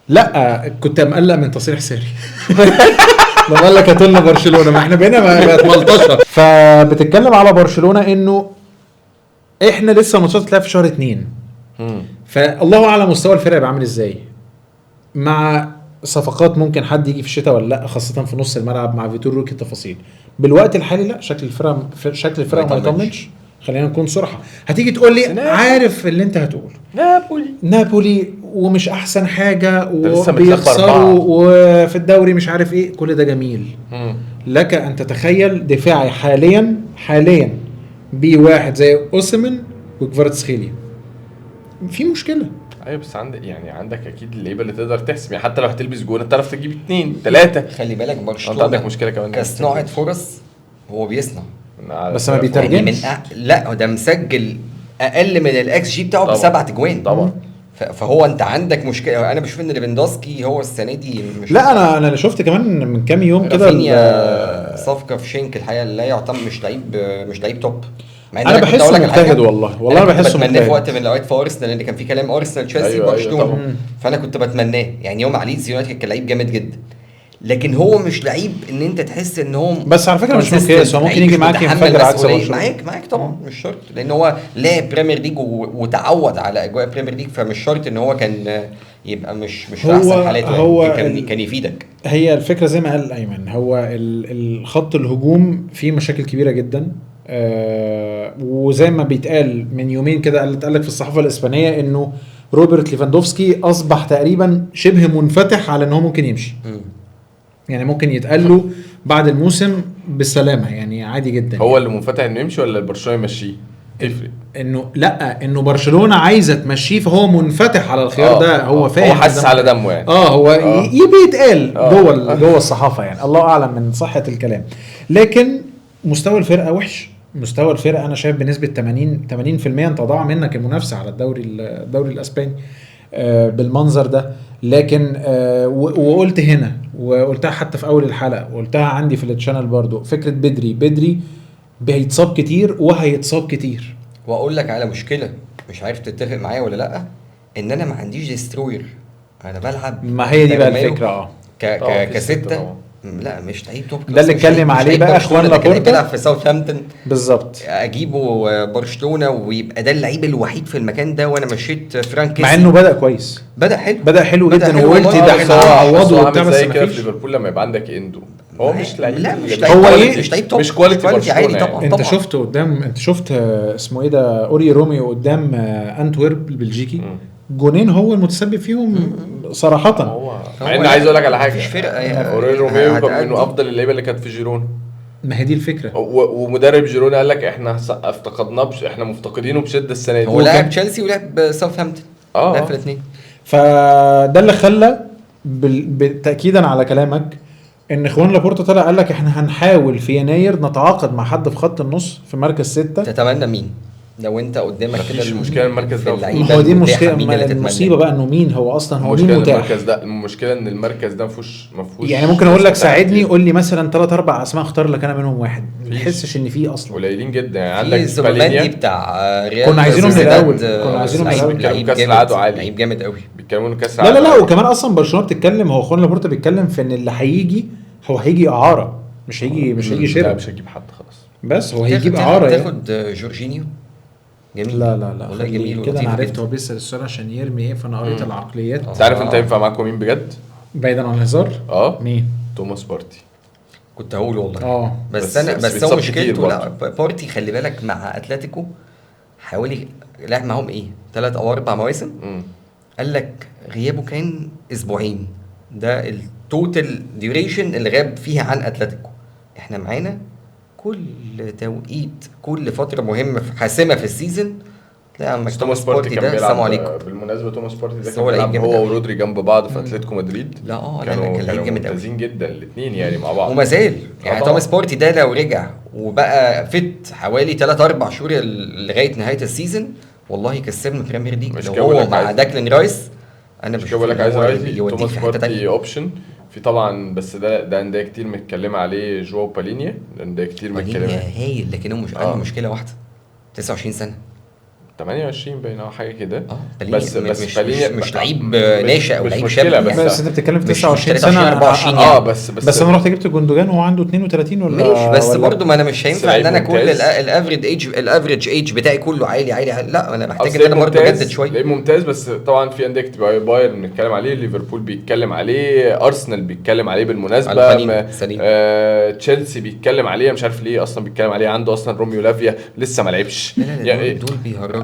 لا كنت مقلق من تصريح ساري لما قال لك هاتلنا برشلونه ما احنا بقينا بقت ملطشه. فبتتكلم على برشلونه انه احنا لسه الماتشات هتلعب في شهر 2 فالله اعلم مستوى الفرقه يبقى عامل ازاي مع صفقات ممكن حد يجي في الشتاء ولا لا خاصه في نص الملعب مع فيتور روكي. التفاصيل بالوقت الحالي لا شكل الفرقه ما يطمنش خلينا نكون صراحه. هتيجي تقول لي عارف اللي انت هتقوله، نابولي ومش احسن حاجه وبيخسروا وفي الدوري مش عارف ايه، كل ده جميل. لك ان تتخيل دفاعي حاليا بواحد زي اوسمن وكفاراتسخيليا، في مشكله. ايوه بس عندك اكيد اللعيبه اللي تقدر تحسم، يعني حتى لو هتلبس جون انت تعرف تجيب 2 3. خلي بالك برشلونه عندك مشكله كمان كصناعه فرص، هو بيصنع بس ما بيترجمش. لا ده مسجل اقل من الاكس جي بتاعه ب7 اجوان طبعا. فهو انت عندك مشكله. انا بشوف ان ليفاندوسكي هو السنه دي مش لا انا شفت كمان من كام يوم كده صفقه في شينك الحقيقه لا يعتبر مش لعيب توب. انا بحسه مجتهد والله انا بحسه مجتهد. في وقت من الاوقات في ارسنال لان كان في كلام ارسنال تشيلسي برشلونه، فانا كنت بتمناه يعني. يوم على ليدز يونايتد كان لعيب جامد جدا، لكن هو مش لعيب ان انت تحس ان هو بس على فكره مش مقياس، هو ممكن يجي معاك ينفجر عكس برشلونه. معاك طبعا مش شرط، لان هو لعب بريمير ليج وتعود على اجواء بريمير ليج، فمش شرط ان هو كان يبقى مش في احسن حالاته. هو كان يفيدك. هي الفكره زي ما قال ايمن، هو الخط الهجوم فيه مشاكل كبيره جدا. وزي ما بيتقال من يومين كده قال لك في الصحافه الاسبانيه انه روبرت ليفاندوفسكي اصبح تقريبا شبه منفتح على ان هو ممكن يمشي. يعني ممكن يتقال له بعد الموسم بالسلامه، يعني عادي جدا. هو اللي منفتح انه يمشي ولا برشلونه يمشيه؟ تفرق انه برشلونه عايزه تمشيه، فهو منفتح على الخيار ده. هو فاهم، هو حاسس على دمه يعني. هو يبي يتقال جوه الصحافه يعني، الله اعلم من صحه الكلام. لكن مستوى الفرقه وحش. مستوى الفرقه انا شايف بنسبه 80% انت ضاع منك المنافسه على الدوري الاسباني بالمنظر ده. لكن وقلت هنا وقلتها حتى في اول الحلقه وقلتها عندي في التشانل برضو، فكره بدري بيتصاب كتير وهيتصاب كتير. واقول لك على مشكله مش عارف تتفق معايا ولا لا، ان انا ما عنديش ديستروير، انا بلعب. ما هي دي بقى الفكره. كستة لا مش لعيب توب. ده اللي اتكلم عليه بقى اخوان لابورتا، بيلعب في ساوثهامبتون بالظبط. اجيبه برشلونه ويبقى ده اللعيب الوحيد في المكان ده، وانا مشيت فرانك مع انه بدا كويس، بدا حلو جدا. وقلت ده احنا هنعوضه وبتاع، بس كده في ليفربول لما يبقى عندك اندو هو مش لعيب. لا هو مش لعيب توب، مش كواليتي عالي طبعا. انت شفته قدام، انت شفت اسمه ايه ده، اوري روميو قدام انتورب البلجيكي، جونين هو المتسبب فيهم صراحه. مع ان عايز اقول لك على حاجه، مش فرقه اوري روميو كان من افضل اللعيبه اللي كانت في جيرونا. ما هي دي الفكره. ومدرب جيرونا قال لك احنا افتقدناه احنا مفتقدينه بشده السنه دي. هو لعب تشيلسي ولعب ساوثهامبتون، لعب في الاثنين. فده اللي خلى بالتاكيدا على كلامك ان اخوان لابورتا طلع قال لك احنا هنحاول في يناير نتعاقد مع حد في خط النص في مركز 6. تتمنى مين لو انت قدامك كده؟ المشكله المركز ده هو دي المصيبه بقى، انه مين هو اصلا، هو مين متاح. المركز ده المشكله ان المركز ده ما فيهوش يعني ممكن اقول لك ساعدني، قول لي مثلا 3-4 اسماء اختار لك انا منهم واحد، ما تحسش ان فيه اصلا قليلين جدا. يعني عندك بالينيا بتاع ريال، كنا عايزينه من الاول، كنا عايزينه من الاول. لعيب كاس العالم عالي، لعيب جامد قوي. بيتكلموا كاس العالم. لا وكمان اصلا برشلونه بتتكلم، هو اخوان لابورتا بيتكلم في ان اللي هيجي هو هيجي اعاره، مش هيجي شراء. مش هيجيب حد خلاص، بس هو هيجيب اعاره. تاخد جورجينيو جميل. لا والله جميل كده. انا عرفت هو بيسال السؤال عشان يرمي ايه، فانا قريت العقليات. انت عارف انت ينفع معاكم مين بجد بعيدا عن الهزار؟ مين؟ توماس بارتي. كنت هقول والله. بس هو مشكلته لا بارتي خلي بالك مع اتلتيكو حوالي لعب معهم 3 أو 4 مواسم. قال لك غيابه كان اسبوعين، ده التوتال ديوريشن اللي غاب فيها عن اتلتيكو. احنا معانا كل توقيت، كل فتره مهمه حاسمه في السيزون تلاقي توماس بارتي كان بيلعب. بالمناسبه توماس بارتي ده كان بيلعب هو ورودري جنب بعض في اتلتيكو مدريد. كانوا ممتازين جدا الاثنين يعني مع بعض، وما زال يعني توماس بارتي ده لو رجع وبقى فت حوالي 3-4 شهور لغايه نهايه السيزون والله يكسبنا بريمير ليج. لو هو مع داكلين رايس انا مش بقول لك عايز توماس بارتي اوبشن في طبعا، بس ده انديه كتير متكلمه عليه. جواو بالينيا انديه كتير متكلمه هايل، لكنه مش عنده مشكله واحده، 29 سنه. 28 باين او حاجه كده. بس مش لعيب ناشئ او لعيب شاب، بس انت بتتكلم في 29 سنه 24 بس انا رحت جبت جوندوجان وهو عنده 32 ولا ماشي. بس برضه ما انا مش هينفع ان انا كل الافريج ايج بتاعي كله عالي لا انا محتاج ان انا برضه اجدد شويه. لعيب ممتاز، بس طبعا في انديه كتير، بايرن بنتكلم عليه، ليفربول بيتكلم عليه، ارسنال بيتكلم عليه بالمناسبه، تشيلسي بيتكلم عليه، مش عارف ليه اصلا بيتكلم عليه، عنده اصلا روميو لافيا لسه ما لعبش يعني دول بيهرجوا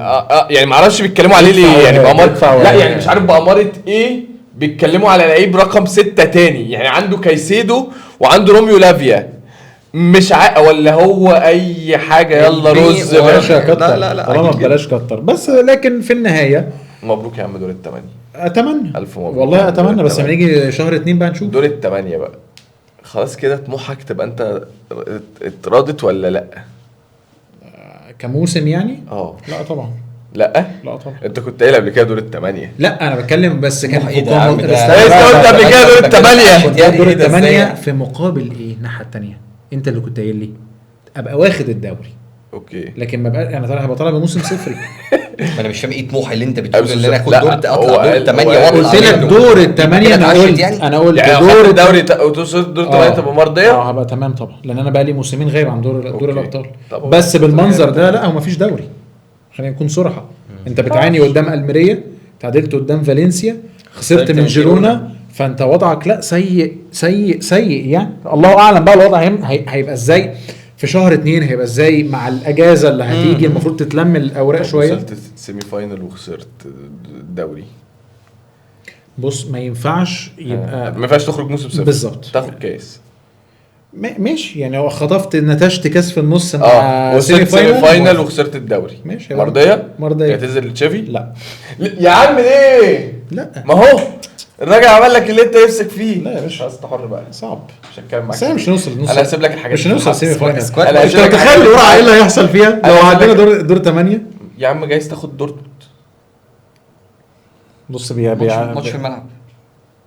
يعني ما اعرفش بيتكلموا عليه ليه يعني بأمارة، لا يعني مش عارف بأمارة ايه بيتكلموا على لعيب رقم 6 تاني، يعني عنده كايسيدو وعنده روميو لافيا، مش ولا هو اي حاجه يلا رز باشا كتر. لا طالما بلاش كتر بس، لكن في النهايه مبروك يا عم دور الثمانية. اتمنى الف مبروك والله اتمنى، بس لما نيجي شهر 2 بقى نشوف دور الثمانية بقى. خلاص كده طموحك تبقى انت اتراضت ولا لا كموسم يعني؟ لا طبعا لا طبعا. انت كنت قايل قبل كده دور الثمانية. لا انا بتكلم بس كان ايه ده انت قلت قبل كده دور الثمانية. دور الثمانية في مقابل ايه الناحية الثانية؟ انت اللي كنت قايل لي ابقى واخد الدوري اوكي، لكن ما بقى انا هبقى طالع بموسم صفري. انا مش فاهم ايه طموحي اللي انت بتقول ان انا اخد دور اطلع دور 8 قلت لك دور الثمانية. انا قلت يعني دور الدوري وتوصل دور 8 تبقى مرضيه. هبقى تمام طبعا، لان انا بقى لي موسمين غايب عن دور الابطال. بس بالمنظر ده لا، هو مفيش دوري، خلينا نكون صراحه. انت بتعاني قدام الميريا، تعادلت قدام فالنسيا، خسرت من جيرونا، فانت وضعك لا سيء يعني. الله اعلم بقى الوضع هيبقى ازاي في شهر 2، هيبقى ازاي مع الاجازه اللي هتيجي. المفروض تتلم الاوراق شويه. وصلت سيمي فاينل وخسرت الدوري. بص ما ينفعش يبقى ما ينفعش تخرج موسم صفر بالظبط، تاخد كاس ماشي يعني. هو خطفت نتشت كاس في النص مع سيمي فاينل وخسرت الدوري، ماشي مرضيه مرضيه. تعتذر لتشافي؟ لا يا عم ليه؟ لا ما هو الراجل عمل لك اللي انت نفسك فيه. لا يا باشا خلاص حر بقى، صعب، مش هتكلم معاك. بس مش نوصل انا هسيب لك الحاجات، مش نوصل سيمي فاينل. انت تخيل القرعه ايه اللي هيحصل فيها لو عدينا دور 8 يا عم. جايز تاخد دورتموند. بص ماتش في الملعب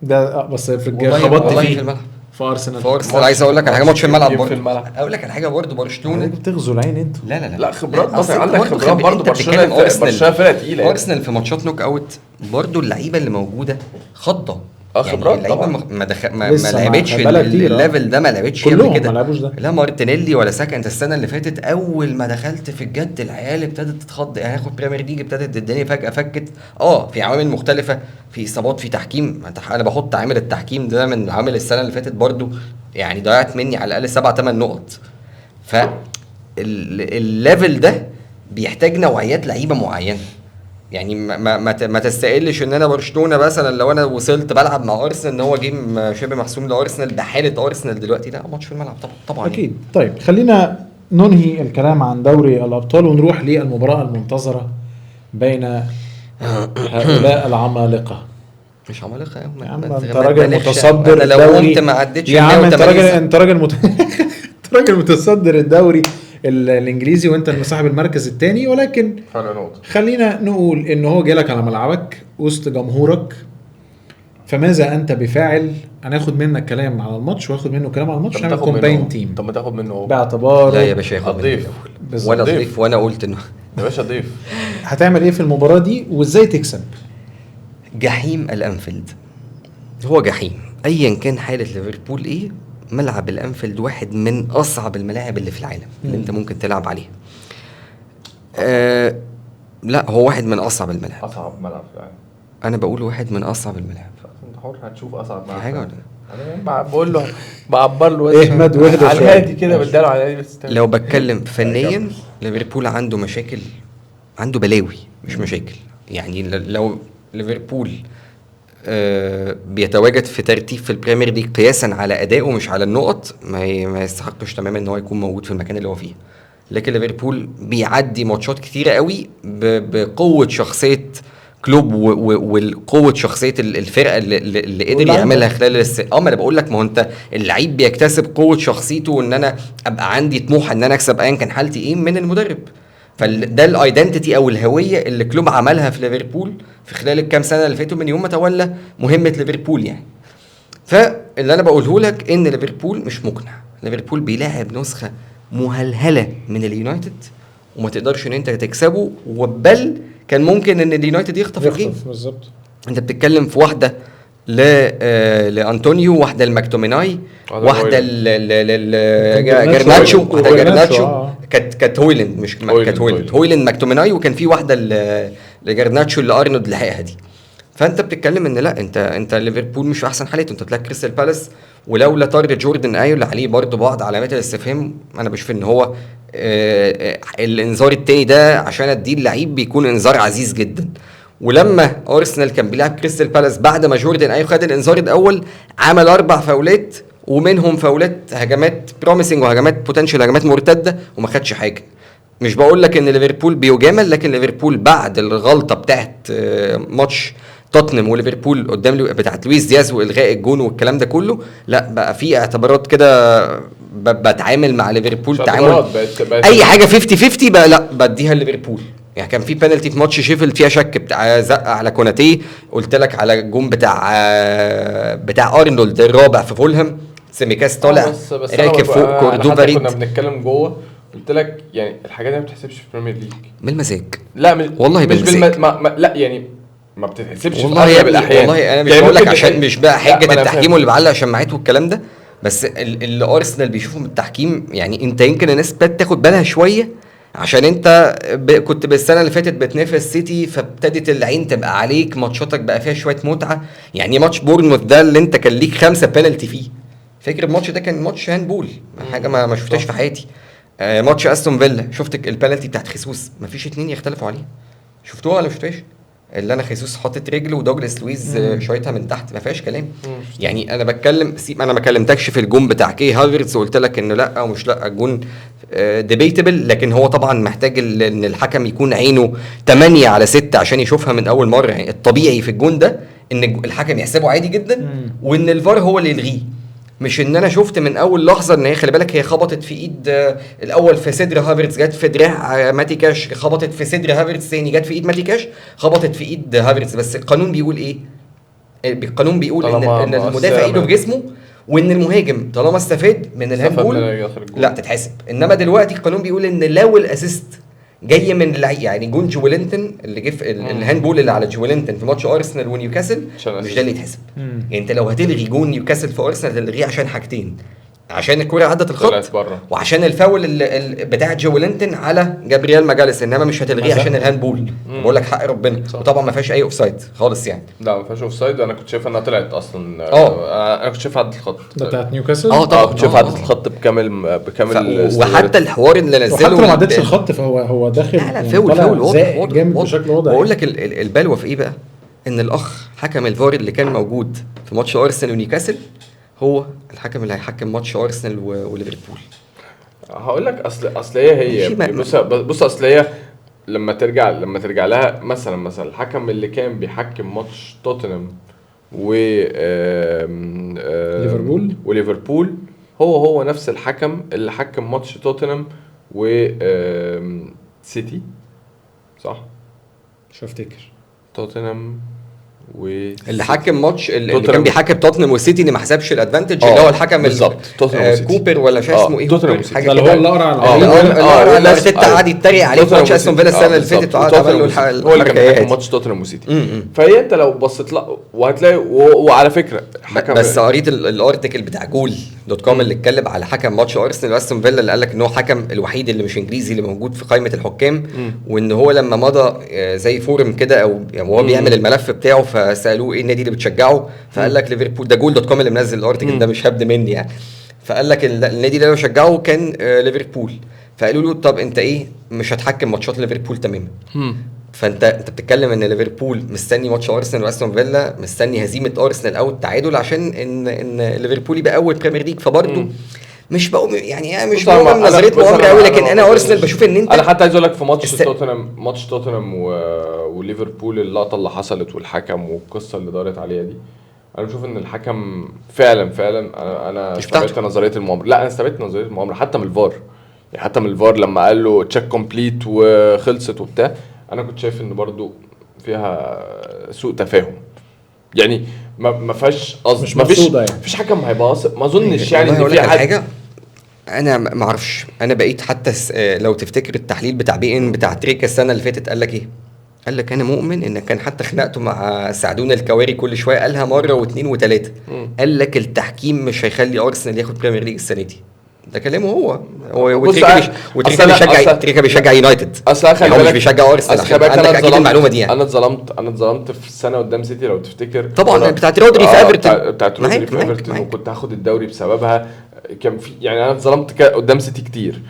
ده بس في خبطت فيه في ارسنال. عايز اقول لك على حاجه، ماتش في الملعب برضه. اقول لك على حاجه برضه، برشلونه بتغزو العين انتوا. لا خبرات طبعا، عندك خبرات برضه. برشلونه فرقه تقيله. ارسنال في ماتشات نوك اوت برضه اللعيبه اللي موجوده خضه خبرات يعني. طبعا ما لعبتش الليفل ده، ما لعبتش قبل كده. لا مارتينيلي ولا ساكا. انت السنه اللي فاتت اول ما دخلت في الجد العيال ابتدت تتخض يعني. هاخد بريمير ليج ابتدت الدنيا فجاه فكت. في عوامل مختلفه، في اصابات، في تحكيم. انا بحط عامل التحكيم ده من عامل السنه اللي فاتت برضو يعني. ضيعت مني على الاقل 7-8 نقط. فالليفل ده بيحتاج نوعيات لعيبه معينه يعني. ما تستقلش ان انا برشلونه مثلا لو انا وصلت بلعب مع ارسنال ان هو جيم شبه محسوم لارسنال بحاله ارسنال دلوقتي. لا ماتش في الملعب طبعا اكيد يعني. طيب خلينا ننهي الكلام عن دوري الابطال ونروح للمباراه المنتظره بين هؤلاء العمالقه. مش عمالقه يا عم انت راجل متصدر الدوري. لو انت ما عدتش يا عم انت راجل راجل متصدر الدوري الانجليزي وانت المصاحب المركز الثاني. ولكن خلينا نقول ان هو جالك على ملعبك وسط جمهورك، فماذا انت بفاعل؟ هناخد منك كلام على الماتش واخد منه كلام على الماتش، نعمل كومباين تيم. طب ما تاخد منه باعتبار لا يا باشا ياخد ضيف وانا ضيف وانا قلت انه يا باشا ضيف. هتعمل ايه في المباراه دي وازاي تكسب؟ جحيم الانفيلد هو جحيم ايا كان حاله ليفربول ايه. ملعب الانفيلد واحد من اصعب الملاعب اللي في العالم اللي انت ممكن تلعب عليها. لا هو واحد من اصعب الملاعب. اصعب ملعب يعني. انا بقول واحد من اصعب الملاعب. انت حر هتشوف اصعب ملعب حاجه ولا انا بقول له بعبر له احمد وحده على الهادي كده بداله على الهادي. بس لو بتكلم فنيا ليفربول عنده مشاكل، عنده بلاوي مش مشاكل يعني. لو ليفربول بيتواجد في ترتيب في البريمير ليج قياسا على ادائه مش على النقط، ما يستحقش تماما ان هو يكون موجود في المكان اللي هو فيه. لكن ليفربول بيعدي ماتشات كتيره قوي بقوه شخصيه كلوب والقوه شخصيه الفرقه اللي قدر يعملها خلال ما انا بقول لك. ما هو انت اللعيب بيكتسب قوه شخصيته ان انا ابقى عندي طموح ان انا اكسب ايا كان حالتي ايه من المدرب. فده الايدنتيتي او الهويه اللي كلوب عملها في ليفربول في خلال الكام سنه اللي فاتوا من يوم ما تولى مهمه ليفربول يعني. فاللي انا بقوله لك ان ليفربول مش مقنع. ليفربول بيلاعب نسخه مهلهله من اليونايتد وما تقدرش ان انت تكسبه، وبل كان ممكن ان اليونايتد يخطف الجيم بالظبط. انت بتتكلم في واحده لانطونيو، واحده لماكتوميناي، واحده لجرناتشو، واحده لجرناتشو كانت هويلاند، مش كانت هويلاند ماكتوميناي، وكان في واحده لجرناتشو اللي ارنولد لحقها دي. فانت بتتكلم ان لا انت ليفربول مش في احسن حالته. انت تلاقي كريستال بالاس ولولا طرد جوردن ايو اللي عليه برضه بعض علامات الاستفهام، انا بشوف ان هو الانذار التاني ده عشان اديه اللعيب بيكون انذار عزيز جدا. ولما ارسنال كان بيلعب كريستال بالاس بعد ما جوردن ايو خد الانذار الاول، عمل 4 فاولات، ومنهم فاولات هجمات بروميسنج وهجمات بوتنشال، هجمات مرتده، وما خدش حاجه. مش بقول لك ان ليفربول بيجامل، لكن ليفربول بعد الغلطه بتاعت ماتش توتنهام وليفربول قدام بتاعت لويس دياز والغاء الجون والكلام ده كله، لا بقى في اعتبارات كده بتعامل مع ليفربول تعامل اي حاجه 50-50 بقى، لا بديها ليفربول. يعني كان في بينالتي في ماتش شيفيلد فيها شك بتاع زق على كوناتي، قلت لك على الجون بتاع ارنولد الرابع في فولهام، سيميكاس طالع راكب فوق كوردوفا ريد. كنا بنتكلم جوه قلت لك يعني الحاجات دي ما بتحسبش في البريمير ليج بالمزاج. لا والله مش لا يعني ما بتتحسبش في اغلب الاحيان. والله انا مش بقول لك عشان مش بقى حجه التحكيم واللي بعلق شماعته والكلام ده، بس اللي ارسنال بيشوفه من التحكيم يعني انت يمكن الناس تاخد بالها شويه، عشان انت كنت بالسنه اللي فاتت بتنافس سيتي، فابتدت العين تبقى عليك، ماتشاتك بقى فيها شويه متعه. يعني ماتش بورنموث ده اللي انت كان ليك 5 بينالتي فيه، فاكر الماتش ده كان ماتش هاندبول، حاجه ما شفتهاش في حياتي. ماتش استون فيلا شفت البينالتي بتاعت خيسوس، مفيش 2 يختلفوا عليه. شفتوها ولا شفتوش؟ اللي انا خيسوس حاطط رجله ودوجلاس لويز شايتها من تحت، ما فيهاش كلام. يعني انا بتكلم انا ما كلمتكش في الجون بتاع كي هافرتز وقلت لك انه لا او مش لا، الجون ديبيتبل، لكن هو طبعا محتاج ان الحكم يكون عينه 8/6 عشان يشوفها من اول مره. يعني الطبيعي في الجون ده ان الحكم يحسبه عادي جدا، وان الفار هو اللي يلغيه، مش ان انا شفت من اول لحظه ان هي خلي بالك هي خبطت في ايد الاول في صدر هافرتز، جت في دراع ماتيكاش، خبطت في صدر هافرتز ثاني، جت في ايد ماتيكاش، خبطت في ايد هافرتز. بس القانون بيقول ايه؟ القانون بيقول ان المدافع ايده في جسمه، وان المهاجم طالما استفاد من الهاندبول لا تتحسب. انما دلوقتي القانون بيقول ان لو الاسيست جاي من يعني جون جويلينتون اللي جه في الهاندبول اللي على جويلينتون في ماتش ارسنال ونيوكاسل، مش ده اللي يتحسب. يعني انت لو هتلغي جون نيوكاسل في ارسنال تلغيه عشان حاجتين، عشان الكرة عدت الخط، وعشان الفاول بتاع جويلينتون على جابرييل ماجاليس، انما مش هتلغيه عشان الهاندبول. بقول لك حق ربنا. وطبعا ما فيهاش اي اوفسايد خالص يعني. لا ما فيهاش اوفسايد، انا كنت شايف انها طلعت اصلا. انا كنت شايف عدت الخط بتاعت نيوكاسل. طبعا كنت شايف عدت الخط بكامل وحتى الحوار اللي نزله حتى ما عدتش الخط فهو داخل. لا فاول واضح بشكل واضح. بقول لك البلوه في ايه بقى؟ ان الاخ حكم الفار اللي كان موجود في ماتش ارسنال ونيوكاسل هو الحكم اللي هيحكم ماتش ارسنال وليفربول. هقول لك اصل هي بص اصل هي لما ترجع لها مثلا الحكم اللي كان بيحكم ماتش توتنهام وليفربول هو نفس الحكم اللي حكم ماتش توتنهام سيتي، صح؟ مش هفتكر توتنهام اللي حكم ماتش اللي كان بيحكم توتنهام والسيتي اللي ما حسبش الادفانتج، اللي هو الحكم بالظبط كوبر ولا مش اسمه ايه، حاجه اللي هو اللي ارتيتا قاعد يتريق عليه في ماتش استون فيلا السنه اللي فاتت، هو اللي كان بيحكم ماتش توتنهام وسيتي. فهي انت لو بصيت لا وهتلاقي وعلى فكره بس قريت الارتيكل بتاع goal.com اللي اتكلم على حكم ماتش ارسنال واستون فيلا، اللي قال لك ان هو حكم الوحيد اللي مش انجليزي اللي موجود في قائمه الحكام، وان هو لما مضى زي فورم كده او هو بيعمل الملف بتاعه، فسالوه ايه النادي اللي بتشجعه، فقال لك ليفربول. ده goal.com اللي منزل الارتيكل ده، مش هبد مني يعني. فقال لك النادي اللي بشجعه كان ليفربول. فقالوا له طب انت ايه مش هتحكم ماتشات ليفربول تماما؟ فانت بتتكلم ان ليفربول مستني ماتش ارسنال واستون فيلا، مستني هزيمه ارسنال او التعادل عشان ان ليفربول يبقى اول بريمير ليج. فبرضه مش بقول يعني مش بقول من نظريه مؤامره قوي، لكن انا ارسنال بشوف ان انت انا حتى عايز اقول لك في ماتش توتنهام وليفربول، اللقطه اللي حصلت والحكم والقصه اللي دارت عليها دي، انا بشوف ان الحكم فعلا انا استبعدت نظريه المؤامره. لا انا استبعدت نظريه المؤامره حتى من الفار. يعني حتى من الفار لما قال له تشيك كومبليت وخلصت وبتاع، انا كنت شايف ان برضو فيها سوء تفاهم. يعني ما فيهاش قصد، ما فيش حكم هيبقى قاصد، ما اظنش يعني ان في حاجه. انا ما اعرفش، انا بقيت حتى لو تفتكر التحليل بتاع بي ان بتاع تريكا السنه اللي فاتت، قال لك ايه؟ قال لك انا مؤمن ان كان حتى خناقته مع سعدون الكواري كل شويه قالها مره واثنين وثلاثه، قال لك التحكيم مش هيخلي ارسنال ياخد بريمير ليج السنه دي. ده كلامه هو. وتريكا بيشجع يونايتد، اصلا يعني هو مش بيشجع ارسنال. عندك اكيد المعلومه دي يعني. انا اتظلمت في السنه قدام سيتي لو تفتكر، طبعا بتاعت رودري في ايفرتون، بتاعت رودري في ايفرتون، وكنت هاخد الدوري بسببها. كان في يعني انا اتظلمت قدام سيتي كتير،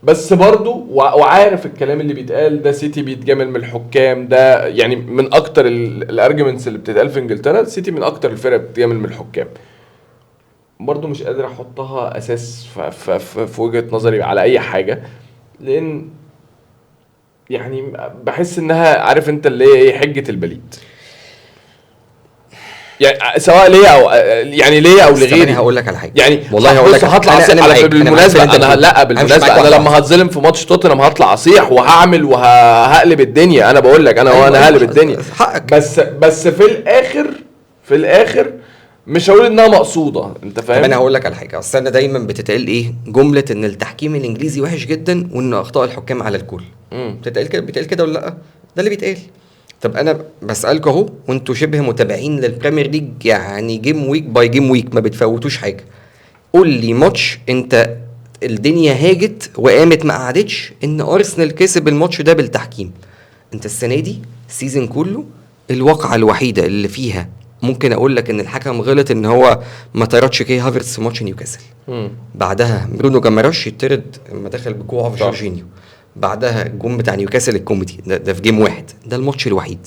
بس برضو وعارف الكلام اللي بيتقال ده، سيتي بيتجامل من الحكام، ده يعني من اكتر الارجيومنتس اللي بتتقال في انجلترا، سيتي من اكتر الفرق بتتجامل من الحكام. برضو مش قادر احطها اساس في وجهة نظري على اي حاجة، لان يعني بحس انها عارف انت اللي هي ايه، حجة البليد، يعني سواء ليا او يعني ليا او لغيري. هقول لك على حاجه يعني والله هقول لك هطلع على بالمناسبه انا لا بالمناسبه انا لما هتظلم في ماتش توتنهام هطلع اصيح وهعمل وهقلب الدنيا. انا بقول لك انا هقلب الدنيا حقك. بس في الاخر مش هقول انها مقصوده، انت فاهم. طب انا هقول لك على حاجه، اصل انا دايما بتتقال ايه جمله ان التحكيم الانجليزي وحش جدا وان اخطاء الحكام على الكل. بتتقال كده ولا لا؟ ده اللي بيتقال. طب انا بسالكوا اهو وانتوا شبه متابعين للبريمير ليج، يعني جيم ويك باي جيم ويك ما بتفوتوش حاجه. قول لي ماتش انت الدنيا هاجت وقامت ما قعدتش ان ارسنال كسب الماتش ده بالتحكيم. انت السنه دي السيزون كله الواقعه الوحيده اللي فيها ممكن اقول لك ان الحكم غلط ان هو ما طردش كي هافرتس في ماتش نيوكاسل. بعدها برونو جاماراش يطرد لما دخل بكوعه في جورجينيو. بعدها الجون بتاع نيوكاسل الكوميدي ده في جيم واحد، ده الماتش الوحيد.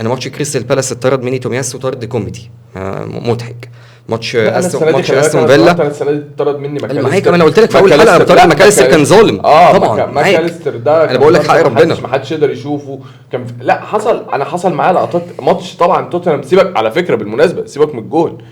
انا ماتش كريستال بالاس اتطرد مني تومياسو طرد كوميدي مضحك. ماتش استون فيلا السنه دي اتطرد مني ماكاليستر. انا قلت لك في اول حلقه بطرد ماكاليستر كان ظالم طبعا. ماكاليستر ده انا بقول لك حق ربنا ما حدش يقدر يشوفه. كان لا حصل معايا لقطات ماتش طبعا توتنهام. سيبك على فكره بالمناسبه، سيبك من الجول،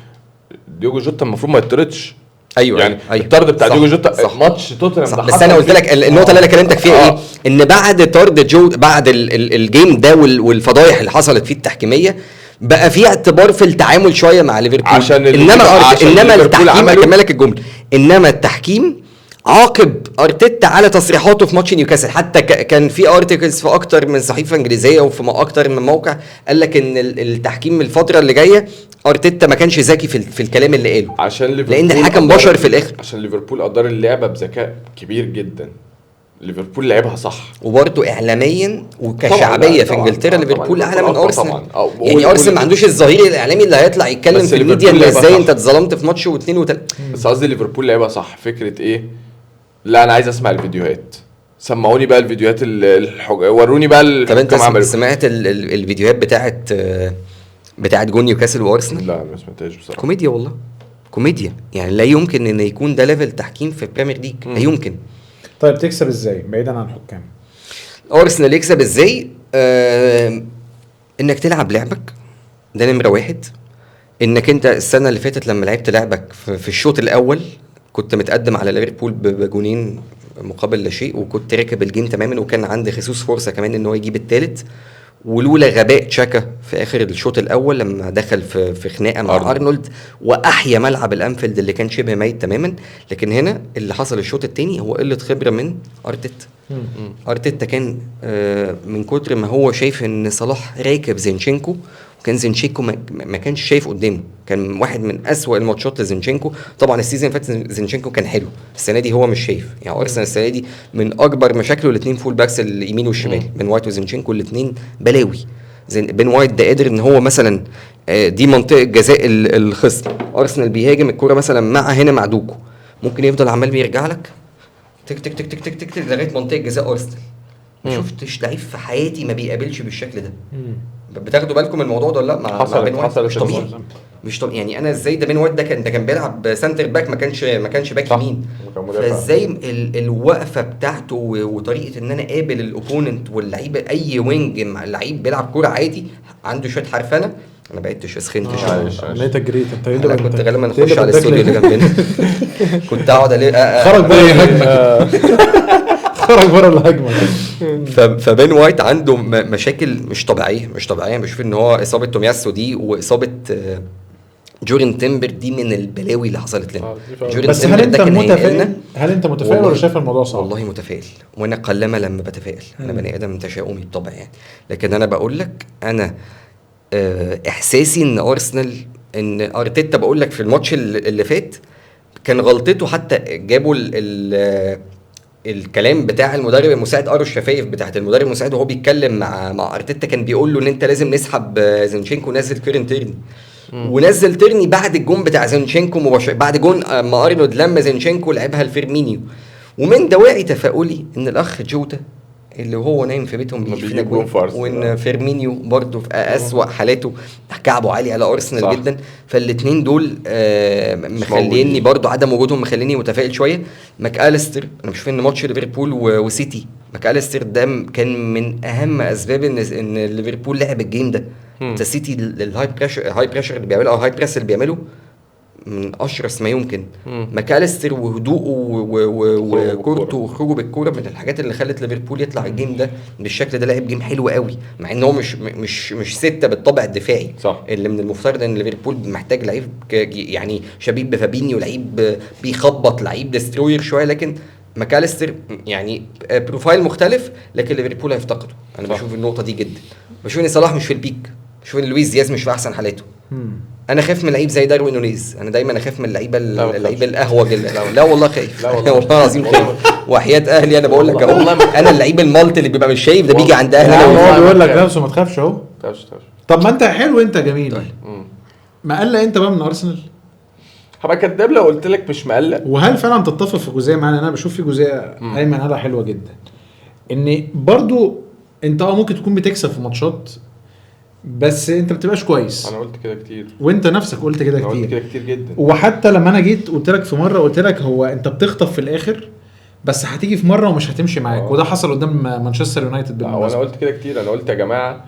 ديوجو جوتا المفروض ما يطردش. ايوه يعني الطرد بتاع ديوجو جوتا ماتش توتنهام ده. بس انا قلت لك النقطه اللي انا كلمتك فيها ايه، ان بعد طرد بعد الجيم ده والفضايح اللي حصلت فيه التحكيميه بقى في اعتبار في التعامل شويه مع ليفربول. انما التحكيم اكملك الجمله، انما التحكيم عاقب ارتيتا على تصريحاته في ماتش نيوكاسل. حتى كان في ارتكلز في اكتر من صحيفه انجليزيه وفي اكتر من موقع قال لك ان التحكيم الفتره اللي جايه ارتيتا ما كانش ذكي في الكلام اللي قاله، عشان لان الحكم بشر في الاخر. عشان ليفربول ادار اللعبه بذكاء كبير جدا. ليفربول لعبها صح، وبرضه اعلاميا وكشعبيه في انجلترا ليفربول اعلى من ارسنال. يعني ارسنال ما عندوش الظهير الاعلامي اللي هيطلع يتكلم في الميديا ان ازاي انت اتظلمت في ماتش واثنين وثلاثه. بس قصدي ليفربول لعبها صح. فكره ايه؟ لا انا عايز اسمع الفيديوهات، سمعوني بقى الفيديوهات وروني بقى الحكام عملوا. سمعت الفيديوهات بتاعت جون نيوكاسل وارسنال؟ لا ما سمعتهاش بصراحه. كوميديا والله كوميديا، يعني لا يمكن ان يكون ده ليفل تحكيم في البريمير ليج، لا يمكن. طيب تكسب ازاي بعيدا عن الحكام؟ ارسنال يكسب ازاي؟ انك تلعب لعبك، ده نمره واحد. انك انت السنه اللي فاتت لما لعبت لعبك في الشوط الاول كنت متقدم على ليفربول بجونين مقابل لا شيء، وكنت راكب الجيم تماما، وكان عندي خصوص فرصه كمان ان هو يجيب الثالث، ولولا غباء تشاكا في اخر الشوط الاول لما دخل في خناقه مع ارنولد واحيا ملعب الانفيلد اللي كان شبه ميت تماما. لكن هنا اللي حصل الشوط الثاني هو قله خبره من ارتيتا كان من كتر ما هو شايف ان صلاح راكب زينشينكو، وكان زينشينكو ما كانش شايف قدامه. كان واحد من اسوأ الماتشات لزينشينكو. طبعا السيزون فات زينشينكو كان حلو، السنه دي هو مش شايف. يعني ارسنال السنه دي من اكبر مشاكله الاثنين فول باكس اليمين والشمال، بين وايت وزينشينكو الاثنين بلاوي. بين وايت ده قادر ان هو مثلا دي منطقه جزاء الخصم، ارسنال بيهاجم الكره مثلا مع دوكو، ممكن يفضل عمال بيرجع لك تك تك تك تك تك تك, تك لغايه منطقه جزاء ارسنال. ما شفتش لعيب في حياتي ما بيقابلش بالشكل ده. بتاخدوا بالكم من الموضوع ده ولا لا؟ مع بين وايت مش طبيعي. يعني انا ازاي ده بين وايت ده كان بيلعب سنتر باك، ما كانش باك يمين. فازاي الوقفه بتاعته وطريقه ان انا قابل الاوبوننت واللعيبه، اي وينج مع اللعيب بيلعب كوره عادي عنده شويه حرفنه. انا بقيتش اسخنتش لقيتك جريت انت. انا كنت غالبا اخش على الاستوديو اللي جنبنا كنت اقعد خرج بره الهجمه خرج بره الهجمه. فبين وايت عنده مشاكل مش طبيعيه. بشوف ان هو اصابه تومياسو دي واصابه جورين تيمبر دي من البلاوي اللي حصلت لنا. بس هل انت متفائل؟ هل انت متفائل ولا شايف الموضوع صعب؟ والله متفائل، وانا قلما لما بتفائل. انا بني ادم تشاؤمي بطبع يعني، لكن انا بقول لك انا احساسي ان ارسنال، ان ارتيتا بقول لك في الماتش اللي فات كان غلطته، حتى جابوا الكلام بتاع المدرب المساعد، قروا الشفايف بتاعت المدرب المساعد وهو بيتكلم مع ارتيتا، كان بيقول له ان انت لازم نسحب زينشينكو ونزل كيرن تيرني، ونزل تيرني بعد الجون بتاع زينشينكو مباشر، بعد جون ما ارنولد لما زينشينكو لعبها لفيرمينيو. ومن دواعي تفاؤلي ان الاخ جوتا اللي هو نايم في بيتهم بيجيب جون، وان فيرمينيو برضه في اسوأ حالاته كعبه عالي على ارسنال جدا. فالاثنين دول مخليني برضه عدم وجودهم مخليني متفائل شويه. ماكاليستر انا بشوف ان ماتش ليفربول وسيتي، ماكاليستر ده كان من اهم اسباب ان ليفربول لعب الجيم ده. السيتي الهاي بريشر اللي بيعمله او هاي بريس اللي بيعمله من اشرس ما يمكن. ماكاليستر وهدوءه وكورته وخروجه بالكوره من الحاجات اللي خلت ليفربول يطلع الجيم ده بالشكل ده. لعب جيم حلو قوي، مع ان هو مش ستة بالطبع الدفاعي صح. اللي من المفترض ان ليفربول محتاج لعيب يعني شبيب بفابينيو، لعيب بيخبط، لعيب ديستروير شويه، لكن ماكاليستر يعني بروفايل مختلف، لكن ليفربول هيفتقده. انا بشوف النقطه دي جدا. بشوف ان صلاح مش في البيك، بشوف ان لويس دياز مش في احسن حالاته. انا خايف من لعيب زي داروين نونيز. انا دايما اخاف من اللعيبه الاهوج. لا والله خايف، لا والله العظيم خايف، وحياه اهلي انا بقول لك اهو. انا اللعيب المالت اللي بيبقى مش شايف ده بيجي عند اهلي. هو بيقول لك نفسه ما تخافش اهو. طب ما انت حلو، انت جميل. ما قلق انت بقى من ارسنال؟ هبقى كداب لو قلت لك مش مقلق. وهل فعلا تتفق في جزئيه معانا؟ انا بشوف في جزئيه ايمن قالها حلوه جدا، ان برضو انت ممكن تكون بتكسب في ماتشات بس انت ما بتبقاش كويس. انا قلت كده كتير، وانت نفسك قلت كده كتير. قلت كده كتير جدا. وحتى لما انا جيت قلت لك في مره، قلت لك هو انت بتخطف في الاخر بس هتيجي في مره ومش هتمشي معاك. وده حصل قدام مانشستر يونايتد بالمناسبه. وانا قلت كده كتير. انا قلت يا جماعه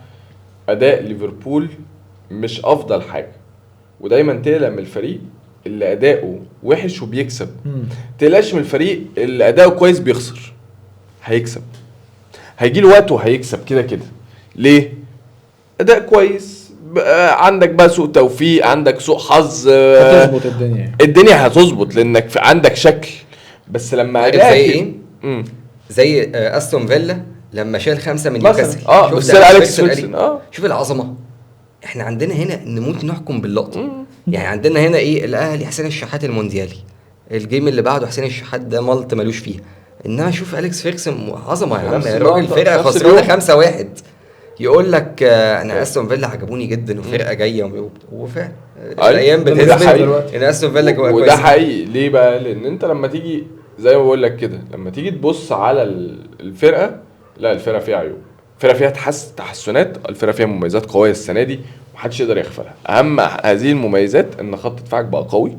اداء ليفربول مش افضل حاجه، ودايما تقلق من الفريق اللي اداؤه وحش وبيكسب. تقلقش من الفريق اللي اداؤه كويس بيخسر. هيكسب، هيجي له وقت وهيكسب كده كده. ليه؟ اداء كويس، عندك بقى سوء توفيق، عندك سوء حظ، هتظبط الدنيا هتظبط لانك عندك شكل. بس لما زي ايه؟ زي استون فيلا لما شال 5 من نيوكاسل. بس أليكس فيرجسون. شوف العظمه. احنا عندنا هنا نموت نحكم باللقطه. يعني عندنا هنا ايه؟ الاهلي حسين الشحات المونديالي، الجيم اللي بعده حسين الشحات ده مالت ملوش فيها. انما شوف أليكس فيرجسون عظمه يا عم، الراجل فرقه خسرانه 5-1 يقول لك انا استون فيلا عجبوني جدا وفرقه جايه وفعلا الايام بتثبت ان استون فيلا كويس. وده حقيقي. ليه بقى؟ لان انت لما تيجي زي ما بقول لك كده، لما تيجي تبص على الفرقه، لا الفرقه فيها عيوب، الفرقه فيها تحسنات، الفرقه فيها مميزات قويه السنه دي محدش يقدر يغفلها. اهم هذه المميزات ان خط دفاعك بقى قوي،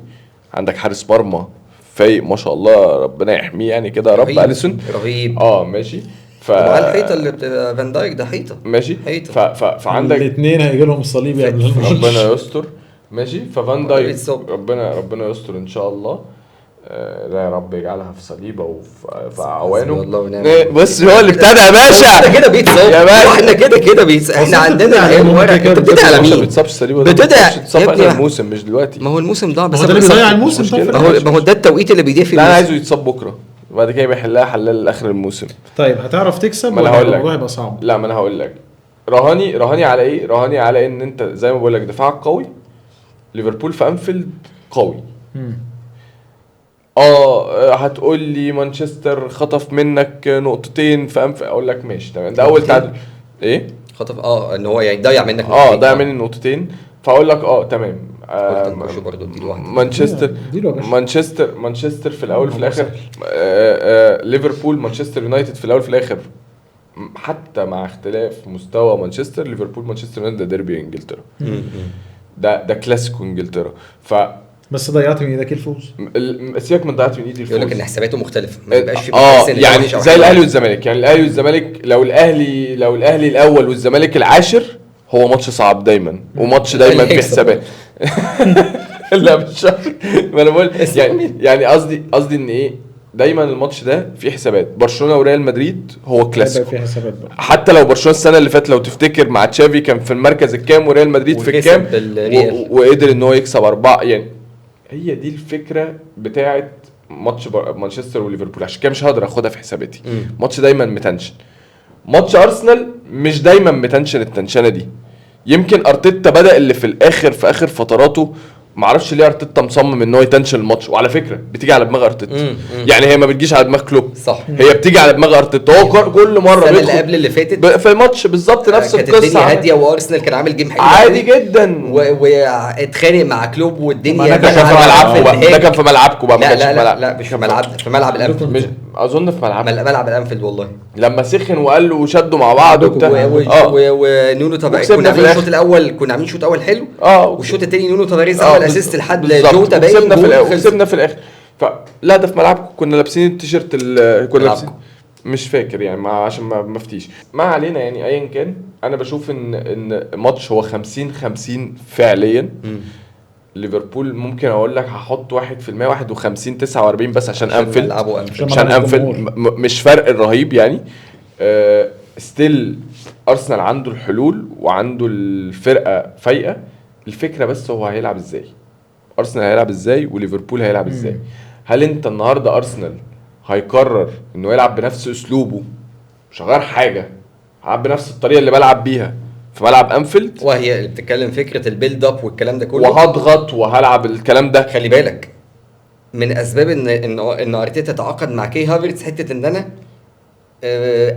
عندك حارس مرمى فايق ما شاء الله، ربنا يحميه يعني كده يا رب. أليسون رهيب. ماشي. الحيطه اللي بتبقى فان دايك ده حيطه ماشي. فعندك الاثنين هيجي لهم الصليب قبل الماتش، ربنا يستر. ماشي. ففان دايك ربنا يستر ان شاء الله. لا يا رب يجعلها في صليبه وفي عوانه. بس هو اللي ابتدى يا باشا كده بيتصاب يا باشا. احنا كده احنا عندنا ورق. انت بتدعي على مين؟ ما بيتصابش صليبه، بتدعي الموسم مش دلوقتي. ما هو الموسم ضاع بس ده بيضيع الموسم. ما هو ده التوقيت اللي بيضيع فيه. لا انا عايزه يتصاب بكره وبعد كده بيحلها حلال لاخر الموسم. طيب هتعرف تكسب ولا الموضوع هيبقى صعب؟ لا ما انا هقول لك. رهاني على ايه؟ رهاني على ان انت زي ما بقول لك دفاعك قوي. ليفربول في انفيلد قوي. هتقول لي مانشستر خطف منك نقطتين في انفيلد، اقول لك ماشي تمام، ده اول تعادل. ايه خطف ان هو يعني ضيع منك ضيع مني نقطتين، فاقول لك تمام. مانشستر في الاول في الاخر، ليفربول مانشستر يونايتد في الاول في الاخر، حتى مع اختلاف مستوى مانشستر يونايتد ده ديربي انجلترا. ده كلاسيكو انجلترا. بس ضيعت من ايدك الفوز. سيبك من ضيعت من ايدي الفوز، يقول لك ان حساباته مختلفه، ما يبقاش في يعني زي الاهلي والزمالك. يعني الاهلي والزمالك لو الاهلي الاول والزمالك العاشر، هو ماتش صعب دايما وماتش دايما في حسابات. لا مش ما انا بقول يعني قصدي ان ايه، دايما الماتش ده فيه حسابات. برشلونه وريال مدريد هو كلاسيكو، فيه حسابات بقى. حتى لو برشلونه السنه اللي فاتت لو تفتكر مع تشافي كان في المركز الكام وريال مدريد في الكام وقدر ان هو يكسب 4. يعني هي دي الفكره بتاعه ماتش مانشستر وليفربول، عشان كده مش هقدر اخدها في حساباتي. ماتش دايما متنشن. ماتش ارسنال مش دايما متنشن التنشنه دي. يمكن ارتيتا بدا اللي في اخر فتراته، معرفش ليه ارتيتا مصمم ان هو يتنشن الماتش. وعلى فكره بتيجي على دماغ ارتيتا، يعني هي ما بتجيش على دماغ كلوب، صح، هي بتيجي على دماغ ارتيتا. هو كل مره السنه اللي قبل اللي فاتت في الماتش بالظبط نفس القصه، الدنيا هاديه وارسنال كان عامل جيم حلو عادي جدا واتخانق مع كلوب والدنيا ده كان في ملعبكم بقى، ده كان في ملعبكم بقى، ما كانش في ملعب. لا مش في ملعب، في ملعب الانفيلد، مش اظن في ملعب الانفيلد والله، لما سخن وقال له وشدوا مع بعض وبتاع. ونونو تباريز كنا عاملين الشوط الاول، شوط اول حلو، والشوط الثاني نونو تباريز عمل اسيست لحد جوتا باين، وكسبنا في الاخر. فلا ده في ملعبكم، كنا لابسين التيشيرت كنا لابسين مش فاكر يعني عشان ما افتيش. ما علينا يعني ايا كان. انا بشوف ان ماتش هو 50-50 فعليا. ليفربول ممكن اقول لك هحط 1% 51-49 بس عشان انفيلد، عشان انفيلد مش فرق الرهيب يعني. ستيل ارسنال عنده الحلول وعنده الفرقه فايقه. الفكره بس هو هيلعب ازاي، ارسنال هيلعب ازاي وليفربول هيلعب ازاي. هل انت النهارده ارسنال هيقرر انه يلعب بنفس اسلوبه، مش غير حاجه، هيلعب بنفس الطريقه اللي بلعب بيها في ملعب انفيلد، وهي اللي بتتكلم فكره البيلد اب والكلام ده كله، وهضغط وهلعب الكلام ده. خلي بالك من اسباب ان ارتيتا تعاقد مع كي هافرتز حته ان انا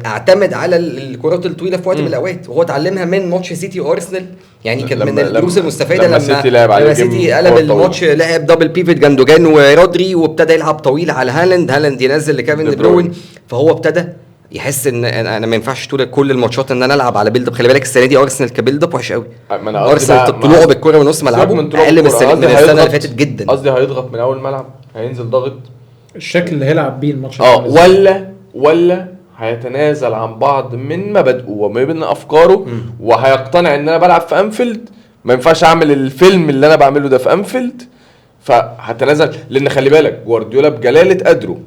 اعتمد على الكرات الطويله في وقت من الاوقات، وهو اتعلمها من ماتش سيتي وارسنال. يعني كان من الدروس المستفاده لما سيتي قلب الماتش، لعب دبل بيفت جاندوجان ورودري، وابتدى يلعب طويل على هالاند ينزل لكيفن دي بروين. فهو ابتدى يحس ان انا ما ينفعش طول كل الماتشات ان انا العب على بيلد اب. خلي بالك السنه دي ارسنال كبيلد اب وحش قوي. ارسنال طلوعه بالكره من نص ملعبه اقل من السنه اللي فاتت جدا. قصدي هيضغط من اول الملعب، هينزل ضاغط الشكل اللي هيلعب بيه الماتش ولا هيتنازل عن بعض من مبادئه ومن افكاره وهيقتنع ان انا بلعب في انفيلد، ما ينفعش اعمل الفيلم اللي انا بعمله ده في انفيلد، فهتنازل. لان خلي بالك جوارديولا بجلاله قدره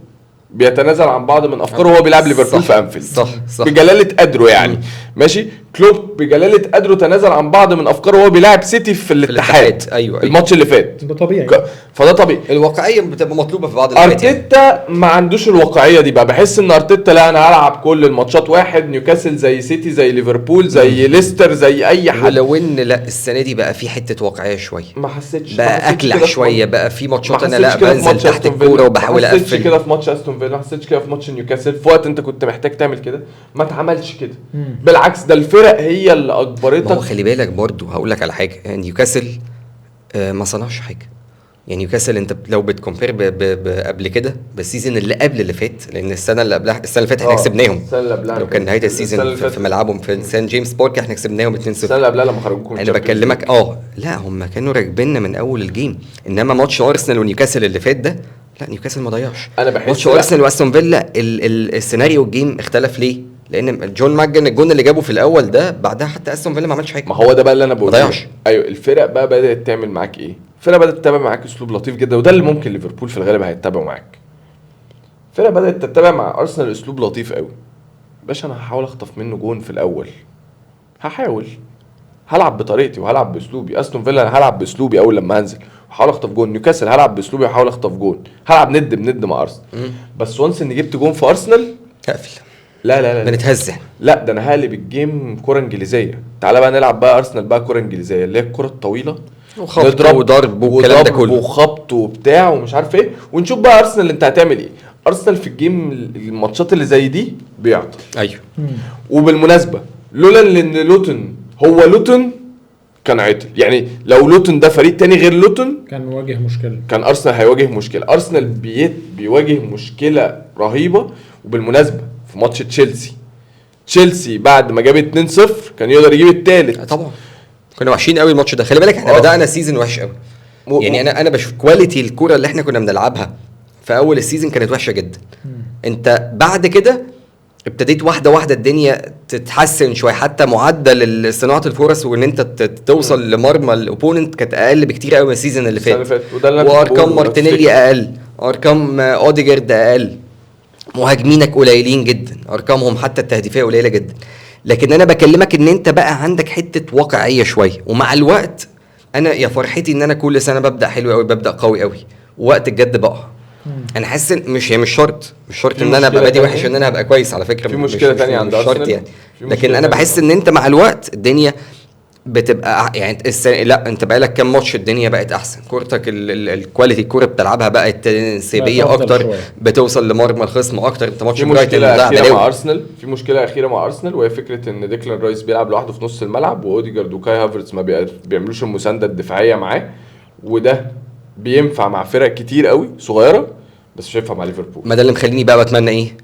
بيتنازل عن بعض من افكاره وهو بيلعب ليفربول في انفيلد، صح بجلاله قدره يعني. ماشي، كلوب بجلاله قدره تنازل عن بعض من افكاره وهو بيلعب سيتي في الاتحاد. أيوة. الماتش اللي فات ده طبيعي، فده طبيعي. الواقعيه بتبقى مطلوبه في بعض الاوقات. ارتيتا يعني ما عندوش الواقعيه دي بقى. بحس ان ارتيتا لا، انا هلعب كل الماتشات واحد، نيوكاسل زي سيتي زي ليفربول زي ليستر زي اي حد. ولو ان لا السنه دي بقى في حته واقعيه شويه، ما حسيتش بقى اكلح شويه، بقى في ماتشات انا لا بنزل تحت الكوره وبحاول اقفل. ما حسيتش كده في ماتش استون فيلا، ما حسيتش كده في ماتش نيوكاسل. في وقت انت كنت محتاج تعمل كده ما اتعملش كده. بالعكس ده الفرق هي اللي اجبرتك. ما هو خلي بالك برضو هقول لك على حاجه، يعني نيوكاسل ما صنعش حاجه. يعني نيوكاسل انت لو بتكمبير قبل كده بالسيزون اللي قبل اللي فات، لان السنه اللي قبلها السنه اللي فاتت احنا كسبناهم. لو كان نهايه السيزون في ملعبهم في سان جيمس بارك احنا كسبناهم 2-0. السنه اللي قبلها لما خرجوكم انا بكلمك لا هم كانوا راكبيننا من اول الجيم. انما ماتش ارسنال ونيوكاسل اللي فات ده لا، نيوكاسل ما ضيعش. انا بحس ماتش ارسنال واستون فيلا السيناريو الجيم اختلف ليه؟ لان جون ماجن الجون اللي جابه في الاول ده بعدها حتى استون فيلا ما عملش حاجه. ما هو ده بقى اللي انا بقوله. ضيعش. ايوه الفرق بقى بدات تعمل معاك ايه؟ الفرق بدات تتابع معاك اسلوب لطيف جدا، وده اللي ممكن ليفربول في الغالب هيتابعوا معاك. الفرق بدات تتابع مع ارسنال اسلوب لطيف قوي. باشا انا هحاول اخطف منه جون في الاول، هحاول هلعب بطريقتي وهلعب باسلوبي. استون فيلا انا هلعب باسلوبي اول لما انزل وهحاول اخطف جون. نيوكاسل هلعب باسلوبي وهحاول اخطف جون. هلعب ند مع ارسنال. بس وانس ان جبت جون في ارسنال هقفل. لا بنتهزق. لا ده انا هقلب الجيم كره انجليزيه. تعالى بقى نلعب بقى ارسنال بقى كره انجليزيه اللي هي الكره الطويله وخبط وضرب والكلام ده كله وخبط وبتاع ومش عارف ايه. ونشوف بقى ارسنال انت هتعمل ايه. ارسنال في الجيم الماتشات اللي زي دي بيعطل. ايوه. وبالمناسبه لولا ان لوتن كان عطل. يعني لو لوتن ده فريق تاني غير لوتن كان واجه مشكله، كان ارسنال هيواجه مشكله. ارسنال بيواجه مشكله رهيبه. وبالمناسبه في ماتش تشيلسي بعد ما جاب 2-0 كان يقدر يجيب الثالث. طبعا كنا وحشين قوي الماتش ده. خلي بالك احنا بدأنا سيزون وحش قوي. يعني انا بشوف كواليتي الكرة اللي احنا كنا بنلعبها في اول السيزون كانت وحشه جدا. انت بعد كده ابتديت واحده الدنيا تتحسن شويه، حتى معدل صناعه الفرص وان انت توصل لمرمى الاوبوننت كانت اقل بكتير قوي من السيزون اللي فات. وارقام مارتينيلي اقل، ارقام اوديجارد اقل. مهاجمينك قليلين جدا، ارقامهم حتى التهديفيه قليله جدا، لكن انا بكلمك ان انت بقى عندك حته واقعيه شويه. ومع الوقت انا يا فرحتي ان انا كل سنه ببدا حلو قوي، ببدا قوي قوي، ووقت الجد بقى انا حاسس مش شرط ان انا ابقى بادي وحش ان انا ابقى كويس. على فكره في مشكله ثانيه عند ارسنال يعني، لكن انا بحس ان انت مع الوقت الدنيا بتبقى يعني لا انت بقالك كام ماتش الدنيا بقت احسن، كورتك الكواليتي الكوره بتلعبها بقت تنسيبيه اكتر، بتوصل لمرمى الخصم اكتر. انت ماتش برايتون مع ارسنال، في مشكله اخيره مع ارسنال، وهي فكره ان ديكلان رايس بيلعب لوحده في نص الملعب، واوديجارد وكاي هافرتز ما بيعملوش المسانده الدفاعيه معاه، وده بينفع مع فرق كتير قوي صغيره بس مش هينفع مع ليفربول. ما ده اللي مخليني بقى بتمنى ايه،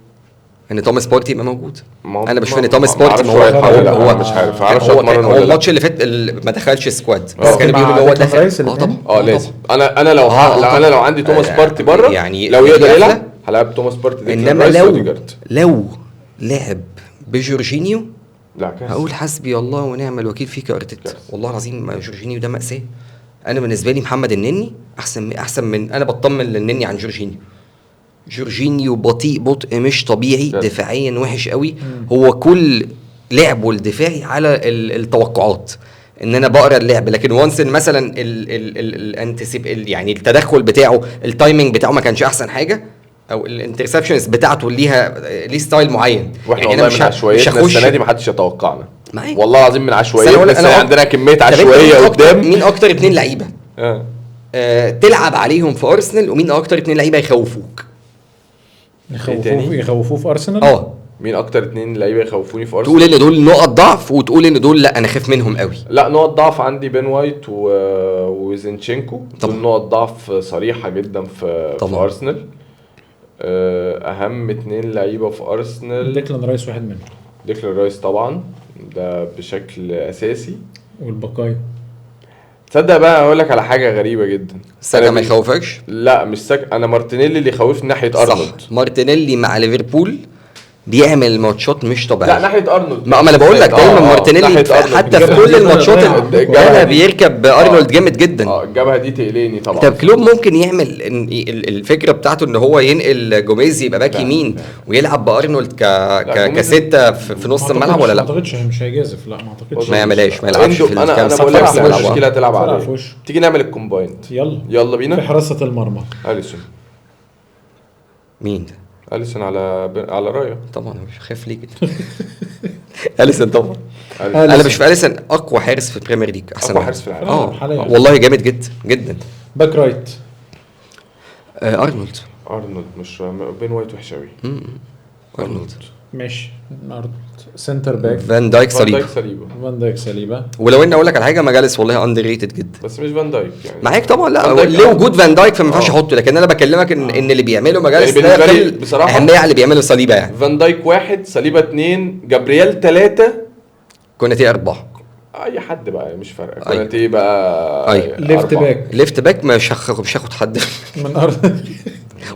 ان توماس بارتي يبقى موجود. انا مش فاهم توماس بارتي هو مش عارف هو الماتش اللي فات ما دخلش سكواد، بس كان بيقول ان هو دخل. طبعا لازم. انا لو عندي توماس بارتي بره يعني لو يقدر يلعب هلعب توماس بارتي. انما لو لعب بجورجينيو لا هقول حسبي الله ونعم الوكيل فيك يا ارتيتا. والله العظيم جورجينيو ده مأساة. انا بالنسبه لي محمد النني احسن من انا بطمن للنني عن جورجينيو بطء مش طبيعي، دفاعيا وحش قوي. هو كل لعبه الدفاعي على التوقعات ان انا بقرا اللعب، لكن وانس مثلا الانتسيب يعني التدخل بتاعه التايمنج بتاعه ما كانش احسن حاجه، او الانترسبشنز بتاعته ليه ستايل معين. يعني انا مش عشوائيتنا السنه دي ما حدش يتوقعنا والله العظيم من عشوائيتنا. انا عندنا كميه عشوائيه قدام. مين اكتر 2 لعيبه تلعب عليهم في ارسنال، ومين اكتر 2 لعيبه يخوفوك؟ يخوفوه في ارسنال. مين اكتر 2 لعيبه يخوفوني في ارسنال؟ تقول ان دول نقط ضعف، وتقول ان دول لا انا خايف منهم قوي. لا، نقط ضعف عندي بين وايت وزينشينكو، دول نقط ضعف صريحه جدا في ارسنال. اهم 2 لعيبه في ارسنال ديكلان رايس واحد منهم. ديكلان رايس طبعا ده بشكل اساسي. والبقايا تصدق بقى اقول لك على حاجه غريبه جدا. ساكا ما يخوفكش؟ لا مش ساكا، انا مارتينيلي اللي يخوفني ناحيه ارنولد. مارتينيلي مع ليفربول بيعمل ماتشات مش طبيعيه. لا ناحيه ارنولد ما انا بقول لك دايما مارتينيلي حتى في كل الماتشات اللي بيركب ارنولد جامد جدا. الجبهه دي تقليني طبعا. طب كلوب ممكن يعمل الفكره بتاعته ان هو ينقل جوميز يبقى باك يمين ويلعب بارنولد كسته في نص الملعب ولا لا؟ ما اعتقدش مش هيجازف. لا ما اعتقدش. ما يعملش ما يلعبش. انا بقول لك المشكله تلعب عليه. تيجي نعمل الكومبايند. يلا بينا في حراسه المرمى. اليسون. مين ده؟ اليسون على رايه طبعا. مش خايف ليه كده. اليسون طبعا. انا بشوف اليسون اقوى حارس في البريمير ليج، احسن اقوى حارس في العالم والله جامد جدا جدا. باك رايت ارنولد مش بين وايت وحش قوي. ارنولد ماشي. ارنولد. سنتر باك فان دايك صليبه. ولو اني اقول لك على حاجه، مجالس والله اندر ريتد جدا، بس مش فان دايك يعني معاك طبعا. لا ليه وجود فان دايك فما ينفعش احطه، لكن انا بكلمك ان اللي بيعمله مجالس يعني بالنسبه لي بصراحه اهميه على اللي بيعمله صليبه. يعني فان دايك 1، صليبه 2، جابرييل 3، كوناتي 4. اي حد بقى مش فارقه. كوناتي بقى ليفت باك مش هاخد حد من ارض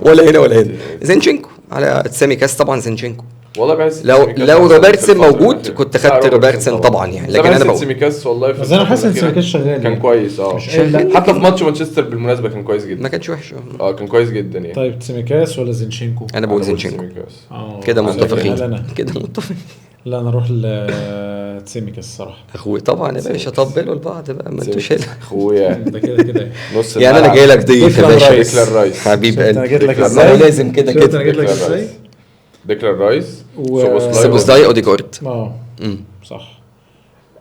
ولا هنا. زينشينكو على سامي كاس طبعا. زينشينكو والله بحس لو روبرتسون موجود كنت خدت روبرتسون طبعا يعني. لكن انا بقول سيميكاس والله بس انا حاسس ان سيميكاس شغال كان كويس. حتى في ماتش مانشستر بالمناسبه كان كويس جدا، ما كانش وحش. كان كويس جدا يعني. طيب سيميكاس ولا زينشينكو؟ انا بقول زينشينكو. كده متفقين. لا انا اروح لسيميكاس الصراحه. اخوي طبعا يا باشا، طبلوا لبعض بقى ما انتوش هنا. اخويا ده كده نص يعني انا جاي لك ضيف يا باشا. ديكلان رايس حبيب قلبي. انا جيت لك ازاي؟ لازم كده انا جيت لك ازاي؟ ديكلان رايس سوبوسلاي اوديجارد. صح.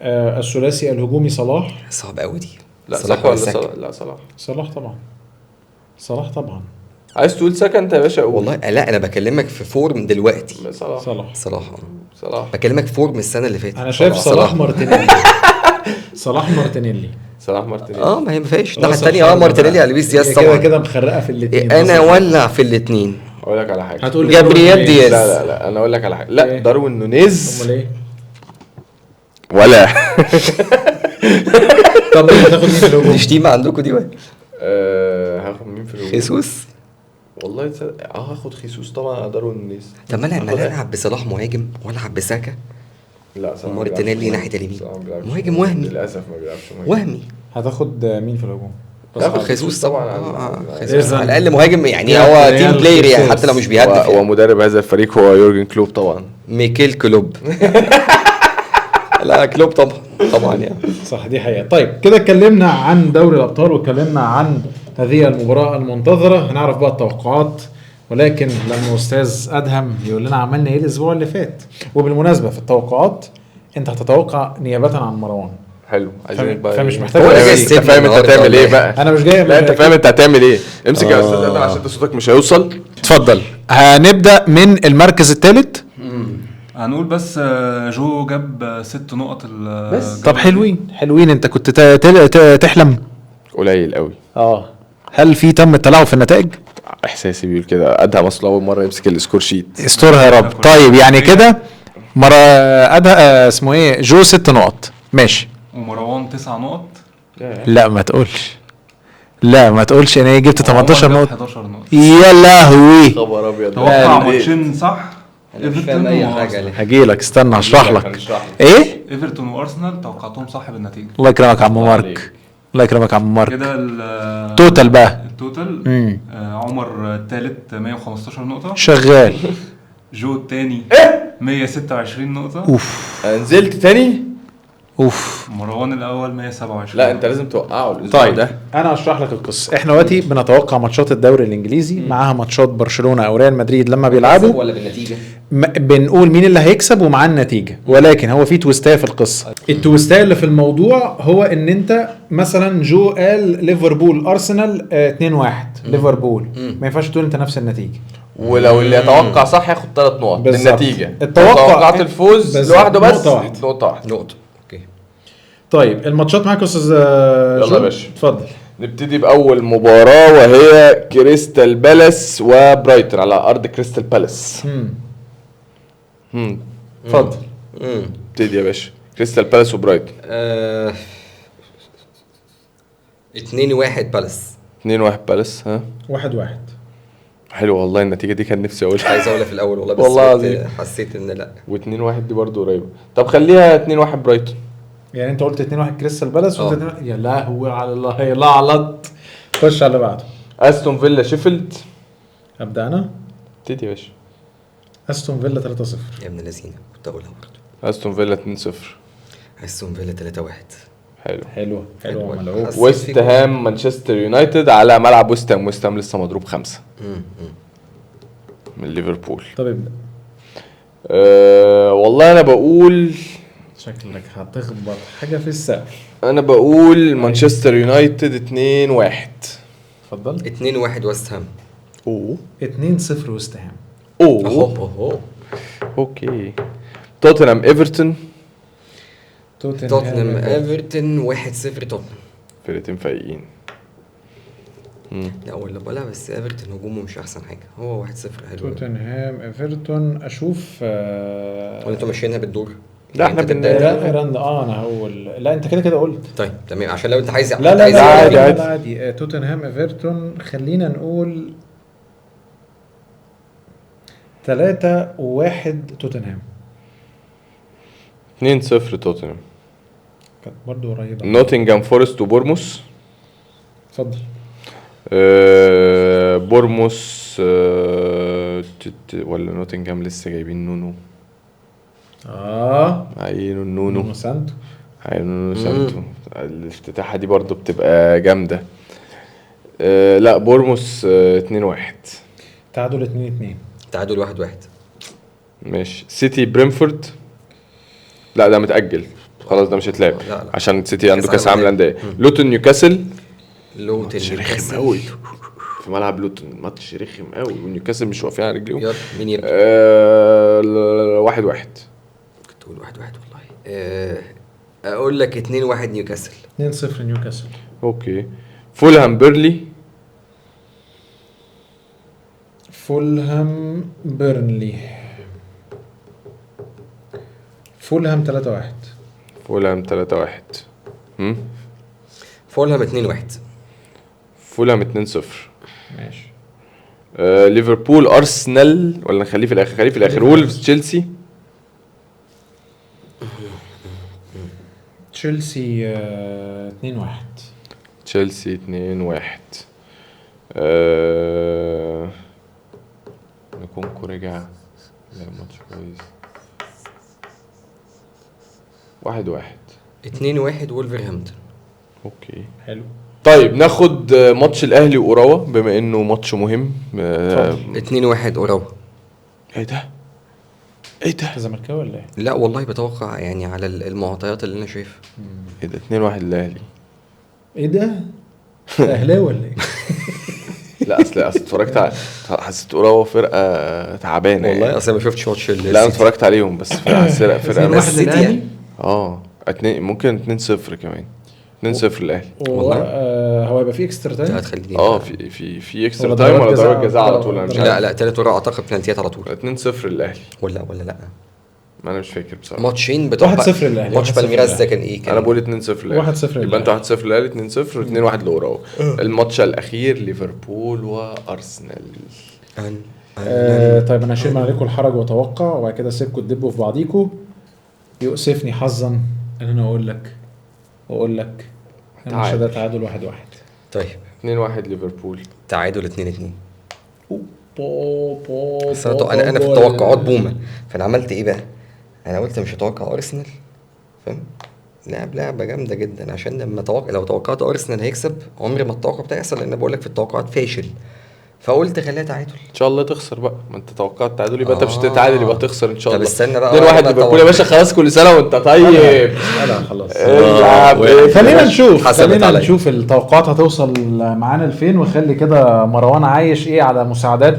الثلاثي الهجومي صلاح. صعب قوي دي. لا صلاح ولا صلاح طبعا. عايز تقول ساكا انت يا باشا؟ اقول والله لا، انا بكلمك في فورم دلوقتي. صلاح بكلمك فورم السنه اللي فاتت. انا شايف صلاح مارتينيلي. صلاح مارتينيلي. ما هي ما فيش الناحيه الثانيه. مارتينيلي على لويس دياز طبعا. كده مخرقه في الاثنين. انا ولع في الاثنين. اقول لك على حاجه. جابرييل دياز. لا انا اقول لك على حاجه. لا داروين نونيز. امال ايه؟ ولا طب هتاخد مين في الهجوم؟ دي شتيمه عندكم دي ولا؟ هاخد مين في الهجوم؟ خيسوس. والله هاخد خيسوس طبعا على داروين نونيز. طب ما انا العب بصلاح مهاجم والعب بساكا. لا صلاح مارتينيلي ناحيه اليمين. مهاجم وهمي للاسف ما بيلعبش وهمي. هتاخد مين في الهجوم؟ خيسوس طبعا خيسوس على الاقل مهاجم يعني، هو تيم بلاير يعني حتى لو مش بيهدف يعني. ومدرب هذا الفريق هو يورجن كلوب طبعا. ميكيل كلوب. لا كلوب طبعا يعني صح، دي حقيقة. طيب كده اتكلمنا عن دوري الابطال واتكلمنا عن هذه المباراة المنتظرة. هنعرف بقى التوقعات، ولكن لما استاذ ادهم يقول لنا عملنا ايه الاسبوع اللي فات. وبالمناسبة في التوقعات انت هتتوقع نيابة عن مروان. حلو، عايزين بقى فمش محتاج انت فاهم انت هتعمل ايه بقى. انا مش جاي. لا انت فاهم انت هتعمل ايه. امسك يا استاذ ادهم عشان صوتك مش هيوصل. اتفضل. هنبدأ من المركز الثالث. هنقول بس جو جاب 6 نقط بس. طب حلوين انت كنت تحلم قليل قوي. هل في تم التلاعب في النتائج؟ احساسي بيقول كده. ادهم اصلا اول مره يمسك السكور شيت. استرها يا رب. طيب يعني كده مرة اسمه ايه، جو 6 نقط ماشي، ومروان 9 نقط. لا ما تقولش انا جبت 18 نقطة. 11 نقطة. يا لهوي، خبر ابيض. توقع ماتشين صح. ايفرتون اي حاجه هجيلك استنى اشرح لك. ايه ايفرتون وارسنال توقعتهم صح بالنتيجه. الله يكرمك يا عم مارك، الله يكرمك يا عم مارك. كده توتال بقى. التوتال عمر الثالث 115 نقطه شغال. جو الثاني 126 نقطه. اوف نزلت تاني. اوف. مروان الاول 127. لا انت لازم توقعه الاسبوع طيب ده. انا اشرح لك القصه. احنا دلوقتي بنتوقع ماتشات الدوري الانجليزي معاها ماتشات برشلونه او ريال مدريد لما بيلعبوا، ولا بالنتيجه بنقول مين اللي هيكسب ومعاه النتيجه. ولكن هو في تويستايه في القصه. التويستايه اللي في الموضوع هو ان انت مثلا جو قال ليفربول ارسنال 2-1 ليفربول، ما ينفعش تقول انت نفس النتيجه. ولو اللي يتوقع صح ياخد 3 نقط بالنتيجه. توقعت الفوز لوحده بس نقطه واحده. اوكي. طيب الماتشات معاك يا استاذ يلا يا باشا اتفضل. نبتدي باول مباراه وهي كريستال بالاس وبرايتون على ارض كريستال بالاس. اتفضل. ابتدي يا باشا. كريستال بالاس وبرايتون. 2-1 بالاس. 2-1 بالاس. ها 1-1. حلو والله النتيجه دي كان نفسي اقولها. عايز اقولها في الاول والله، بس والله حسيت ان لا. و2-1 دي برضو قريبه. طب خليها 2-1 برايتون. يعني انت قلت 2-1 كريستال بالاس وانت يا لهوي على الله، يا لعلط. خش على اللي بعده. استون فيلا شيفيلد. ابدا انا. ابتدي يا باشا. استون فيلا 3-0. يا ابن الذين كنت اقولها برضه. استون فيلا 2-0. استون فيلا 3-1. حلو ملعوب. ويست هام مانشستر يونايتد على ملعب ويست هام. ويست هام لسه مضروب 5 من ليفربول. طب ابدا. والله انا بقول شكلك هتخبط حاجه في السقف. انا بقول مانشستر يونايتد 2-1. اتفضل. 2-1 ويست هام. 2-0 ويست هام. اوكي. توتنهام ايفرتون. توتنهام ايفرتون 1-0 توتنهام. فرقتين فايقين. لا ولا بس ايفرتون هجومه مش احسن حاجه. هو 1-0 حلو. توتنهام ايفرتون اشوف ولا انتوا ماشيينها بالدور؟ لا احنا انا هقول لا انت كده قلت. طيب تمام عشان لو انت عايز لا عادي. توتنهام ايفرتون خلينا نقول 3-1 توتنهام. 2-0 توتنهام. كانت برضو قريبه. نوتنغهام فورست وبورموس. اتفضل. بورموس ولا نوتنغهام لسه جايبين نونو. عينوا نونو سانتو. الافتتاحه دي برضو بتبقى جامده. لا بورموس 2-1. تعادل 2-2. تعادل 1-1. ماشي. سيتي برينفورد. لا ده متأجل خلاص، ده مش هيتلعب عشان سيتي عنده كاس عالم للانديه. لوتون نيوكاسل. رخم قوي في ملعب لوتون. ماتش رخم قوي ونيوكاسل مش واقفين على رجليهم. يلا مين يرجع؟ 1-1. كنت اقول 1-1 والله. اقول لك 2-1 نيوكاسل. 2-0 نيوكاسل. اوكي. فولهام بيرلي. فولهام 3-1. فولهام 3-1. فولهام 2-1. فولهام 2-0. ماشي. ليفربول ارسنال ولا نخليه في الاخر. وولفز تشيلسي. تشيلسي 2-1. تشيلسي 2-1. نكونكو رجع لا ماتش كويس. 1-1. 2-1 وولفرهامبتون. اوكي حلو. طيب ناخد ماتش الاهلي واوراوا بما انه ماتش مهم. 2-1 اوراوا. ايه ده انت زملكاوي ولا ايه؟ لا والله بتوقع يعني على المعطيات اللي انا شايفها. ايه ده 2-1 الاهلي. ايه ده اهلاوي ولا ايه؟ لا اصل اتفرجت على حسيت اوراوا فرقه تعبانه والله يعني. اصل ما شفتش ماتش لا انا اتفرجت عليهم بس فرقه بس يعني. ممكن 2-0 كمان. 2-0 الاهلي. والله هو يبقى في اكسترا تايم. هتخليني في اكسترا تايم ولا ضربه جزاء على طول؟ انا مش عارف. لا تالت ورا اعتقد بلانتيات على طول. 2-0 الاهلي ولا لا ما انا مش فاكر بصراحه. ماتشين بتوع 1-0 الاهلي. ماتش بالميراس ده كان ايه؟ انا بقول 2-0 الاهلي. 1-0 يبقى انت 1-0 الاهلي 2-0 2-1 لاوراوا. الماتش الاخير ليفربول وارسنال. طيب انا هشيل من عليكم الحرج واتوقع وبعد كده اسيبكم تدبوا في بعضيكم. يؤسفني حظا ان انا اقول لك الماتش ده تعادل 1-1. طيب 2-1 ليفربول. تعادل 2-2. بس انا في التوقعات بومه. فانا عملت ايه بقى؟ انا قلت مش هتوقع ارسنال، فاهم؟ لعبه جامده جدا عشان لو توقعت ارسنال هيكسب عمري ما التوقع بتاعي يحصل، لان بقول لك في التوقعات فاشل. فقلت خليها تعادل ان شاء الله تخسر بقى. ما انت توقعت تعادل يبقى انت مش هتتعادل يبقى تخسر ان شاء الله. طب استنى بقى 2-1 ليفربول يا باشا. خلاص كل سنه وانت طيب. لا خلاص. خلينا نشوف التوقعات هتوصل معانا لفين، وخلي كده مروان عايش ايه على مساعدات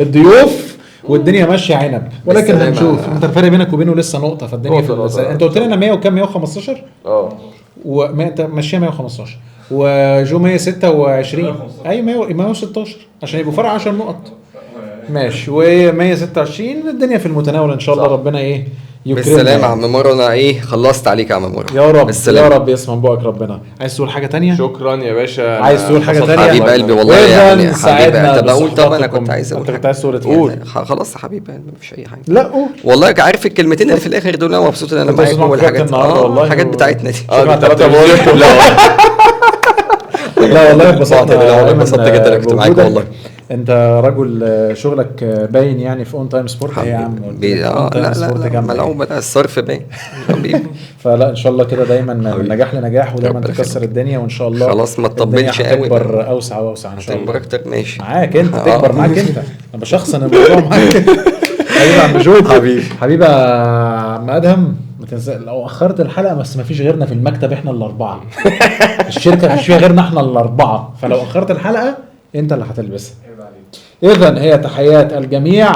الضيوف والدنيا ماشيه عنب. ولكن هنشوف. انت الفرق بينك وبينه لسه نقطه فالدنيا انت قلت لنا 100 وكام 115 وانت ماشيه 115 وجو 126. اي 116 عشان يبقوا فرق 10 نقط. ماشي و126 الدنيا في المتناول ان شاء الله. ربنا ايه يكرمنا. بالسلامه يا عم مروه. انا ايه خلصت عليك يا عم مروه. يا رب يا رب يسمع بقك ربنا. عايز تقول حاجه تانية؟ شكرا يا باشا. عايز تقول حاجه تانية؟ حبيب قلبي والله يعني ساعدنا. طب اقول طب انا كنت عايز اقول كنت عايز تقول يعني خلاص يا حبيبي مفيش اي حاجه. لا قول والله عارف الكلمتين اللي في الاخر دول انا مبسوط ان انا معاك. اول حاجات الحاجات بتاعتنا دي. لا والله اتبسطت جدا انك كنت معاك والله. انت رجل شغلك باين يعني في اون تايم سبورت. يا عم لا ملعوب بقى الصرف باين حبيبي. فلا ان شاء الله كده دايما من نجاح لنجاح ودايما تكسر الدنيا وان شاء الله. خلاص ما تطبلش قوي. تكبر اوسع واوسع ان شاء الله. تكبر اكتر ماشي معاك انت. تكبر معاك انت. انا بشخصن الموضوع معاك حبيبي عم جود. حبيبي عم ادهم. لو اخرت الحلقه بس ما فيش غيرنا في المكتب احنا الاربعه. الشركه مش فيها غيرنا احنا الاربعه. فلو اخرت الحلقه انت اللي هتلبسها. اذا هي تحيات الجميع.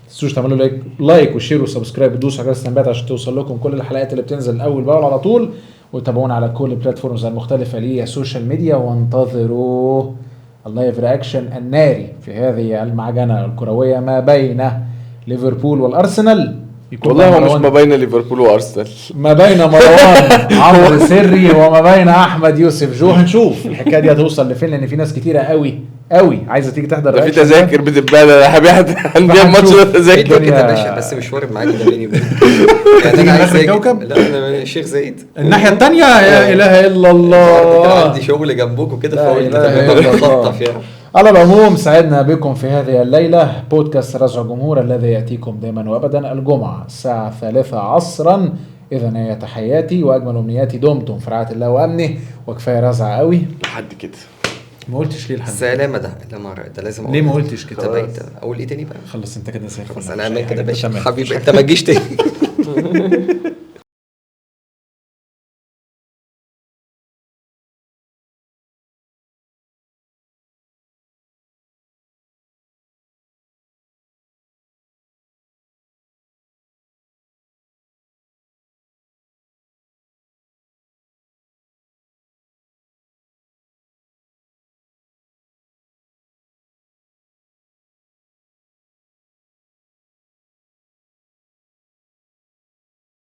تنسوش تعملوا لايك وشير وسبسكرايب ودوسوا على جرس التنبيهات عشان توصل لكم كل الحلقات اللي بتنزل اول باول على طول. وتابعونا على كل البلاتفورمز المختلفه للسوشيال ميديا وانتظروا اللايف رياكشن الناري في هذه المعجنه الكرويه ما بين ليفربول والارسنال. والله مش ما بين ليفربول وارسنال، ما بين مروان عمرو سري وما بين احمد يوسف جو. هنشوف الحكايه دي هتوصل لفين لان في ناس كتيره قوي عايزه تيجي تحضر. ده في تذاكر بتتباع يا حبيبي. هنبيع الماتش ده تذاكر يا باشا بس مشوار معاك ده بيني وبينك. يعني انا عايز الكوكب. لا انا الشيخ زايد الناحيه الثانيه. يا اله الا الله. عندي شغل جنبكم كده فقلت بخطف يعني. على العموم سعدنا بكم في هذه الليلة. بودكاست رزع جمهور الذي يأتيكم دائما وأبدا الجمعة الساعة 3 عصرا. إذن هي تحياتي وأجمل أمنياتي. دمتم في رعاية الله وأمنه. وكفاية رزع قوي لحد كده. ما قلتش ليه لحد السلامة ده ده لازم ليه ما قلتش كده؟ أقول إيه تاني بقى؟ خلص انت كده زي الفل. انا عملت كده باشا حبيبي انت ما تجيش تاني.